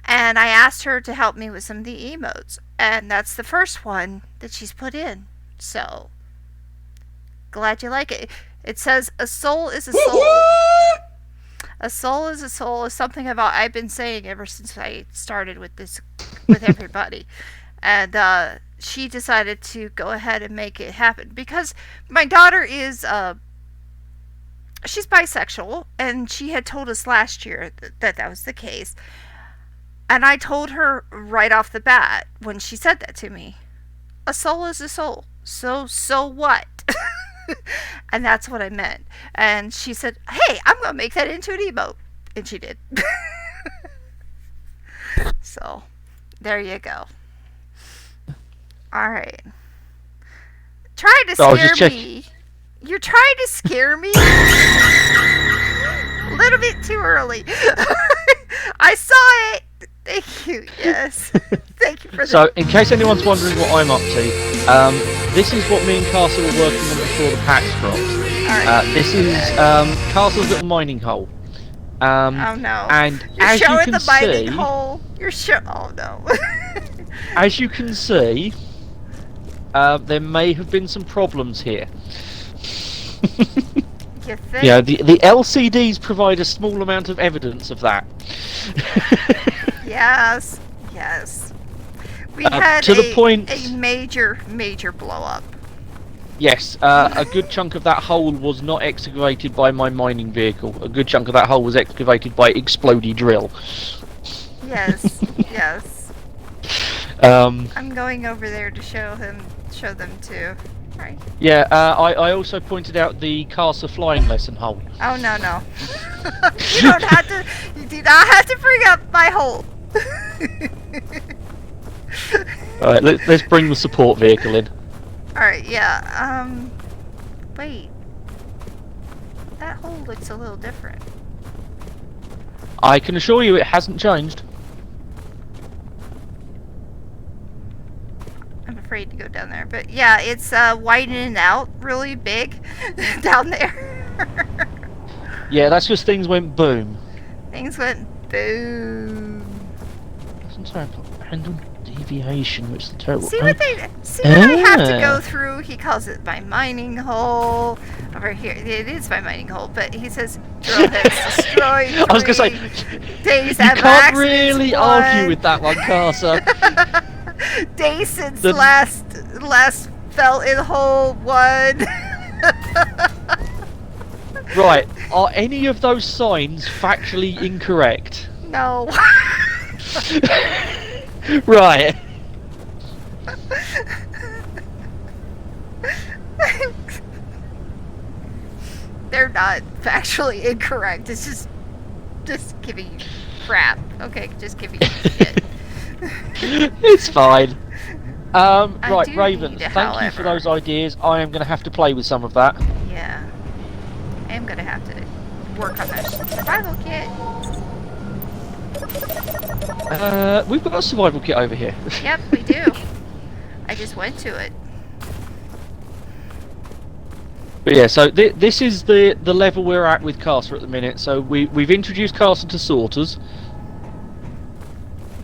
and I asked her to help me with some of the emotes, and that's the first one that she's put in. So, glad you like it. It says, a soul is a soul. A soul is a soul is something I've been saying ever since I started with this with everybody. And she decided to go ahead and make it happen because my daughter is she's bisexual, and she had told us last year that was the case. And I told her right off the bat when she said that to me, a soul is a soul. So what? And that's what I meant. And she said, hey, I'm going to make that into an emote. And she did. So, there you go. Alright. Trying to scare me. You're trying to scare me? A little bit too early. I saw it. Thank you. Yes. Thank you for that.
So, in case anyone's wondering what I'm up to, this is what me and Castle were working on before the patch dropped.
Right.
This is Castle's little mining hole.
Oh no!
And
you're
as
showing
you can
the mining
see,
hole. Oh no!
As you can see, there may have been some problems here.
You think?
Yeah, the LCDs provide a small amount of evidence of that.
Yes. We had
to the point,
a major blow up.
Yes, a good chunk of that hole was not excavated by my mining vehicle. A good chunk of that hole was excavated by explodey drill.
Yes. I'm going over there to show them too. Right.
Yeah, I also pointed out the Castle flying lesson hole.
Oh no! You don't have to. You do not have to bring up my hole.
All right, let's bring the support vehicle in.
Alright, yeah, wait. That hole looks a little different.
I can assure you it hasn't changed.
I'm afraid to go down there, but yeah, it's widening out really big down there.
Yeah, that's just things went boom.
Things went boom.
Doesn't say handle deviation, which is terrible.
See what I have to go through? He calls it my mining hole. Over here, it is my mining hole, but he says drill hits destroyed.
I was gonna say,
days
you can't really argue with that one, Carter.
Days since last fell in hole 1.
Right, are any of those signs factually incorrect?
No.
Right.
they're not factually incorrect. It's just giving you crap. Okay, just giving you shit.
It's fine. Right,
do
Raven,
need,
thank you for
however-
those ideas. I am going to have to play with some of that.
Yeah. I am gonna have to work on that survival kit.
We've got a survival kit over here.
Yep, we do. I just went to it.
But yeah, so this is the level we're at with Caster at the minute. So we've introduced Caster to sorters.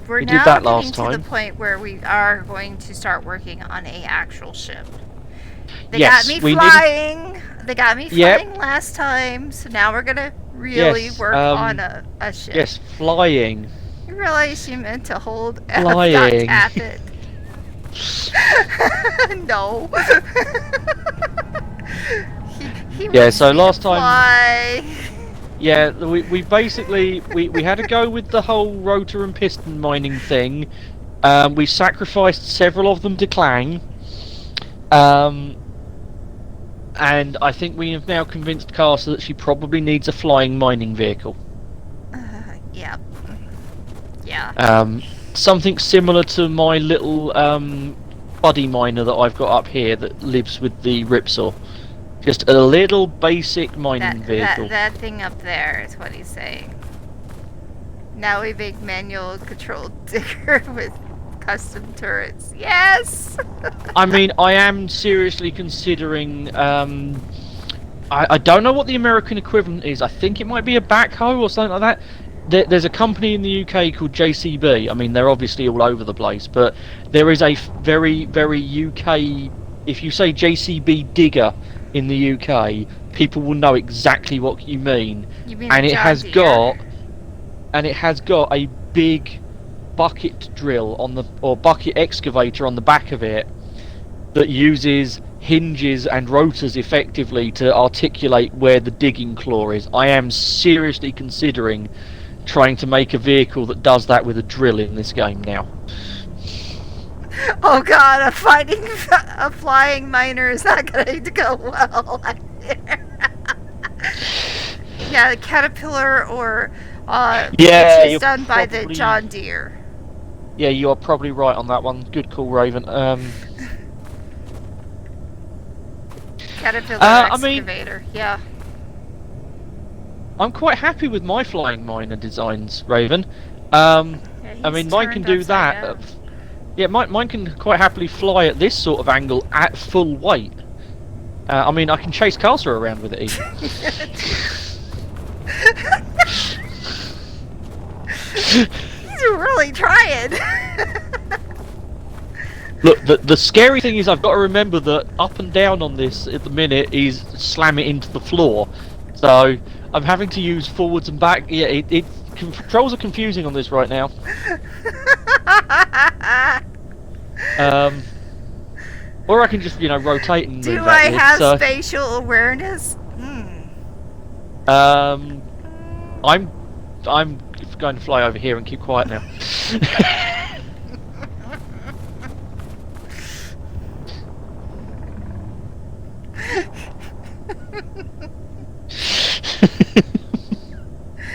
We're
We
now
did that
getting
last
to
time.
the point where we are going to start working on a actual ship. They
Yes,
got me
we needed-
flying. They got me
Yep.
flying last time, so now we're gonna really
Yes,
work on a ship.
Yes, flying.
You realize you meant to hold F,
Flying.
not tap it. No. he
Yeah,
wants
so
me to
last time-
fly.
Yeah, we basically we had to go with the whole rotor and piston mining thing. We sacrificed several of them to Clang. And I think we have now convinced Caster that she probably needs a flying mining vehicle.
Yeah. Yeah.
Something similar to my little buddy miner that I've got up here that lives with the Ripsaw. Just a little basic mining vehicle.
That thing up there is what he's saying. Now we make manual controlled digger with custom turrets. Yes!
I mean, I am seriously considering. I don't know what the American equivalent is. I think it might be a backhoe or something like that. There's a company in the UK called JCB. I mean, they're obviously all over the place, but there is a very, very UK. If you say JCB digger in the UK, people will know exactly what you mean.
You mean
And
a
it
John
has
Deere?
got a big bucket drill on the or bucket excavator on the back of it that uses hinges and rotors effectively to articulate where the digging claw is. I am seriously considering trying to make a vehicle that does that with a drill in this game now.
Oh god, finding a flying miner is not going to go well. Yeah, the Caterpillar or
Yeah,
which is
you're
done by the
probably-
John Deere.
Yeah, you are probably right on that one. Good call, Raven.
Caterpillar
I mean-
excavator. Yeah.
I'm quite happy with my flying miner designs, Raven.
Yeah,
I
he's
mean, mine can
turned
do
upside
that.
down.
Yeah, mine can quite happily fly at this sort of angle at full weight. I mean, I can chase Caster around with it even.
He's really trying.
Look, the scary thing is I've got to remember that up and down on this at the minute is slam it into the floor. So I'm having to use forwards and back. Yeah, controls are confusing on this right now. Or I can just, rotate and
Do
move
I
backwards,
have
so,
spatial awareness?
I'm going to fly over here and keep quiet now.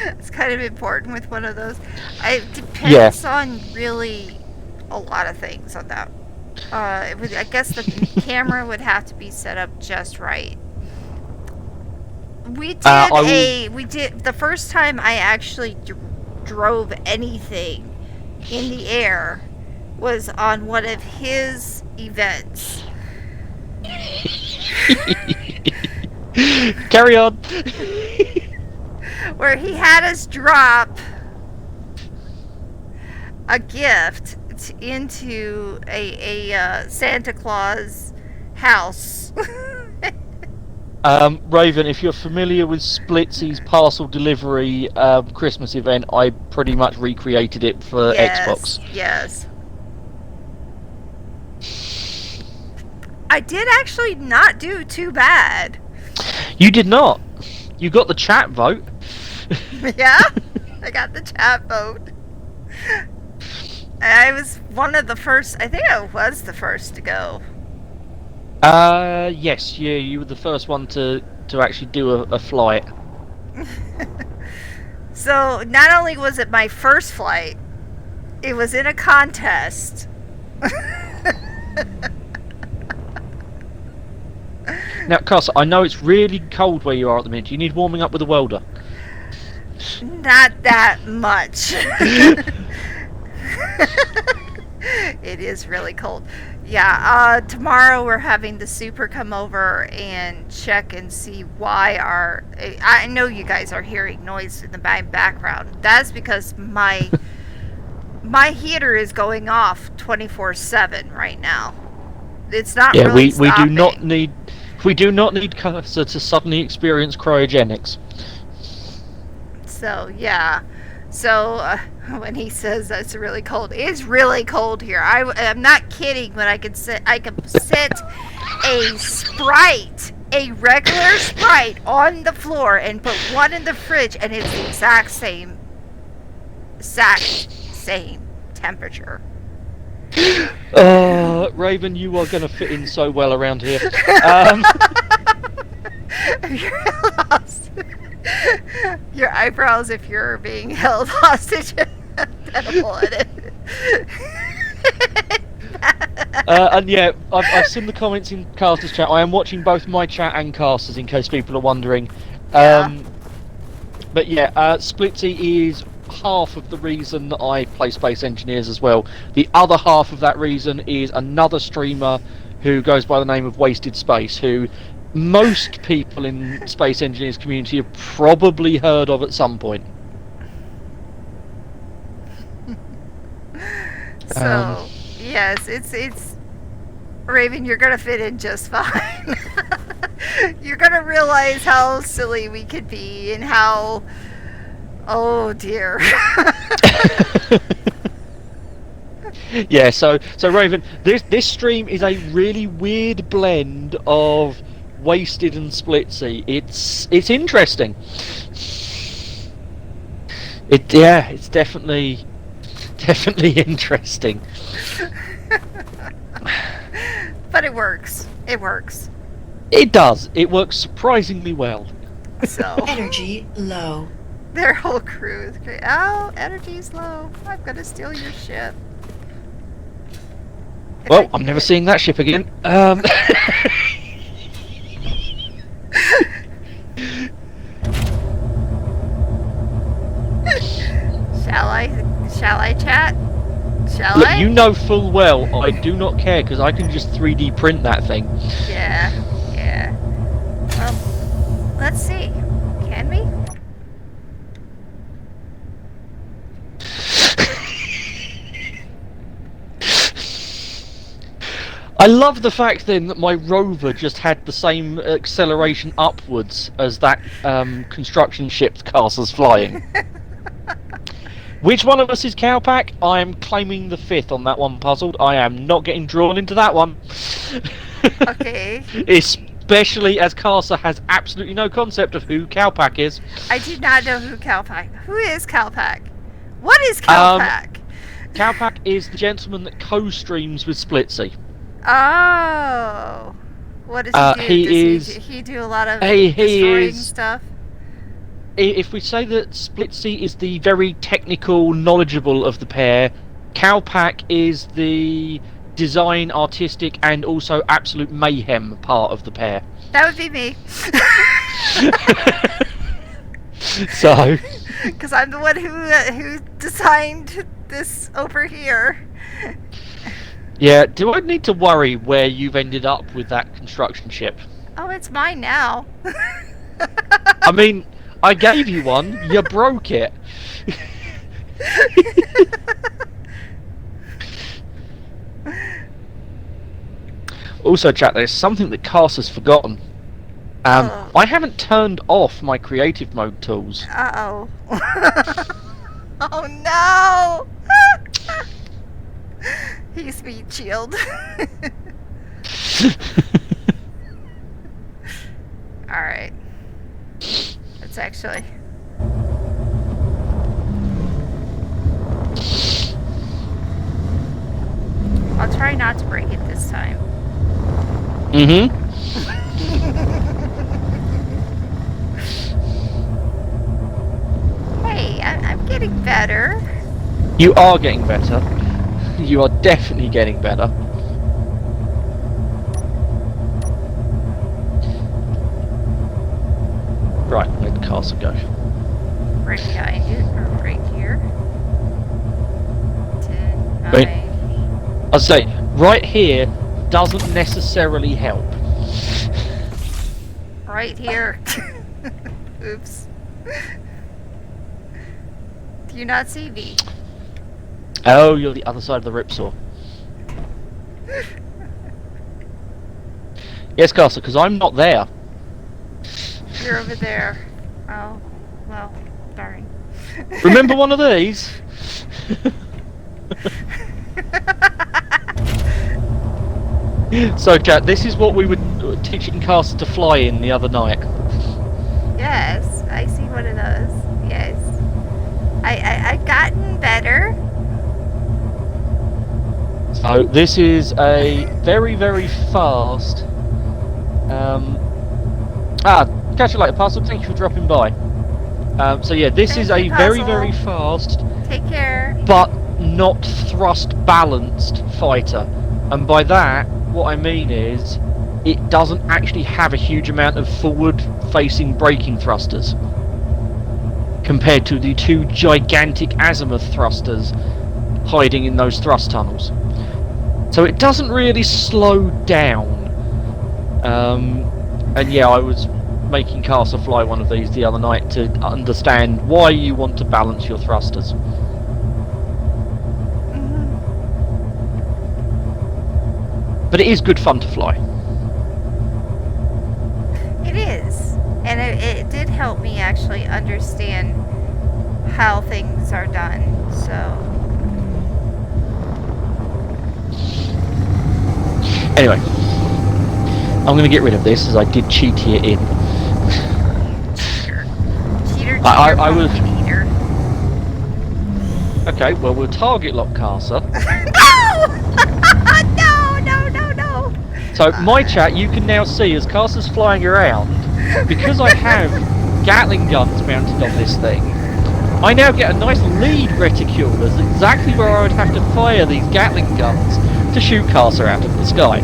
It's kind of important with one of those. It depends on really a lot of things on that. I guess the camera would have to be set up just right. We did the first time I actually drove anything in the air was on one of his events.
Carry on.
Where he had us drop a gift into a Santa Claus house.
Raven, if you're familiar with Splitsy's parcel delivery Christmas event, I pretty much recreated it for Xbox.
Yes. I did actually not do too bad.
You did not. You got the chat vote.
Yeah, I got the chat vote. I was one of the first. I think I was the first to go.
Yes, yeah, you were the first one to to actually do a flight.
So, not only was it my first flight, it was in a contest.
Now, Carson, I know it's really cold where you are at the minute. Do you need warming up with a welder?
Not that much. It is really cold. Yeah, tomorrow we're having the super come over and check and see why I know you guys are hearing noise in the background. That's because my heater is going off 24/7 right now. It's not really stopping.
We do not need Cursor to suddenly experience cryogenics.
So yeah, so when he says it's really cold, it's really cold here. I'm not kidding. When I can sit a Sprite, a regular Sprite, on the floor and put one in the fridge, and it's the exact same temperature.
Raven, you are going to fit in so well around here.
You're lost. Your eyebrows, if you're being held hostage, Tenable in it.
And yeah, I've seen the comments in Caster's chat. I am watching both my chat and Caster's in case people are wondering.
Yeah.
But yeah, Splitsy is half of the reason that I play Space Engineers as well. The other half of that reason is another streamer who goes by the name of Wasted Space, who most people in Space Engineers community have probably heard of at some point.
So, yes, it's Raven, you're gonna fit in just fine. You're gonna realize how silly we could be and how, oh dear.
Yeah, so Raven, this stream is a really weird blend of Wasted and Splitsy. It's interesting. It's definitely interesting.
But it works. It works.
It does. It works surprisingly well.
So
Energy low.
their whole crew is great. Oh, energy's low. I'm gonna steal your ship. If I
Well,
can
I'm never
get-
seeing that ship again.
Shall I chat? Shall
Look,
I?
you know full well I do not care because I can just 3D print that thing.
Yeah. Well, let's see. Can we?
I love the fact then that my rover just had the same acceleration upwards as that construction ship Castle's flying. Which one of us is Cowpack? I am claiming the fifth on that one, puzzled. I am not getting drawn into that one.
Okay.
Especially as Casa has absolutely no concept of who Cowpack is.
I do not know who Who is Calpac? What is Calpac?
Cowpack is the gentleman that co-streams with Splitsy.
Oh. What does he do? Does he do a lot of destroying stuff?
If we say that Splitsy is the very technical, knowledgeable of the pair, Cowpack is the design, artistic, and also absolute mayhem part of the pair.
That would be me.
So,
Because I'm the one who designed this over here.
yeah, do I need to worry where you've ended up with that construction ship?
Oh, it's mine now.
I mean, I gave you one, you broke it. Also, chat, there's something that Cass has forgotten.
Oh.
I haven't turned off my creative mode tools.
Uh-oh. Oh, no! He's speed shield. Alright. Let's actually... I'll try not to break it this time.
Mm-hmm.
getting better.
You are getting better. You are definitely getting better. Right, let the castle go.
Right behind it, or right here. 10,
Wait.
9.
I'd say, right here doesn't necessarily help.
Right here. Oops. Do you not see me?
Oh, you're the other side of the ripsaw. Yes, Castle, because I'm not there.
You're over there. Oh, well, darn.
Remember one of these? So, chat, this is what we were teaching Castle to fly in the other night.
Yes, I see one of those. Yes. I've gotten better.
So, this is a very, very fast... catch you later, Parcel. Thank you for dropping by. So yeah, this
Thank
is
you,
a very,
Puzzle.
very fast,
Take care.
but not thrust-balanced fighter. And by that, what I mean is, it doesn't actually have a huge amount of forward-facing braking thrusters, compared to the two gigantic azimuth thrusters hiding in those thrust tunnels. So it doesn't really slow down. And yeah, I was making Castle fly one of these the other night to understand why you want to balance your thrusters. But it is good fun to fly.
It is. And it did help me actually understand how things are done. So.
Anyway, I'm going to get rid of this as I did cheat here in.
Cheater. Cheater,
I will.
pumpkin eater.
Okay, well, we'll target lock Casa.
No!
So, my chat, you can now see as Casa's flying around, because I have Gatling guns mounted on this thing, I now get a nice lead reticule. That's exactly where I would have to fire these Gatling guns to shoot Casa out of the sky.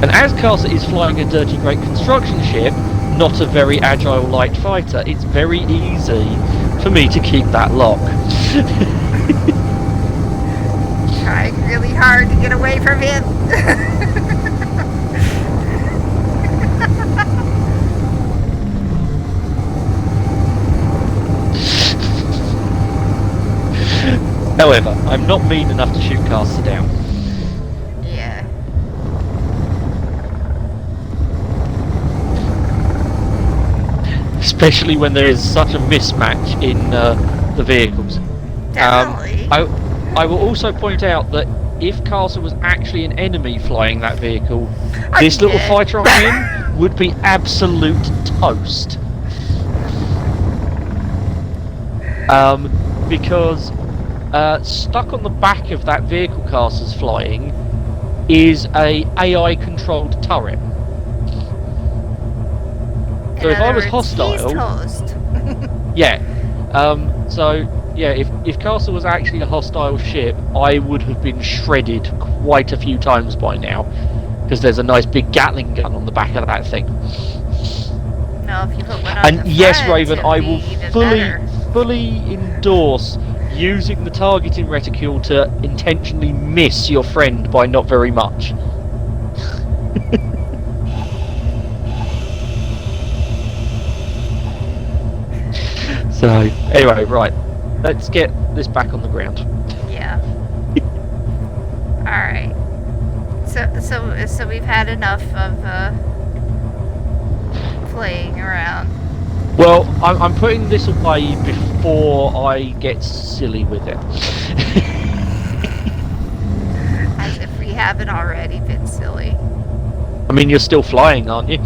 And as Casa is flying a dirty great construction ship, not a very agile light fighter, it's very easy for me to keep that lock.
Trying really hard to get away from him.
However, I'm not mean enough to shoot Casa down.
Yeah.
Especially when there is such a mismatch in the vehicles.
Definitely.
I will also point out that if Casa was actually an enemy flying that vehicle,
I'm
this little
dead.
fighter I'm in would be absolute toast. Because stuck on the back of that vehicle Casa's flying is a AI controlled turret. So
In
if I
other
was
words,
hostile,
he's toast.
yeah. So yeah, if Castle was actually a hostile ship, I would have been shredded quite a few times by now, because there's a nice big Gatling gun on the back of that thing.
No, if you put one on
And
the
yes,
front,
Raven,
it'll
I
be
will
even
fully
better.
endorse using the targeting reticule to intentionally miss your friend by not very much. So, anyway, right. Let's get this back on the ground.
Yeah. All right. So we've had enough of playing around.
Well, I'm putting this away before I get silly with it.
As if we haven't already been silly.
I mean, you're still flying, aren't you?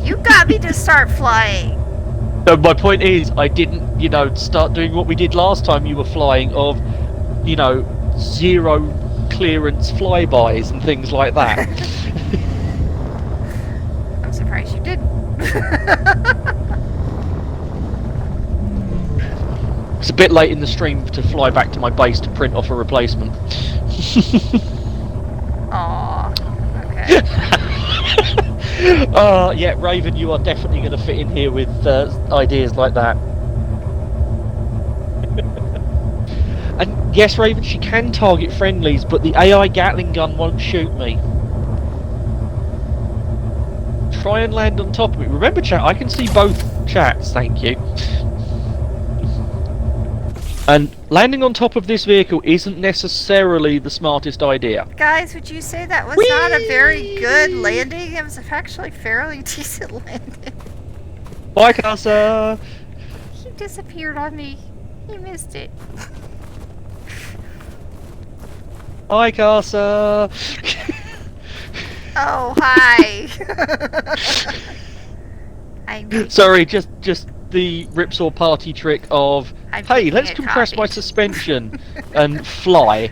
You got me to start flying.
No, my point is, I didn't, start doing what we did last time you were flying of, zero clearance flybys and things like that.
I'm surprised you didn't.
bit late in the stream to fly back to my base to print off a replacement.
Aw. Okay.
Yeah, Raven, you are definitely going to fit in here with ideas like that. And yes, Raven, she can target friendlies, but the AI Gatling gun won't shoot me. Try and land on top of it. Remember, chat, I can see both chats, thank you. And landing on top of this vehicle isn't necessarily the smartest idea.
Guys, would you say that was not a very good landing? It was actually fairly decent landing.
Bye, Casa!
He disappeared on me. He missed it.
Hi, Casa!
Oh, hi.
Sorry, just the Ripsaw party trick of, hey, let's compress my suspension and fly.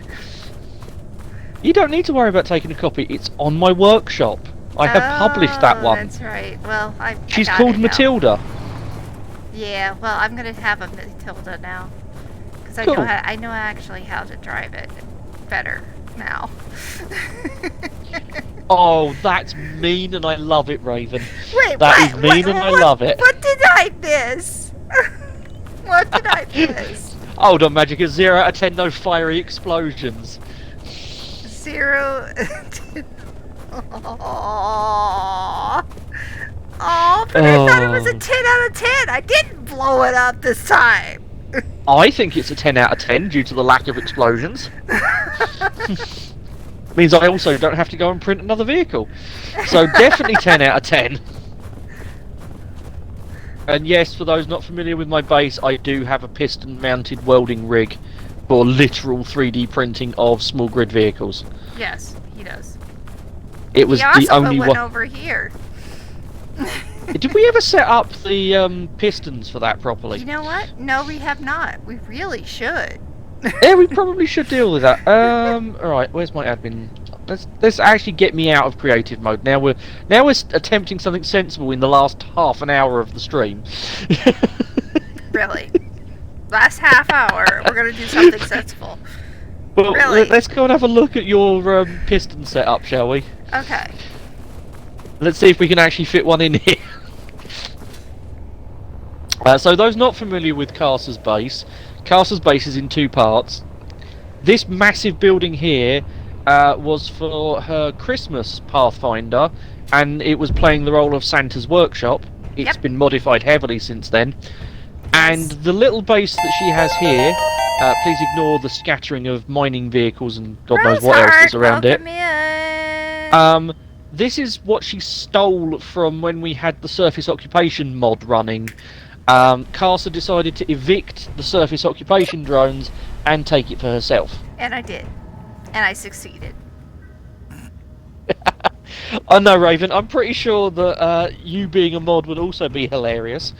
You don't need to worry about taking a copy. It's on my workshop. I have published that one.
That's right. Well,
She's called Matilda.
Yeah. Well, I'm gonna have a Matilda now because
Cool.
I know actually how to drive it better now.
Oh, that's mean, and I love it, Raven.
Wait,
That is mean, and I love it.
What did I miss? What did I miss?
Hold on, Magic. A 0 out of 10, no fiery explosions.
0. Aww. Oh, but I thought it was a 10 out of 10. I didn't blow it up this time.
I think it's a 10 out of 10 due to the lack of explosions. Means I also don't have to go and print another vehicle. So definitely 10 out of 10. And yes, for those not familiar with my base, I do have a piston-mounted welding rig for literal 3D printing of small grid vehicles.
Yes, he does.
It was
He also
the only
put one
one.
over here.
Did we ever set up the pistons for that properly?
You know what? No, we have not. We really should.
Yeah, we probably should deal with that. Alright, where's my admin? Let's actually get me out of creative mode. Now we're attempting something sensible in the last half an hour of the stream.
Really. Last half hour, we're gonna do something sensible.
Well,
Really?
let's go and have a look at your piston setup, shall we?
Okay.
Let's see if we can actually fit one in here. So those not familiar with Casa's base is in two parts. This massive building here was for her Christmas Pathfinder, and it was playing the role of Santa's workshop. It's been modified heavily since then. And the little base that she has here, please ignore the scattering of mining vehicles and God knows what else is around it. This is what she stole from when we had the surface occupation mod running. Casa decided to evict the surface occupation drones and take it for herself.
And I did. And I succeeded.
I know, Raven. I'm pretty sure that you being a mod would also be hilarious.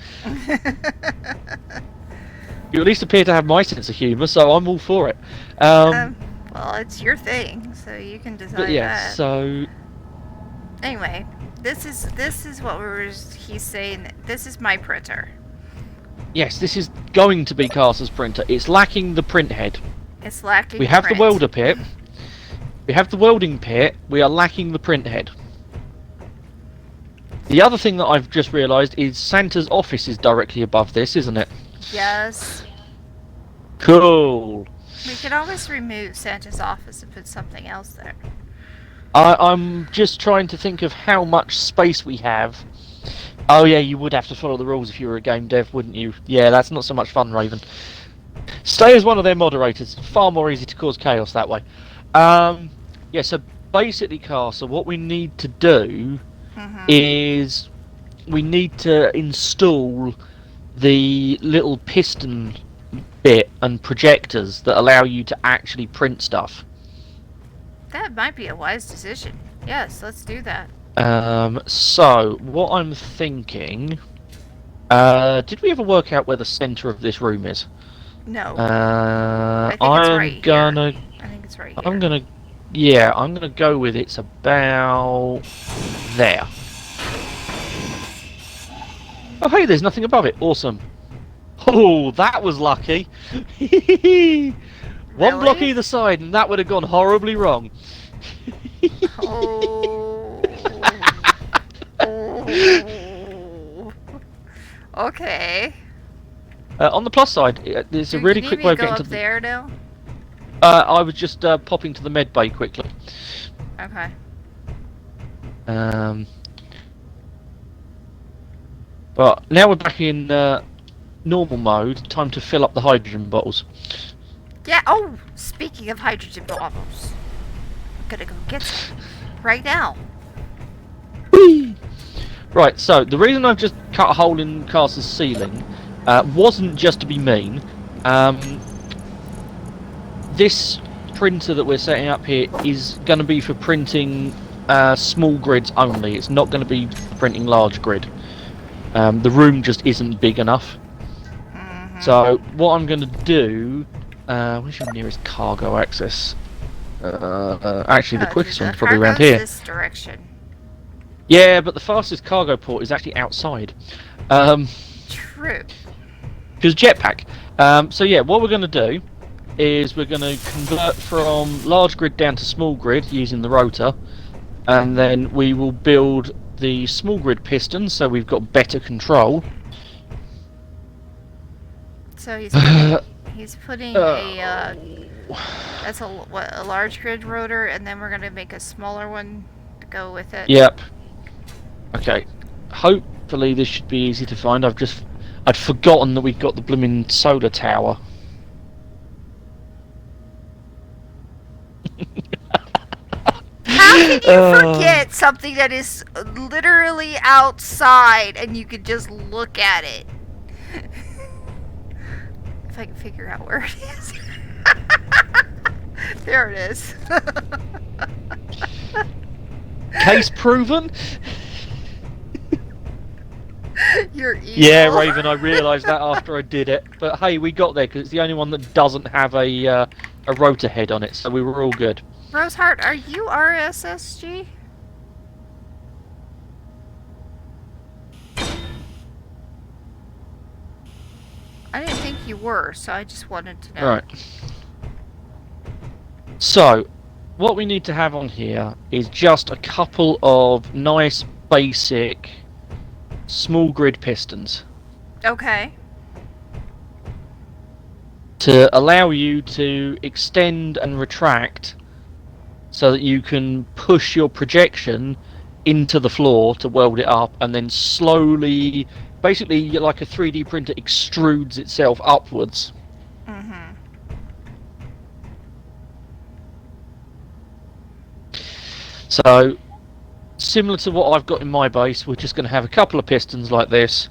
You at least appear to have my sense of humour, so I'm all for it.
Well, it's your thing, so you can decide
But yeah,
that.
so
Anyway, this is what he's saying. This is my printer.
yes, this is going to be Casa's printer. It's lacking the print head.
It's lacking.
We have
print.
the welder pit. We have the welding pit. We are lacking the print head. The other thing that I've just realised is Santa's office is directly above this, isn't it?
Yes.
Cool.
We could always remove Santa's office and put something else there.
I'm just trying to think of how much space we have. Oh yeah, you would have to follow the rules if you were a game dev, wouldn't you? Yeah, that's not so much fun, Raven. Stay as one of their moderators. Far more easy to cause chaos that way. Yeah, so basically, Casa, what we need to do is we need to install the little piston bit and projectors that allow you to actually print stuff.
That might be a wise decision. Yes, let's do that.
So what I'm thinking, did we ever work out where the center of this room is?
No.
I'm
think it's right
gonna.
here. I think it's right here.
I'm gonna. Yeah, I'm gonna go with it's about there. Oh hey, there's nothing above it. Awesome. Oh, that was lucky. One block
Really?
either side, and that would have gone horribly wrong.
Oh. Oh. Okay.
On the plus side, there's a really
You
quick
need
way
me
of
to go
getting
up
to
there now?
I was just popping to the med bay quickly.
Okay.
But now we're back in normal mode. Time to fill up the hydrogen bottles.
Yeah. Oh, speaking of hydrogen bottles, I'm gonna go get some right now.
Whee! Right. So the reason I've just cut a hole in Cars's ceiling wasn't just to be mean. This printer that we're setting up here is going to be for printing small grids only. It's not going to be printing large grid. The room just isn't big enough. So what I'm going to do... where's your nearest cargo access? Actually, the quickest one's probably around here.
This direction.
Yeah, but the fastest cargo port is actually outside.
True.
Because jetpack. So yeah, what we're going to do is we're going to convert from large grid down to small grid using the rotor, and then we will build the small grid pistons so we've got better control.
So he's putting that's a large grid rotor, and then we're gonna make a smaller one to go with it.
Yep. Okay. Hopefully this should be easy to find. I'd forgotten that we've got the blooming solar tower.
How can you forget something that is literally outside and you could just look at it? If I can figure out where it is. There it is.
Case proven?
You're evil.
Yeah, Raven, I realised that after I did it. But hey, we got there because it's the only one that doesn't have a rotor head on it, so we were all good.
Roseheart, are you RSSG? I didn't think you were, so I just wanted to know.
Right. So, what we need to have on here is just a couple of nice, basic, small grid pistons.
Okay.
To allow you to extend and retract so that you can push your projection into the floor to weld it up, and then slowly, basically like a 3D printer extrudes itself upwards.
Mm-hmm.
So, similar to what I've got in my base, we're just going to have a couple of pistons like this.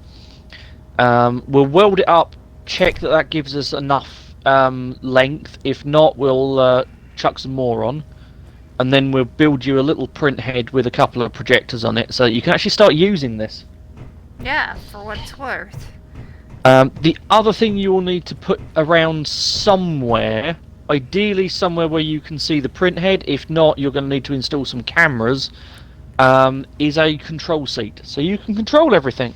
We'll weld it up, check that gives us enough length. If not, we'll chuck some more on. And then we'll build you a little print head with a couple of projectors on it so that you can actually start using this.
Yeah, for what it's worth.
The other thing you will need to put around somewhere, ideally somewhere where you can see the print head, if not you're going to need to install some cameras, is a control seat. So you can control everything.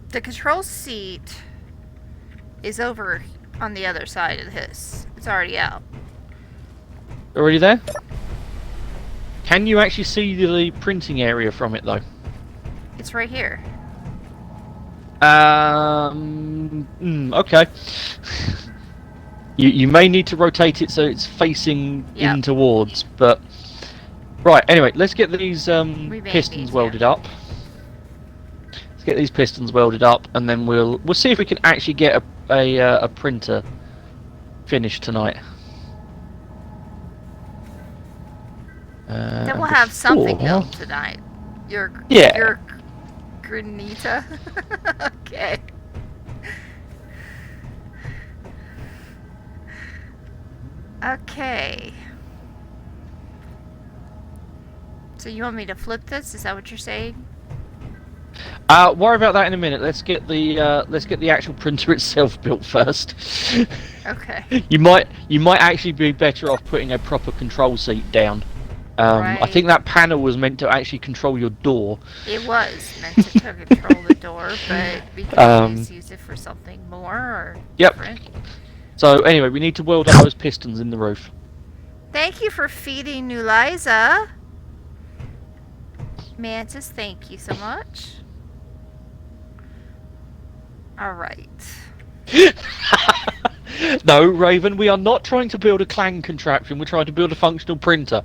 The control seat is over on the other side of this. It's already out.
Already there? Can you actually see the printing area from it though?
It's right here.
Okay. You may need to rotate it so it's facing in towards, but right. Anyway, let's get these pistons welded up. Let's get these pistons welded up, and then we'll see if we can actually get a printer finished tonight.
Then we'll have something built tonight. Your granita. Okay. Okay. So you want me to flip this? Is that what you're saying?
Worry about that in a minute. Let's get the actual printer itself built first.
Okay.
You might actually be better off putting a proper control seat down. I think
Right.
that panel was meant to actually control your door.
It was meant to control the door, but we could always use it for something more or
Yep.
different.
So anyway, we need to weld up those pistons in the roof.
Thank you for feeding New Liza. Mantis, thank you so much. Alright.
No, Raven, we are not trying to build a clang contraption, we're trying to build a functional printer.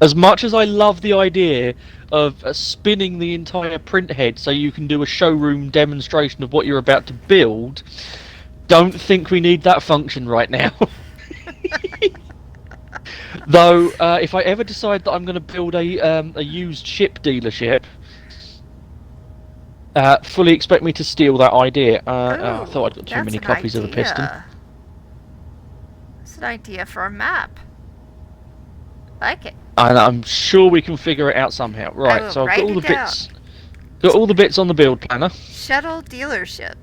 As much as I love the idea of spinning the entire print head so you can do a showroom demonstration of what you're about to build, don't think we need that function right now. Though, if I ever decide that I'm going to build a used ship dealership, fully expect me to steal that idea. I thought I'd got too many copies of the piston.
That's an idea for a map. Like it.
And I'm sure we can figure it out somehow. Right, so I've got all the bits. Got all the bits on the build planner.
Shuttle dealership.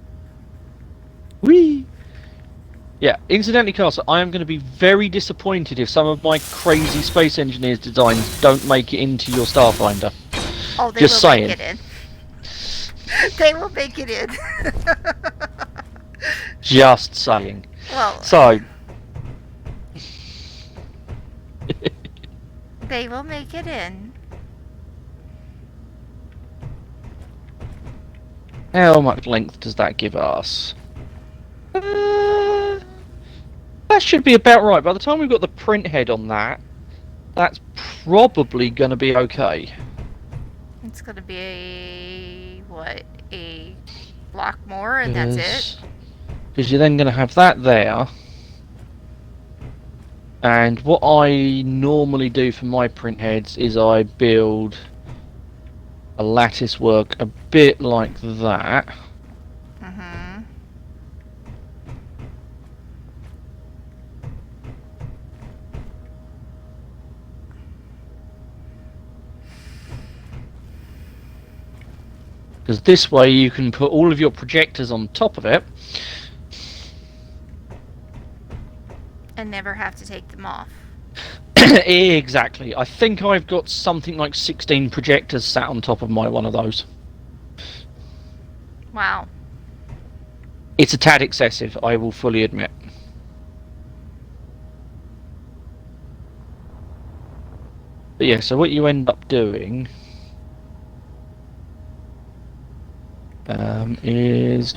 Whee! Yeah, incidentally, Castle, I am going to be very disappointed if some of my crazy Space Engineers designs don't make it into your Starfinder.
Oh, they
Just
will
saying.
make it in. They will make it in.
Just saying.
Well,
So.
they will make it in.
How much length does that give us? That should be about right. By the time we've got the print head on that, that's probably going to be okay.
It's going to be a block more, and that's it.
Because you're then going to have that there. And what I normally do for my print heads is I build a lattice work a bit like that.
Mm-hmm.
Because this way you can put all of your projectors on top of it.
And never have to take them off.
Exactly. I think I've got something like 16 projectors sat on top of my one of those.
Wow.
It's a tad excessive, I will fully admit. But yeah, so what you end up doing is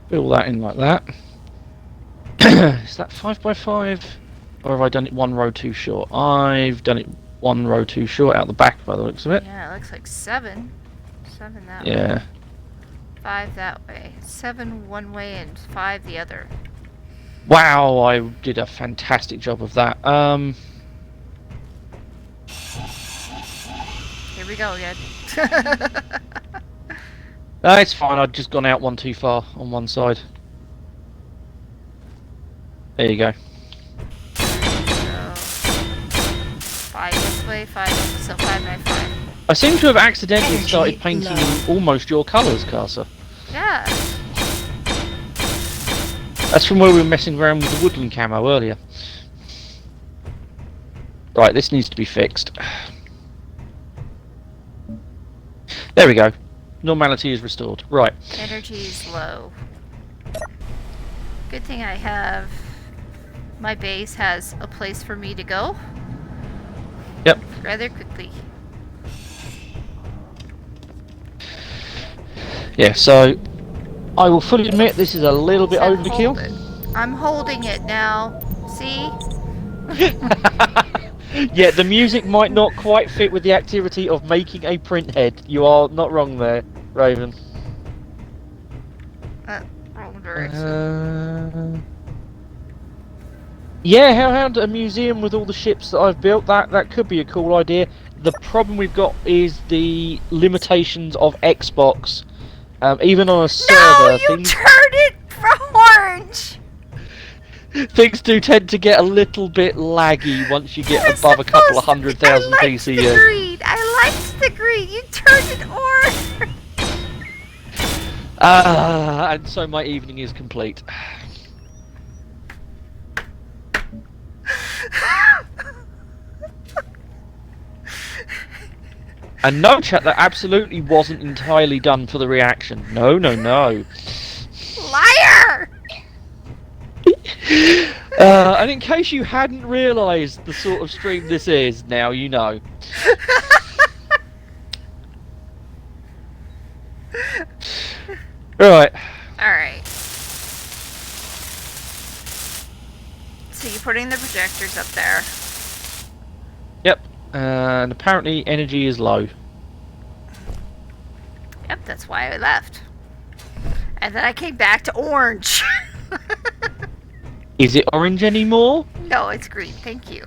fill that in like that. Is that 5x5? Or have I done it one row too short? I've done it one row too short out the back by the looks of it.
Yeah, it looks like 7. 7 that way.
Yeah.
5 that way. 7 one way and 5 the other.
Wow, I did a fantastic job of that.
Here we go again.
No, it's fine, I'd just gone out one too far on one side. There you go.
So, 5 this way, 5, so 5 by 5.
I seem to have accidentally
Energy
started painting
low.
in almost your colours, Casa.
Yeah.
That's from where we were messing around with the woodland camo earlier. Right, this needs to be fixed. There we go. Normality is restored. Right.
Energy's low. Good thing I have... My base has a place for me to go.
Yep.
Rather quickly.
Yeah, so I will fully admit this is a little bit
Said
overkill.
hold it. I'm holding it now. See?
Yeah, the music might not quite fit with the activity of making a print head. You are not wrong there, Raven.
Wrong direction.
Yeah, how a museum with all the ships that I've built, that could be a cool idea. The problem we've got is the limitations of Xbox. Even on a server,
No, you turned it orange!
things do tend to get a little bit laggy once you get above a couple of 100,000
I liked
PCU.
the green. I liked the green. You turned it orange.
And so my evening is complete. And no, chat, that absolutely wasn't entirely done for the reaction. No, no, no.
Liar!
And in case you hadn't realised the sort of stream this is, now you know. Right.
Alright. So you're putting the projectors up there.
Yep. And apparently energy is low.
Yep, that's why I left. And then I came back to orange.
Is it orange anymore?
No, it's green. Thank you.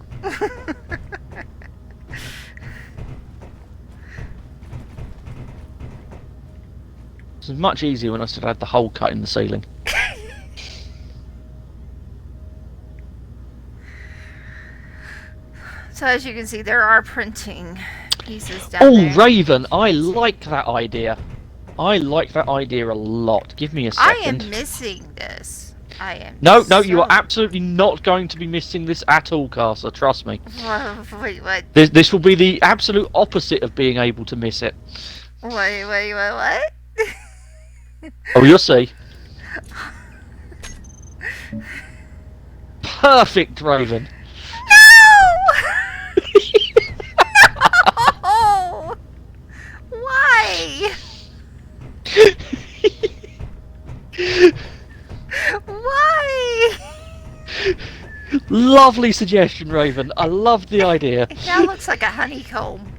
It was much easier when I still had the hole cut in the ceiling.
So as you can see, there are printing pieces down
Oh,
there.
Raven, I like that idea. I like that idea a lot. Give me a second.
I am missing this. I am.
No, you are absolutely not going to be missing this at all, Casa. Trust me.
Wait, what?
This will be the absolute opposite of being able to miss it.
Wait, what?
Oh, you'll see. Perfect, Raven.
No! Why? Why?
Lovely suggestion, Raven. I love the idea.
It now looks like a honeycomb.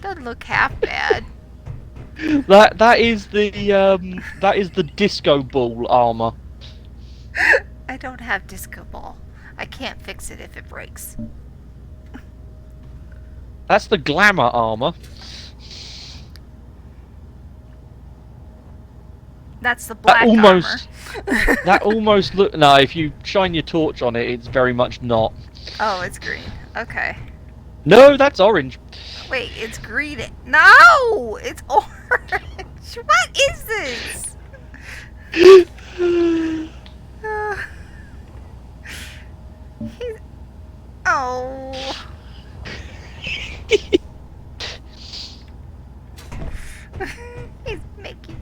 Doesn't look half bad.
That is the disco ball armor.
I don't have disco ball. I can't fix it if it breaks.
That's the glamour armor.
That's the black
That almost look. No, if you shine your torch on it, it's very much not.
Oh, it's green. Okay.
No, that's orange.
Wait, it's green. No! It's orange! What is this? Oh. He's making.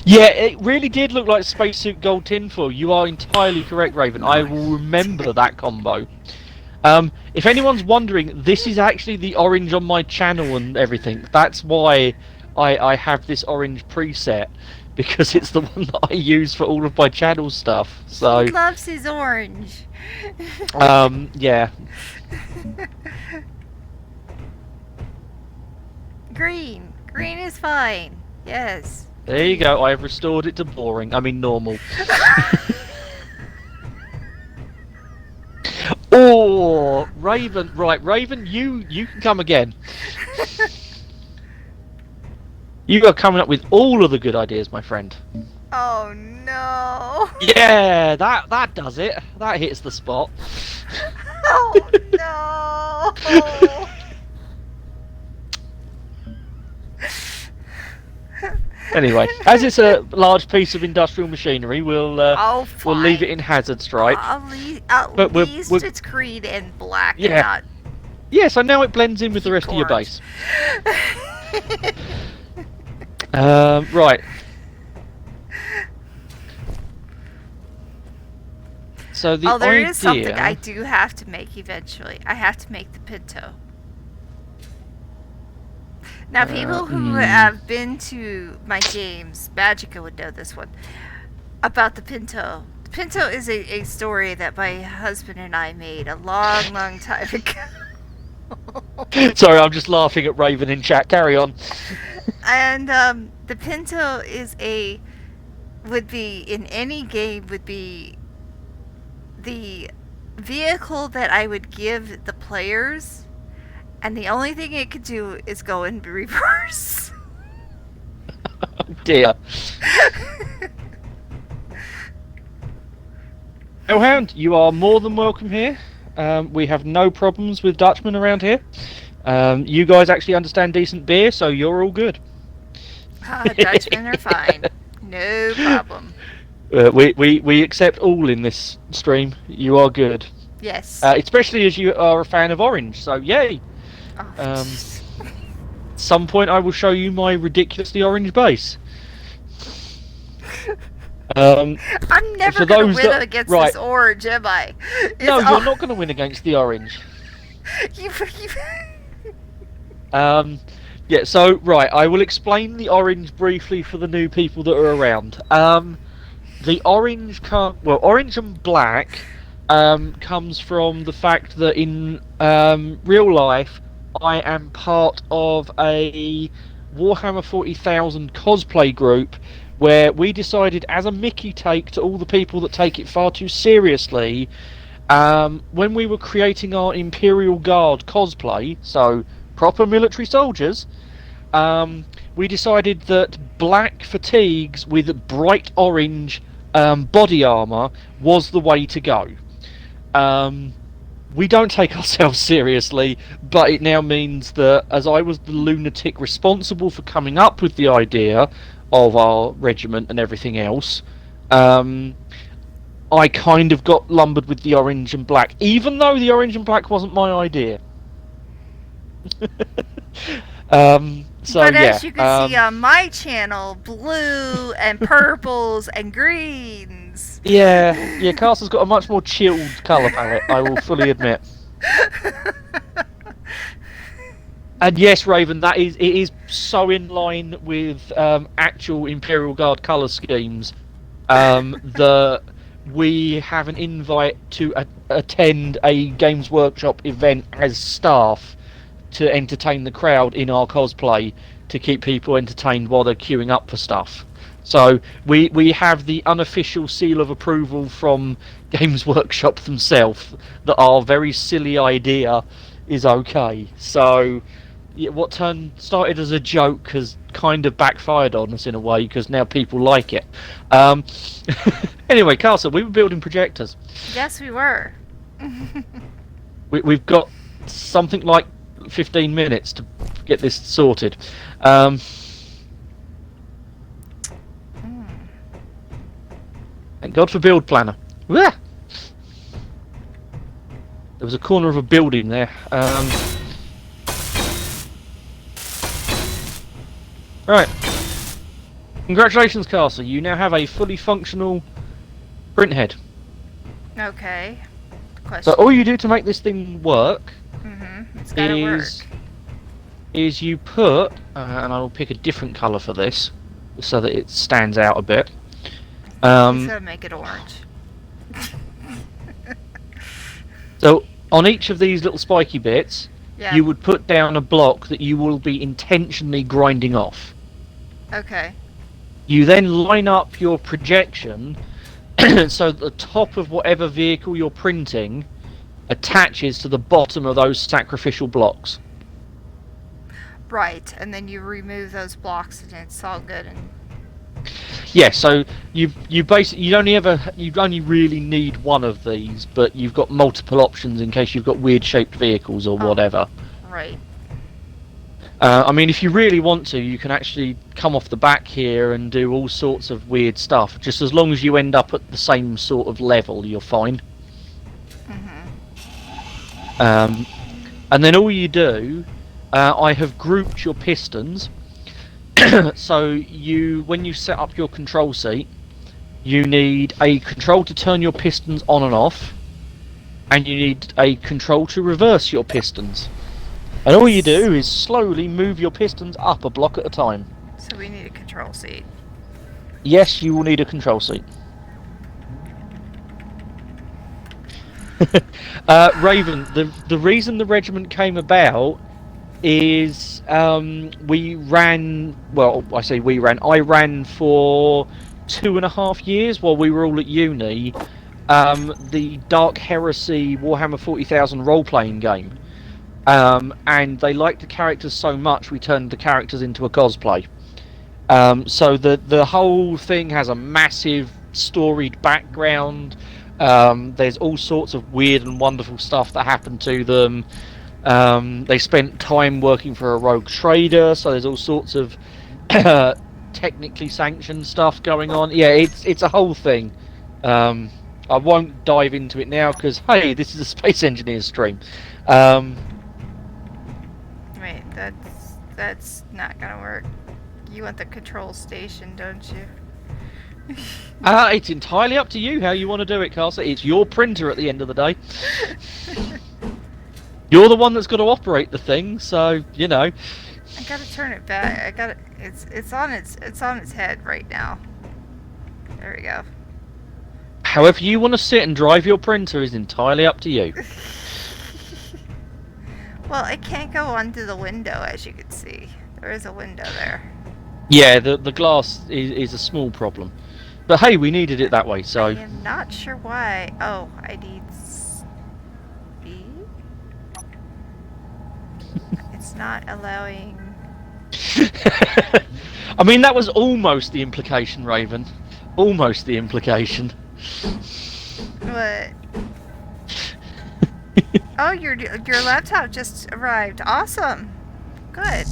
Yeah, it really did look like spacesuit gold tinfoil. You are entirely correct, Raven. I will remember that combo. If anyone's wondering, this is actually the orange on my channel and everything. That's why I have this orange preset, because it's the one that I use for all of my channel stuff. So
He loves his orange.
yeah.
Green. Green is fine. Yes.
There you go. I've restored it to boring. I mean normal. Oh, Raven. Right, Raven, you can come again. You are coming up with all of the good ideas, my friend.
Oh no.
Yeah, that does it. That hits the spot.
Oh no.
Anyway, as it's a large piece of industrial machinery, we'll
Oh,
we'll leave
fine.
it in hazard stripe.
At
But we're-
least
we're-
it's green and black.
Yeah.
And not
Yeah, so now it blends in with the rest of your
orange.
base. Right. So the
Oh, there
idea...
is something I do have to make eventually. I have to make the pinto. Now, people who have been to my games, Magica would know this one, about the pinto. The pinto is a story that my husband and I made a long, long time ago.
Sorry, I'm just laughing at Raven in chat. Carry on.
And the pinto is would be in any game would be the vehicle that I would give the players, and the only thing it could do is go in reverse.
Oh dear. Hellhound, you are more than welcome here. We have no problems with Dutchmen around here. You guys actually understand decent beer, so you're all good.
Dutchmen are fine. No problem.
We accept all in this stream. You are good.
Yes.
Especially as you are a fan of Orange, so yay.
Oh,
some point I will show you my ridiculously orange base.
I'm never
for
going to
those
win
that-
against
right.
this orange, am I?
No,
It's
you're
all-
not going to win against the orange.
you-
Yeah, so, right, I will explain the orange briefly for the new people that are around. The orange orange and black comes from the fact that in real life, I am part of a Warhammer 40,000 cosplay group where we decided, as a Mickey take to all the people that take it far too seriously, when we were creating our Imperial Guard cosplay, so proper military soldiers, we decided that black fatigues with bright orange body armour was the way to go. We don't take ourselves seriously, but it now means that as I was the lunatic responsible for coming up with the idea of our regiment and everything else, I kind of got lumbered with the orange and black, even though the orange and black wasn't my idea. So
but
yeah,
as you can see on my channel, blue and purples and greens.
yeah, Castle's got a much more chilled colour palette, I will fully admit. And yes, Raven, it is so in line with actual Imperial Guard colour schemes that we have an invite to attend a Games Workshop event as staff to entertain the crowd in our cosplay, to keep people entertained while they're queuing up for stuff. So we have the unofficial seal of approval from Games Workshop themselves that our very silly idea is okay. So yeah, what started as a joke has kind of backfired on us in a way, because now people like it. Anyway, Castle, we were building projectors.
Yes, we were.
We've got something like 15 minutes to get this sorted. Thank God for Build Planner. Wah! There was a corner of a building there. Right. Congratulations, Castle. You now have a fully functional print head.
Okay. Question.
So all you do to make this thing work
It's gotta work.
is you put, and I will pick a different colour for this, so that it stands out a bit.
He's gonna make it orange.
So on each of these little spiky bits,
Yeah.
you would put down a block that you will be intentionally grinding off.
Okay.
You then line up your projection so that the top of whatever vehicle you're printing attaches to the bottom of those sacrificial blocks.
Right, and then you remove those blocks and it's all good. And
Yeah, so you basically you only really need one of these, but you've got multiple options in case you've got weird shaped vehicles or whatever.
right.
I mean, if you really want to, you can actually come off the back here and do all sorts of weird stuff. Just as long as you end up at the same sort of level, you're fine. And then all you do, I have grouped your pistons. So when you set up your control seat, you need a control to turn your pistons on and off, and you need a control to reverse your pistons. And all you do is slowly move your pistons up a block at a time.
So we need a control seat.
Yes, you will need a control seat. Raven, the reason the regiment came about is we ran, well, I say we ran, I ran for 2.5 years while we were all at uni, the Dark Heresy Warhammer 40,000 role-playing game. And they liked the characters so much we turned the characters into a cosplay. So the whole thing has a massive storied background. There's all sorts of weird and wonderful stuff that happened to them. They spent time working for a rogue trader, so there's all sorts of technically sanctioned stuff going on. Yeah, it's a whole thing. I won't dive into it now because, hey, this is a Space Engineers stream.
Wait, that's That's not gonna work. You want the control station, don't you?
It's entirely up to you how you want to do it, Carsa. It's your printer at the end of the day. You're the one that's got to operate the thing, so you know.
I gotta turn it back. I gotta. It's on its head right now. There we go.
However you want to sit and drive your printer is entirely up to you.
Well, it can't go onto the window, as you can see. There is a window there.
Yeah, the glass is a small problem. But hey, we needed it that way, so...
I am not sure why. Oh, I need speed? It's not allowing...
I mean, that was almost the implication, Raven. Almost the implication.
What? Oh, your laptop just arrived. Awesome. Good.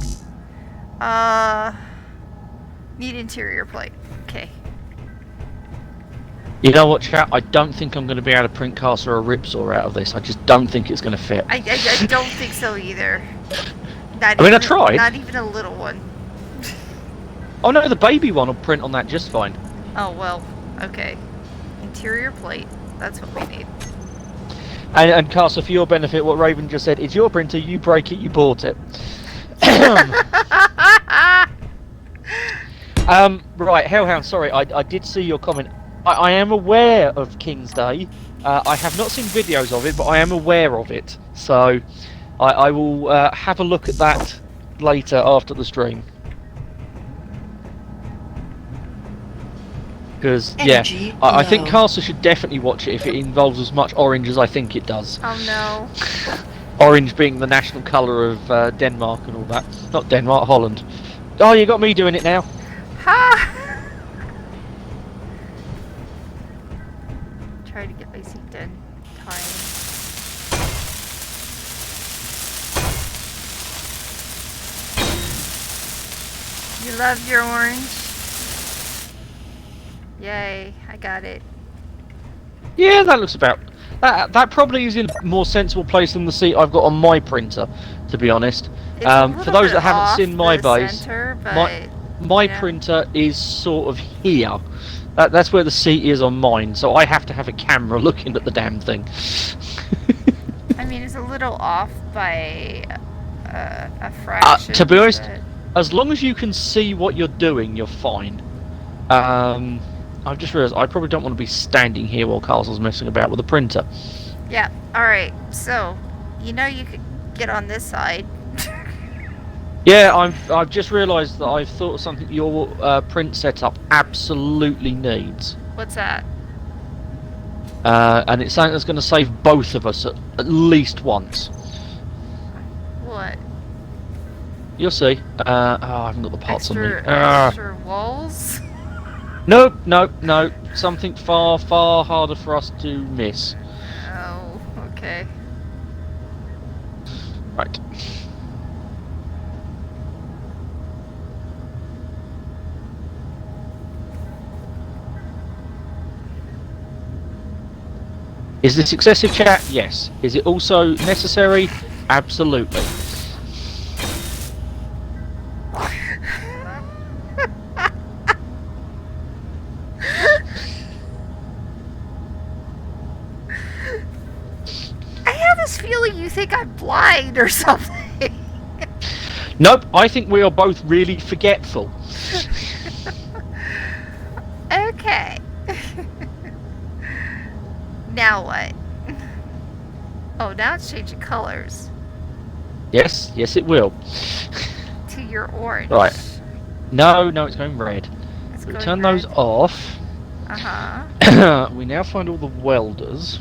Need interior plate. Okay.
You know what, chat? I don't think I'm going to be able to print Carsa or Ripsaw out of this. I just don't think it's going to fit.
I don't think so either.
I mean, I tried.
Not even a little one.
Oh no, the baby one will print on that just fine.
Oh, well, okay. Interior plate. That's what we need.
And Carsa, for your benefit, what Raven just said, it's your printer, you break it, you bought it. Right, Hellhound, sorry, I did see your comment. I am aware of King's Day. I have not seen videos of it, but I am aware of it. So, I will have a look at that later after the stream. Because, yeah, I think Carsa should definitely watch it if it involves as much orange as I think it does.
Oh no.
Orange being the national colour of Denmark and all that. Not Denmark, Holland. Oh, you got me doing it now.
Ha! Try to get my seat done. Time. You love your orange? Yay, I got it.
Yeah, that looks about... That probably is in a more sensible place than the seat I've got on my printer, to be honest. For those that haven't seen my base,
center,
my printer is sort of here. That's where the seat is on mine, so I have to have a camera looking at the damn thing.
I mean, it's a little off by a fraction.
To be honest, as long as you can see what you're doing, you're fine. I've just realised I probably don't want to be standing here while Castle's messing about with the printer.
Yeah, alright, so, you know you could get on this side.
Yeah, I've just realised that I've thought of something your print setup absolutely needs.
What's that?
And it's something that's going to save both of us at least once.
What?
You'll see. I haven't got the parts on me.
Extra walls?
Nope. Something far, far harder for us to miss.
Oh, okay.
Right. Is this excessive, chat? Yes. Is it also necessary? Absolutely.
I have this feeling you think I'm blind or something.
Nope, I think we are both really forgetful.
Okay. Now what? Oh, now it's changing colors.
Yes, it will.
To your orange.
Right. No, it's going red.
It's
We
going
turn
red.
those off.
Uh-huh.
We now find all the welders.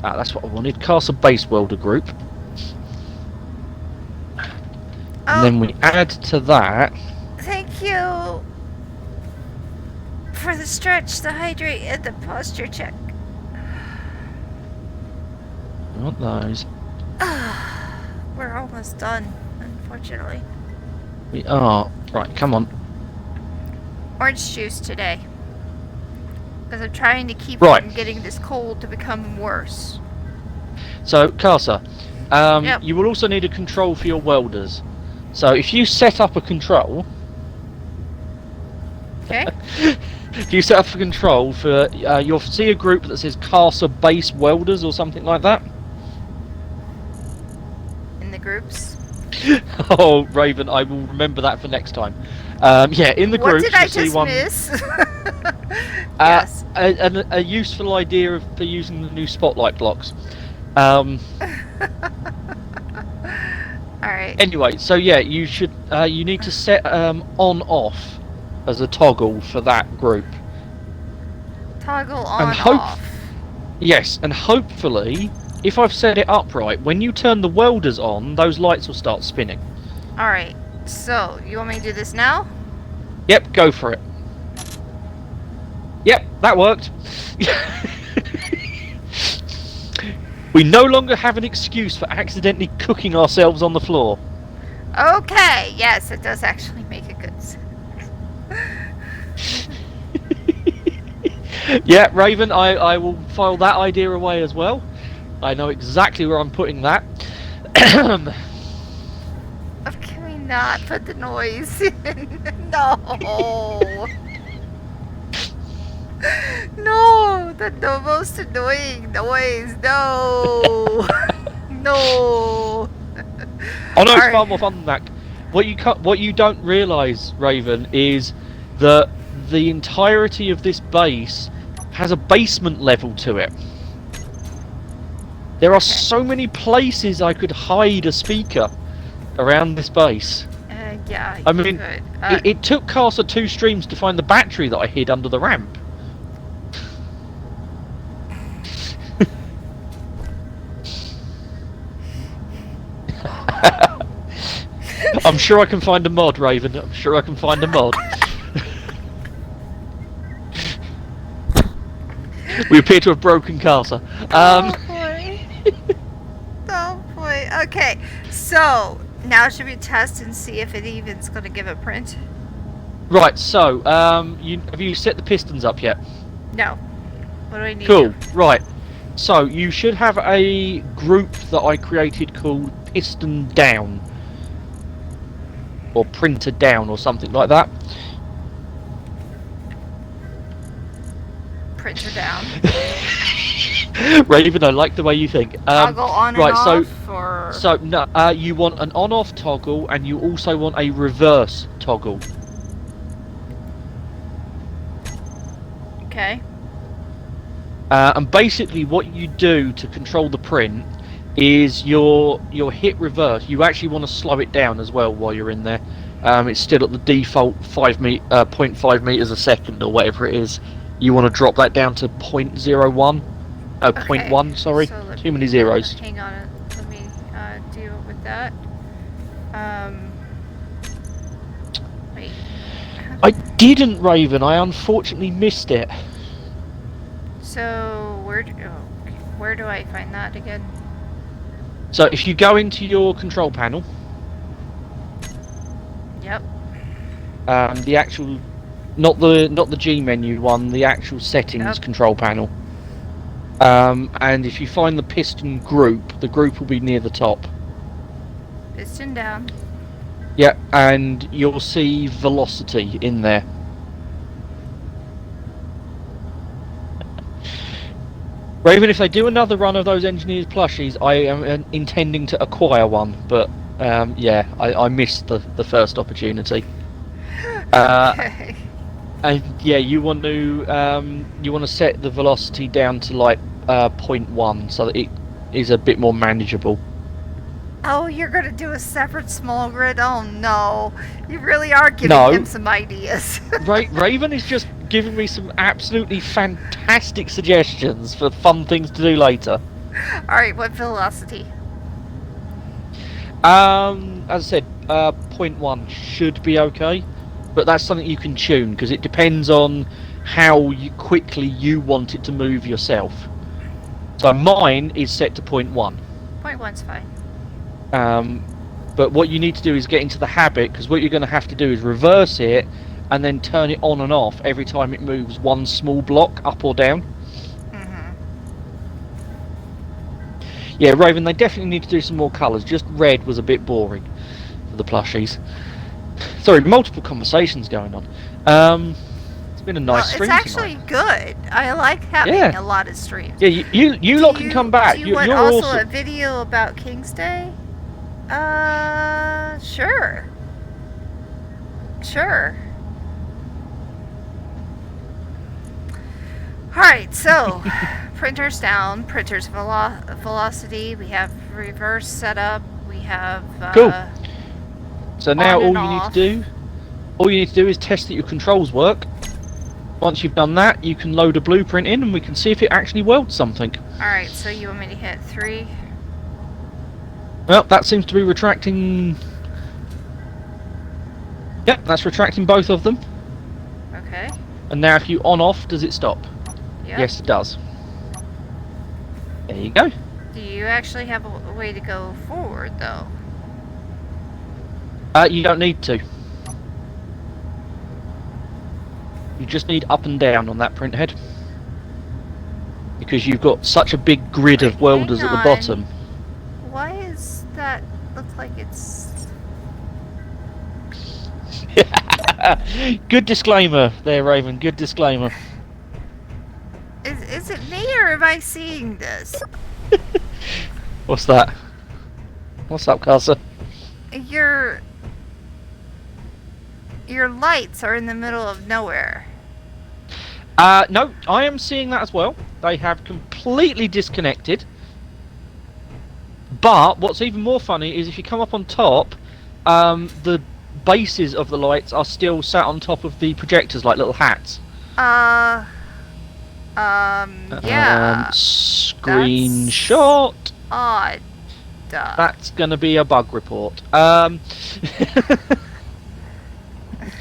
That's what I wanted. Cast a base welder group. And then we add to that.
Thank you for the stretch, the hydrate, and the posture check.
I want those.
We're almost done, unfortunately.
We are. Right, come on.
Orange juice today. Because I'm trying to keep
Right.
from getting this cold to become worse.
So, Casa,
Yep.
you will also need a control for your welders. So if you set up a control,
Okay.
if you set up a control for, you'll see a group that says Castle Base Welders or something like that.
In the groups.
Oh, Raven, I will remember that for next time. Yeah, in the
What
groups
did I
you'll see
just
one.
miss? Yes.
A useful idea for using the new spotlight blocks.
All right.
Anyway, so yeah, you should you need to set on off as a toggle for that group.
Toggle
And
on off.
Yes, and hopefully, if I've set it up right, when you turn the welders on, those lights will start spinning.
All right. So you want me to do this now?
Yep, go for it. Yep, that worked. We no longer have an excuse for accidentally cooking ourselves on the floor.
Okay. Yes, it does actually make a good sense.
Yeah, Raven, I will file that idea away as well. I know exactly where I'm putting that.
Can we not put the noise in? No. No, the most annoying noise. No. No.
Oh no, it's
Alright.
far more fun than that. What you don't realise, Raven, is that the entirety of this base has a basement level to it. There are so many places I could hide a speaker around this base.
Yeah.
I
you
mean,
could.
it took Casa 2 streams to find the battery that I hid under the ramp. I'm sure I can find a mod, Raven. I'm sure I can find a mod. We appear to have broken Casa.
Oh boy. Oh boy. Okay. So now should we test and see if it even's gonna give a print?
Right. So, have you set the pistons up yet?
No. What do I need?
Cool. Right. So you should have a group that I created called Piston Down, or Printer Down, or something like that.
Printer down.
Raven, I like the way you think.
Toggle on
right,
and off, or
So no, you want an on-off toggle, and you also want a reverse toggle.
okay.
And basically, what you do to control the print is your hit reverse. You actually want to slow it down as well while you're in there. It's still at the default 0.5 meters a second or whatever it is. You want to drop that down to 0.01. Oh,
Okay,
0.1. Sorry,
so let
too many
me-
zeros.
Hang on, let me deal with that. Wait.
I didn't, Raven. I unfortunately missed it.
So where do I find that again?
So if you go into your control panel,
Yep.
the actual, not the G menu one, the actual settings
Yep.
control panel. And if you find the piston group, the group will be near the top.
Piston down.
Yeah, and you'll see velocity in there. Raven, if they do another run of those engineers plushies, I am intending to acquire one, but yeah, I missed the first opportunity.
Okay.
And yeah, you want to set the velocity down to like 0.1 so that it is a bit more manageable.
Oh, you're gonna do a separate small grid? Oh no. You really are giving
No.
him some ideas.
Raven is just giving me some absolutely fantastic suggestions for fun things to do later.
Alright, what velocity?
As I said, 0.1 should be okay, but that's something you can tune because it depends on how quickly you want it to move yourself. So mine is set to 0.1.
0.1's fine.
But what you need to do is get into the habit, because what you're going to have to do is reverse it and then turn it on and off every time it moves one small block up or down.
Mm-hmm.
Yeah, Raven, they definitely need to do some more colours. Just red was a bit boring. for the plushies. Sorry, multiple conversations going on. It's been a nice stream
it's actually
tonight.
good. I like having
Yeah.
a lot of streams.
Yeah, you lot can come back.
Do you want
You're
also a
awesome.
video about King's Day? Sure. Sure. Alright, so printers down, printers velocity, we have reverse setup, we have
Cool. So now
on and
all
off.
you need to do is test that your controls work. Once you've done that, you can load a blueprint in and we can see if it actually welds something.
Alright, so you want me to hit 3?
Well, that seems to be retracting. Yep, that's retracting both of them.
Okay.
And now if you on-off, does it stop?
Yep.
Yes, it does. There you go.
Do you actually have a way to go forward, though?
You don't need to. You just need up and down on that print head. Because you've got such a big grid of welders at the bottom.
Why is that look like it's...
Good disclaimer there, Raven. Good disclaimer.
Is it me or am I seeing this?
What's that? What's up, Casa?
Your lights are in the middle of nowhere.
No, I am seeing that as well. They have completely disconnected. But what's even more funny is if you come up on top, the bases of the lights are still sat on top of the projectors like little hats.
Yeah.
Screenshot.
Odd.
That's gonna be a bug report.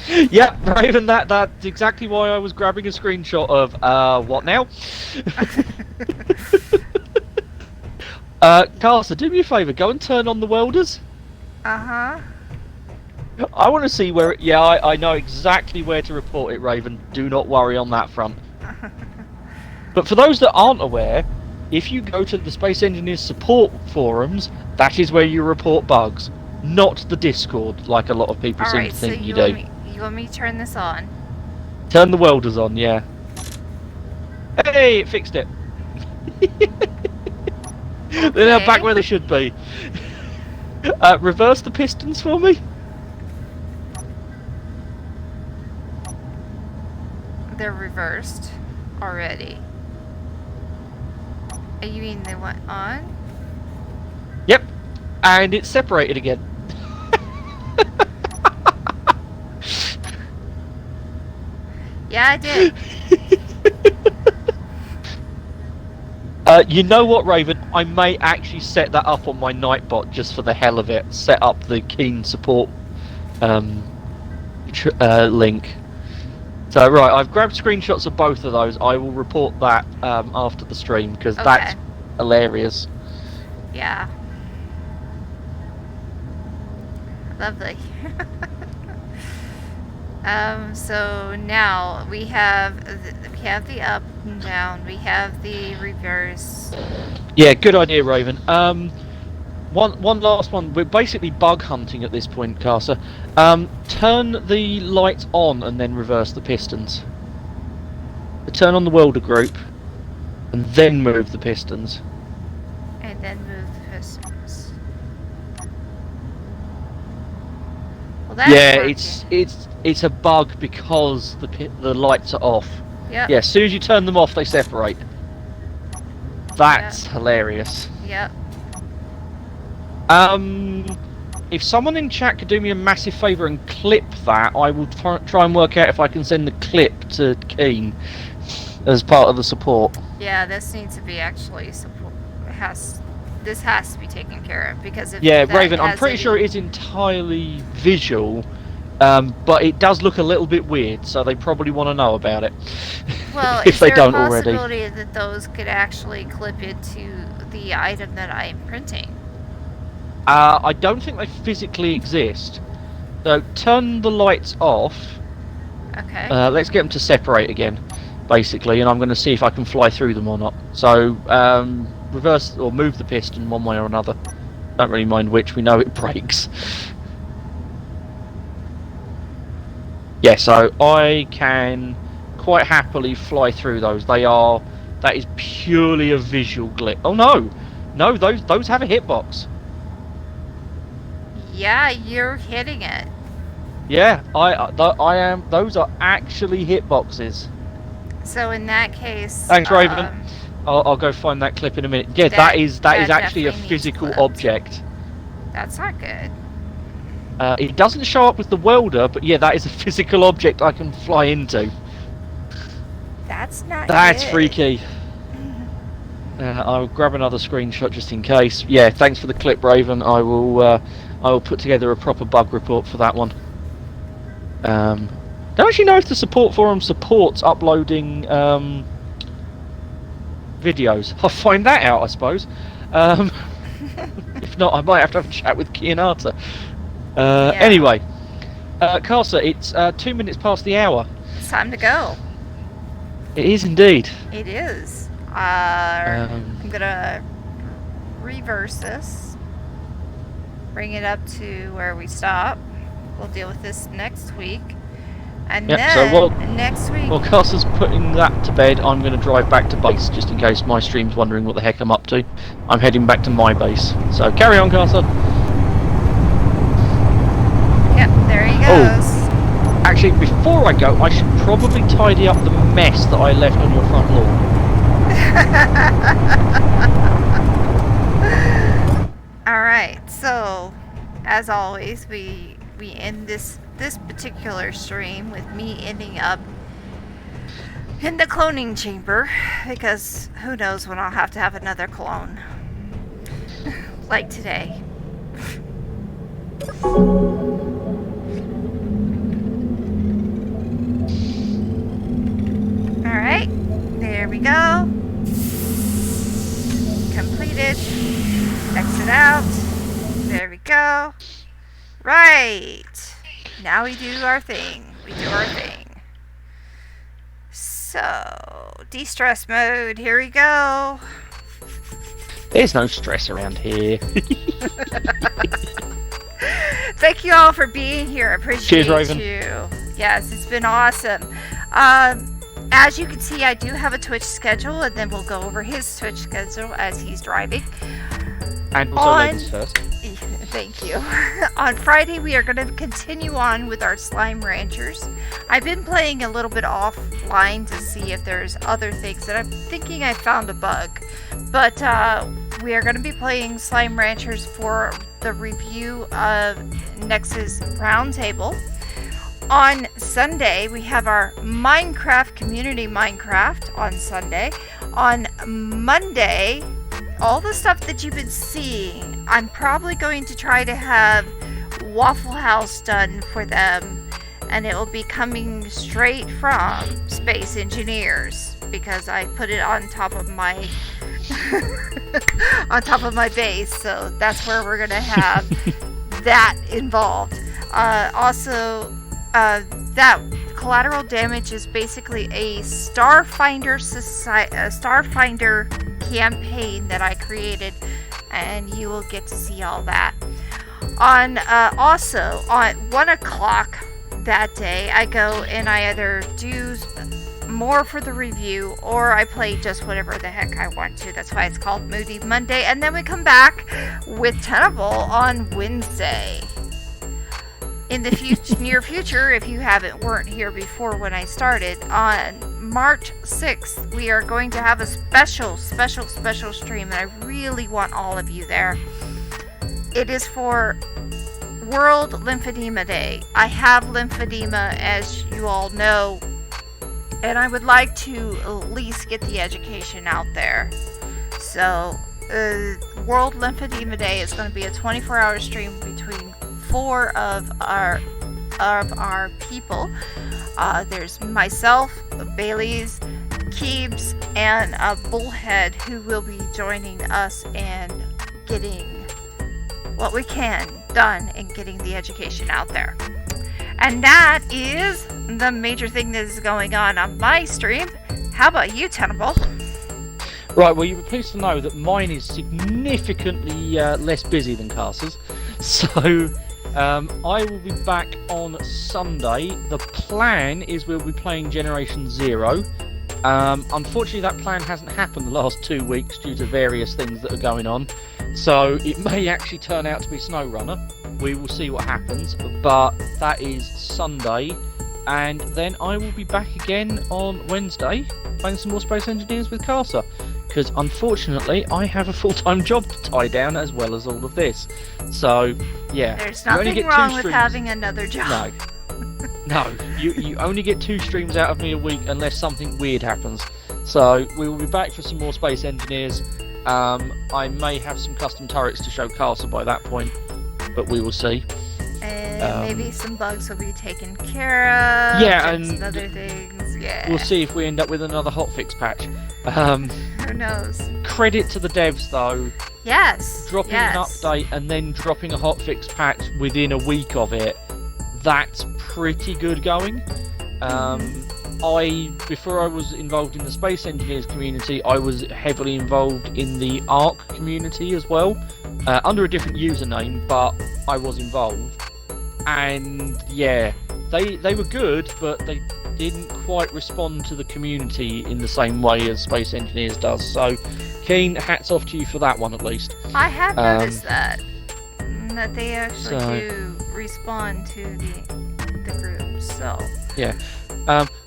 Yep, Raven, that's exactly why I was grabbing a screenshot of, what now? Carsa, do me a favour, go and turn on the welders.
Uh-huh.
I want to see where yeah, I know exactly where to report it, Raven. Do not worry on that front. But for those that aren't aware, if you go to the Space Engineers support forums, that is where you report bugs, not the Discord, like a lot of people seem to think you do.
You want me to turn this on?
Turn the welders on, yeah. Hey, it fixed it. They're now back where they should be. Reverse the pistons for me.
They're reversed already. You mean they went on?
Yep, and it's separated again.
Yeah, I did.
You know what, Raven? I may actually set that up on my Nightbot just for the hell of it. Set up the Keen support link. So right, I've grabbed screenshots of both of those. I will report that after the stream because that's hilarious.
Yeah. Lovely. So now we have the up and down. We have the reverse.
Yeah, good idea, Raven. One last one. We're basically bug hunting at this point, Casa. Turn the lights on and then reverse the pistons. Turn on the welder group and then move the pistons.
And then move the pistons. Well, that's working.
It's a bug because the lights are off.
Yep.
Yeah, as soon as you turn them off, they separate. That's hilarious.
Yep.
If someone in chat could do me a massive favour and clip that, I will try and work out if I can send the clip to Keen as part of the support.
Yeah, this needs to be actually support. This has to be taken care of because if
Raven, I'm pretty sure it is entirely visual, but it does look a little bit weird, so they probably want to know about it.
Well,
if they don't
already.
already.
Is there a possibility that those could actually clip into the item that I'm printing?
I don't think they physically exist. So turn the lights off.
Okay.
Let's get them to separate again, basically, and I'm going to see if I can fly through them or not. So reverse or move the piston one way or another. Don't really mind which. We know it breaks. Yeah, so I can quite happily fly through those. That is purely a visual glitch. Oh no, those have a hitbox.
Yeah, you're hitting it.
Yeah, I am. Those are actually hitboxes.
So in that case,
Thanks, Raven. I'll go find that clip in a minute. Yeah, that is actually a
definitely needs
physical
flipped.
object.
That's not good.
It doesn't show up with the welder, but yeah, that is a physical object I can fly into.
That's not
That's
good.
freaky. I'll grab another screenshot just in case. Yeah, thanks for the clip, Raven. I will put together a proper bug report for that one. Don't actually know if the support forum supports uploading videos. I'll find that out, I suppose. If not, I might have to have a chat with Kianata.
Yeah.
Anyway, Carsa, it's 2 minutes past the hour.
It's time to go.
It is indeed.
It is. I'm gonna reverse this. Bring it up to where we stop. We'll deal with this next week. And
Yep,
then
so
next week.
While Carsa's putting that to bed, I'm going to drive back to base, just in case my stream's wondering what the heck I'm up to. I'm heading back to my base. So carry on, Carsa.
Yep, there he
Oh.
goes.
Actually, before I go, I should probably tidy up the mess that I left on your front lawn.
Alright, so as always we end this particular stream with me ending up in the cloning chamber, because who knows when I'll have to have another clone. Like today. Alright, there we go. Completed. Exit out. There we go. Right. Now we do our thing. So, de-stress mode. Here we go.
There's no stress around here.
Thank you all for being here. I appreciate
Cheers, Raven.
you. Yes, it's been awesome. As you can see, I do have a Twitch schedule, and then we'll go over his Twitch schedule as he's driving.
And also ladies first.
Thank you. On Friday, we are going to continue on with our Slime Ranchers. I've been playing a little bit offline to see if there's other things, and I'm thinking I found a bug. But we are going to be playing Slime Ranchers for the review of Nexus Roundtable. On Sunday, we have our Minecraft Community Minecraft on Sunday. On Monday, all the stuff that you've been seeing, I'm probably going to try to have Waffle House done for them, and it will be coming straight from Space Engineers, because I put it on top of my on top of my base, so that's where we're gonna have that involved. That collateral damage is basically a Starfinder campaign that I created, and you will get to see all that. Also on 1 o'clock that day, I go and I either do more for the review, or I play just whatever the heck I want to. That's why it's called Moody Monday. And then we come back with Tenable on Wednesday. In the near future, if you weren't here before when I started, on March 6th, we are going to have a special stream, and I really want all of you there. It is for World Lymphedema Day. I have lymphedema, as you all know, and I would like to at least get the education out there. So, World Lymphedema Day is going to be a 24-hour stream between 4 of our people. There's myself, Bailey's, Keebs, and Bullhead, who will be joining us and getting what we can done and getting the education out there. And that is the major thing that is going on my stream. How about you, Tenable?
Right, well, you'll be pleased to know that mine is significantly less busy than Carsa's. So, I will be back on Sunday. The plan is we'll be playing Generation Zero. Unfortunately, that plan hasn't happened the last 2 weeks due to various things that are going on. So it may actually turn out to be SnowRunner. We will see what happens. But that is Sunday. And then I will be back again on Wednesday playing some more Space Engineers with Casa. Because unfortunately, I have a full-time job to tie down as well as all of this. So, yeah.
There's
you only
nothing
get
wrong
2
with
streams.
having another job.
No, you only get 2 streams out of me a week unless something weird happens. So we will be back for some more Space Engineers. I may have some custom turrets to show Casa by that point, but we will see.
And maybe some bugs will be taken care of.
Yeah,
and
and
some other things. Yeah.
We'll see if we end up with another hotfix patch.
Who knows?
Credit to the devs though.
Yes.
Dropping an update and then dropping a hotfix patch within a week of it. That's pretty good going. Before I was involved in the Space Engineers community, I was heavily involved in the ARC community as well, under a different username, but I was involved. And yeah, they were good, but they didn't quite respond to the community in the same way as Space Engineers does. So, Keen, hats off to you for that one at least.
I have noticed that they actually
So-
do respond to the group. So
Yeah.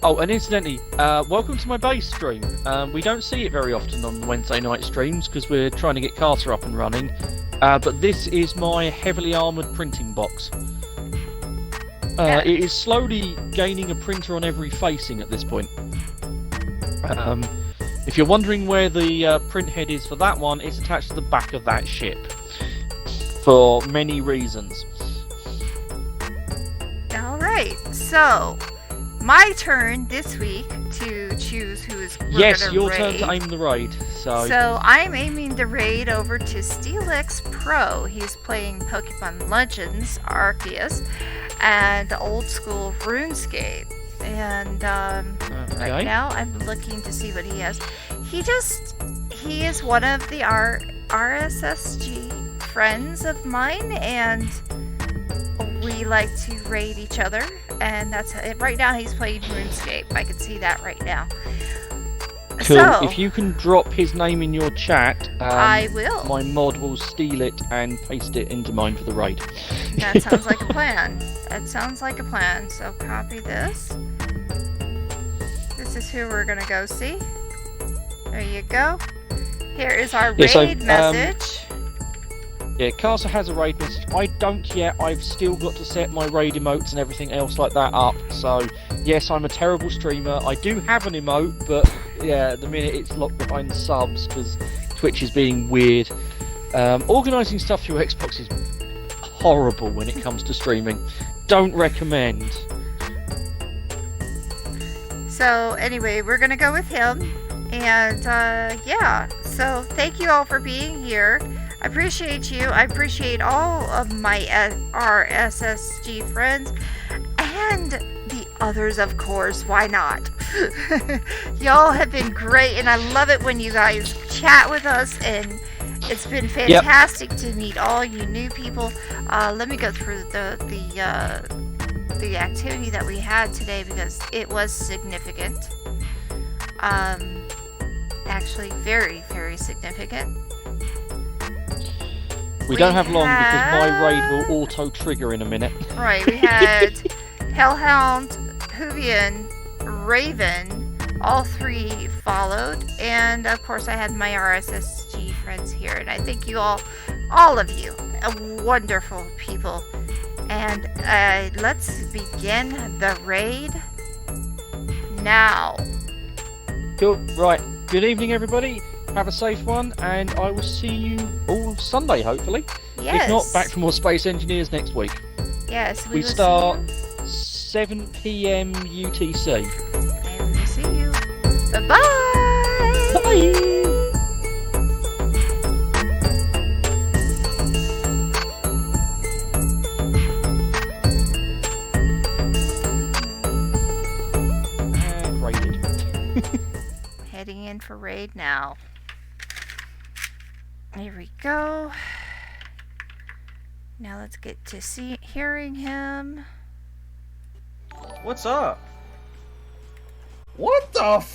Oh, and incidentally, welcome to my base stream. We don't see it very often on Wednesday night streams because we're trying to get Carter up and running. But this is my heavily armoured printing box.
Yeah.
It is slowly gaining a printer on every facing at this point. If you're wondering where the print head is for that one, it's attached to the back of that ship. For many reasons.
alright, so my turn this week to choose who is
Yes,
gonna
your
raid.
turn to aim the raid.
So I'm aiming the raid over to Steelix Pro. He's playing Pokemon Legends Arceus and old school RuneScape. And
Okay.
right now I'm looking to see what he has. He is one of the RSSG friends of mine, and we like to raid each other. And that's right now he's playing RuneScape. I can see that right now.
Cool.
So,
If you can drop his name in your chat,
I will.
my mod will steal it and paste it into mine for the raid.
That sounds like a plan. That sounds like a plan. So copy this. This is who we're gonna go see. There you go. Here is our
Yeah, so,
raid message.
Yeah, Casa has a raid message. I don't yet. I've still got to set my raid emotes and everything else like that up. So, yes, I'm a terrible streamer. I do have an emote, but yeah, at the minute it's locked behind subs because Twitch is being weird. Organising stuff through Xbox is horrible when it comes to streaming. Don't recommend.
So anyway, we're gonna go with him. And yeah, so thank you all for being here. I appreciate you. I appreciate all of my RSSG friends and the others, of course. Why not? Y'all have been great, and I love it when you guys chat with us, and it's been fantastic to meet all you new people. Let me go through the activity that we had today because it was significant. Actually, very, very significant.
We don't have long because my raid will auto-trigger in a minute.
Right, we had Hellhound, Hoovian, Raven, all three followed, and of course I had my RSSG friends here, and I thank you all of you, wonderful people. And let's begin the raid now.
Cool. Right. Good evening, everybody. Have a safe one, and I will see you all Sunday, hopefully.
Yes.
If not, back for more Space Engineers next week.
Yes,
We
will
start
see
7 PM UTC.
you. And we'll see you. Bye-bye.
Bye! And raided.
Heading in for raid now. Here we go. Now let's get to hearing him.
What's up?
What the f?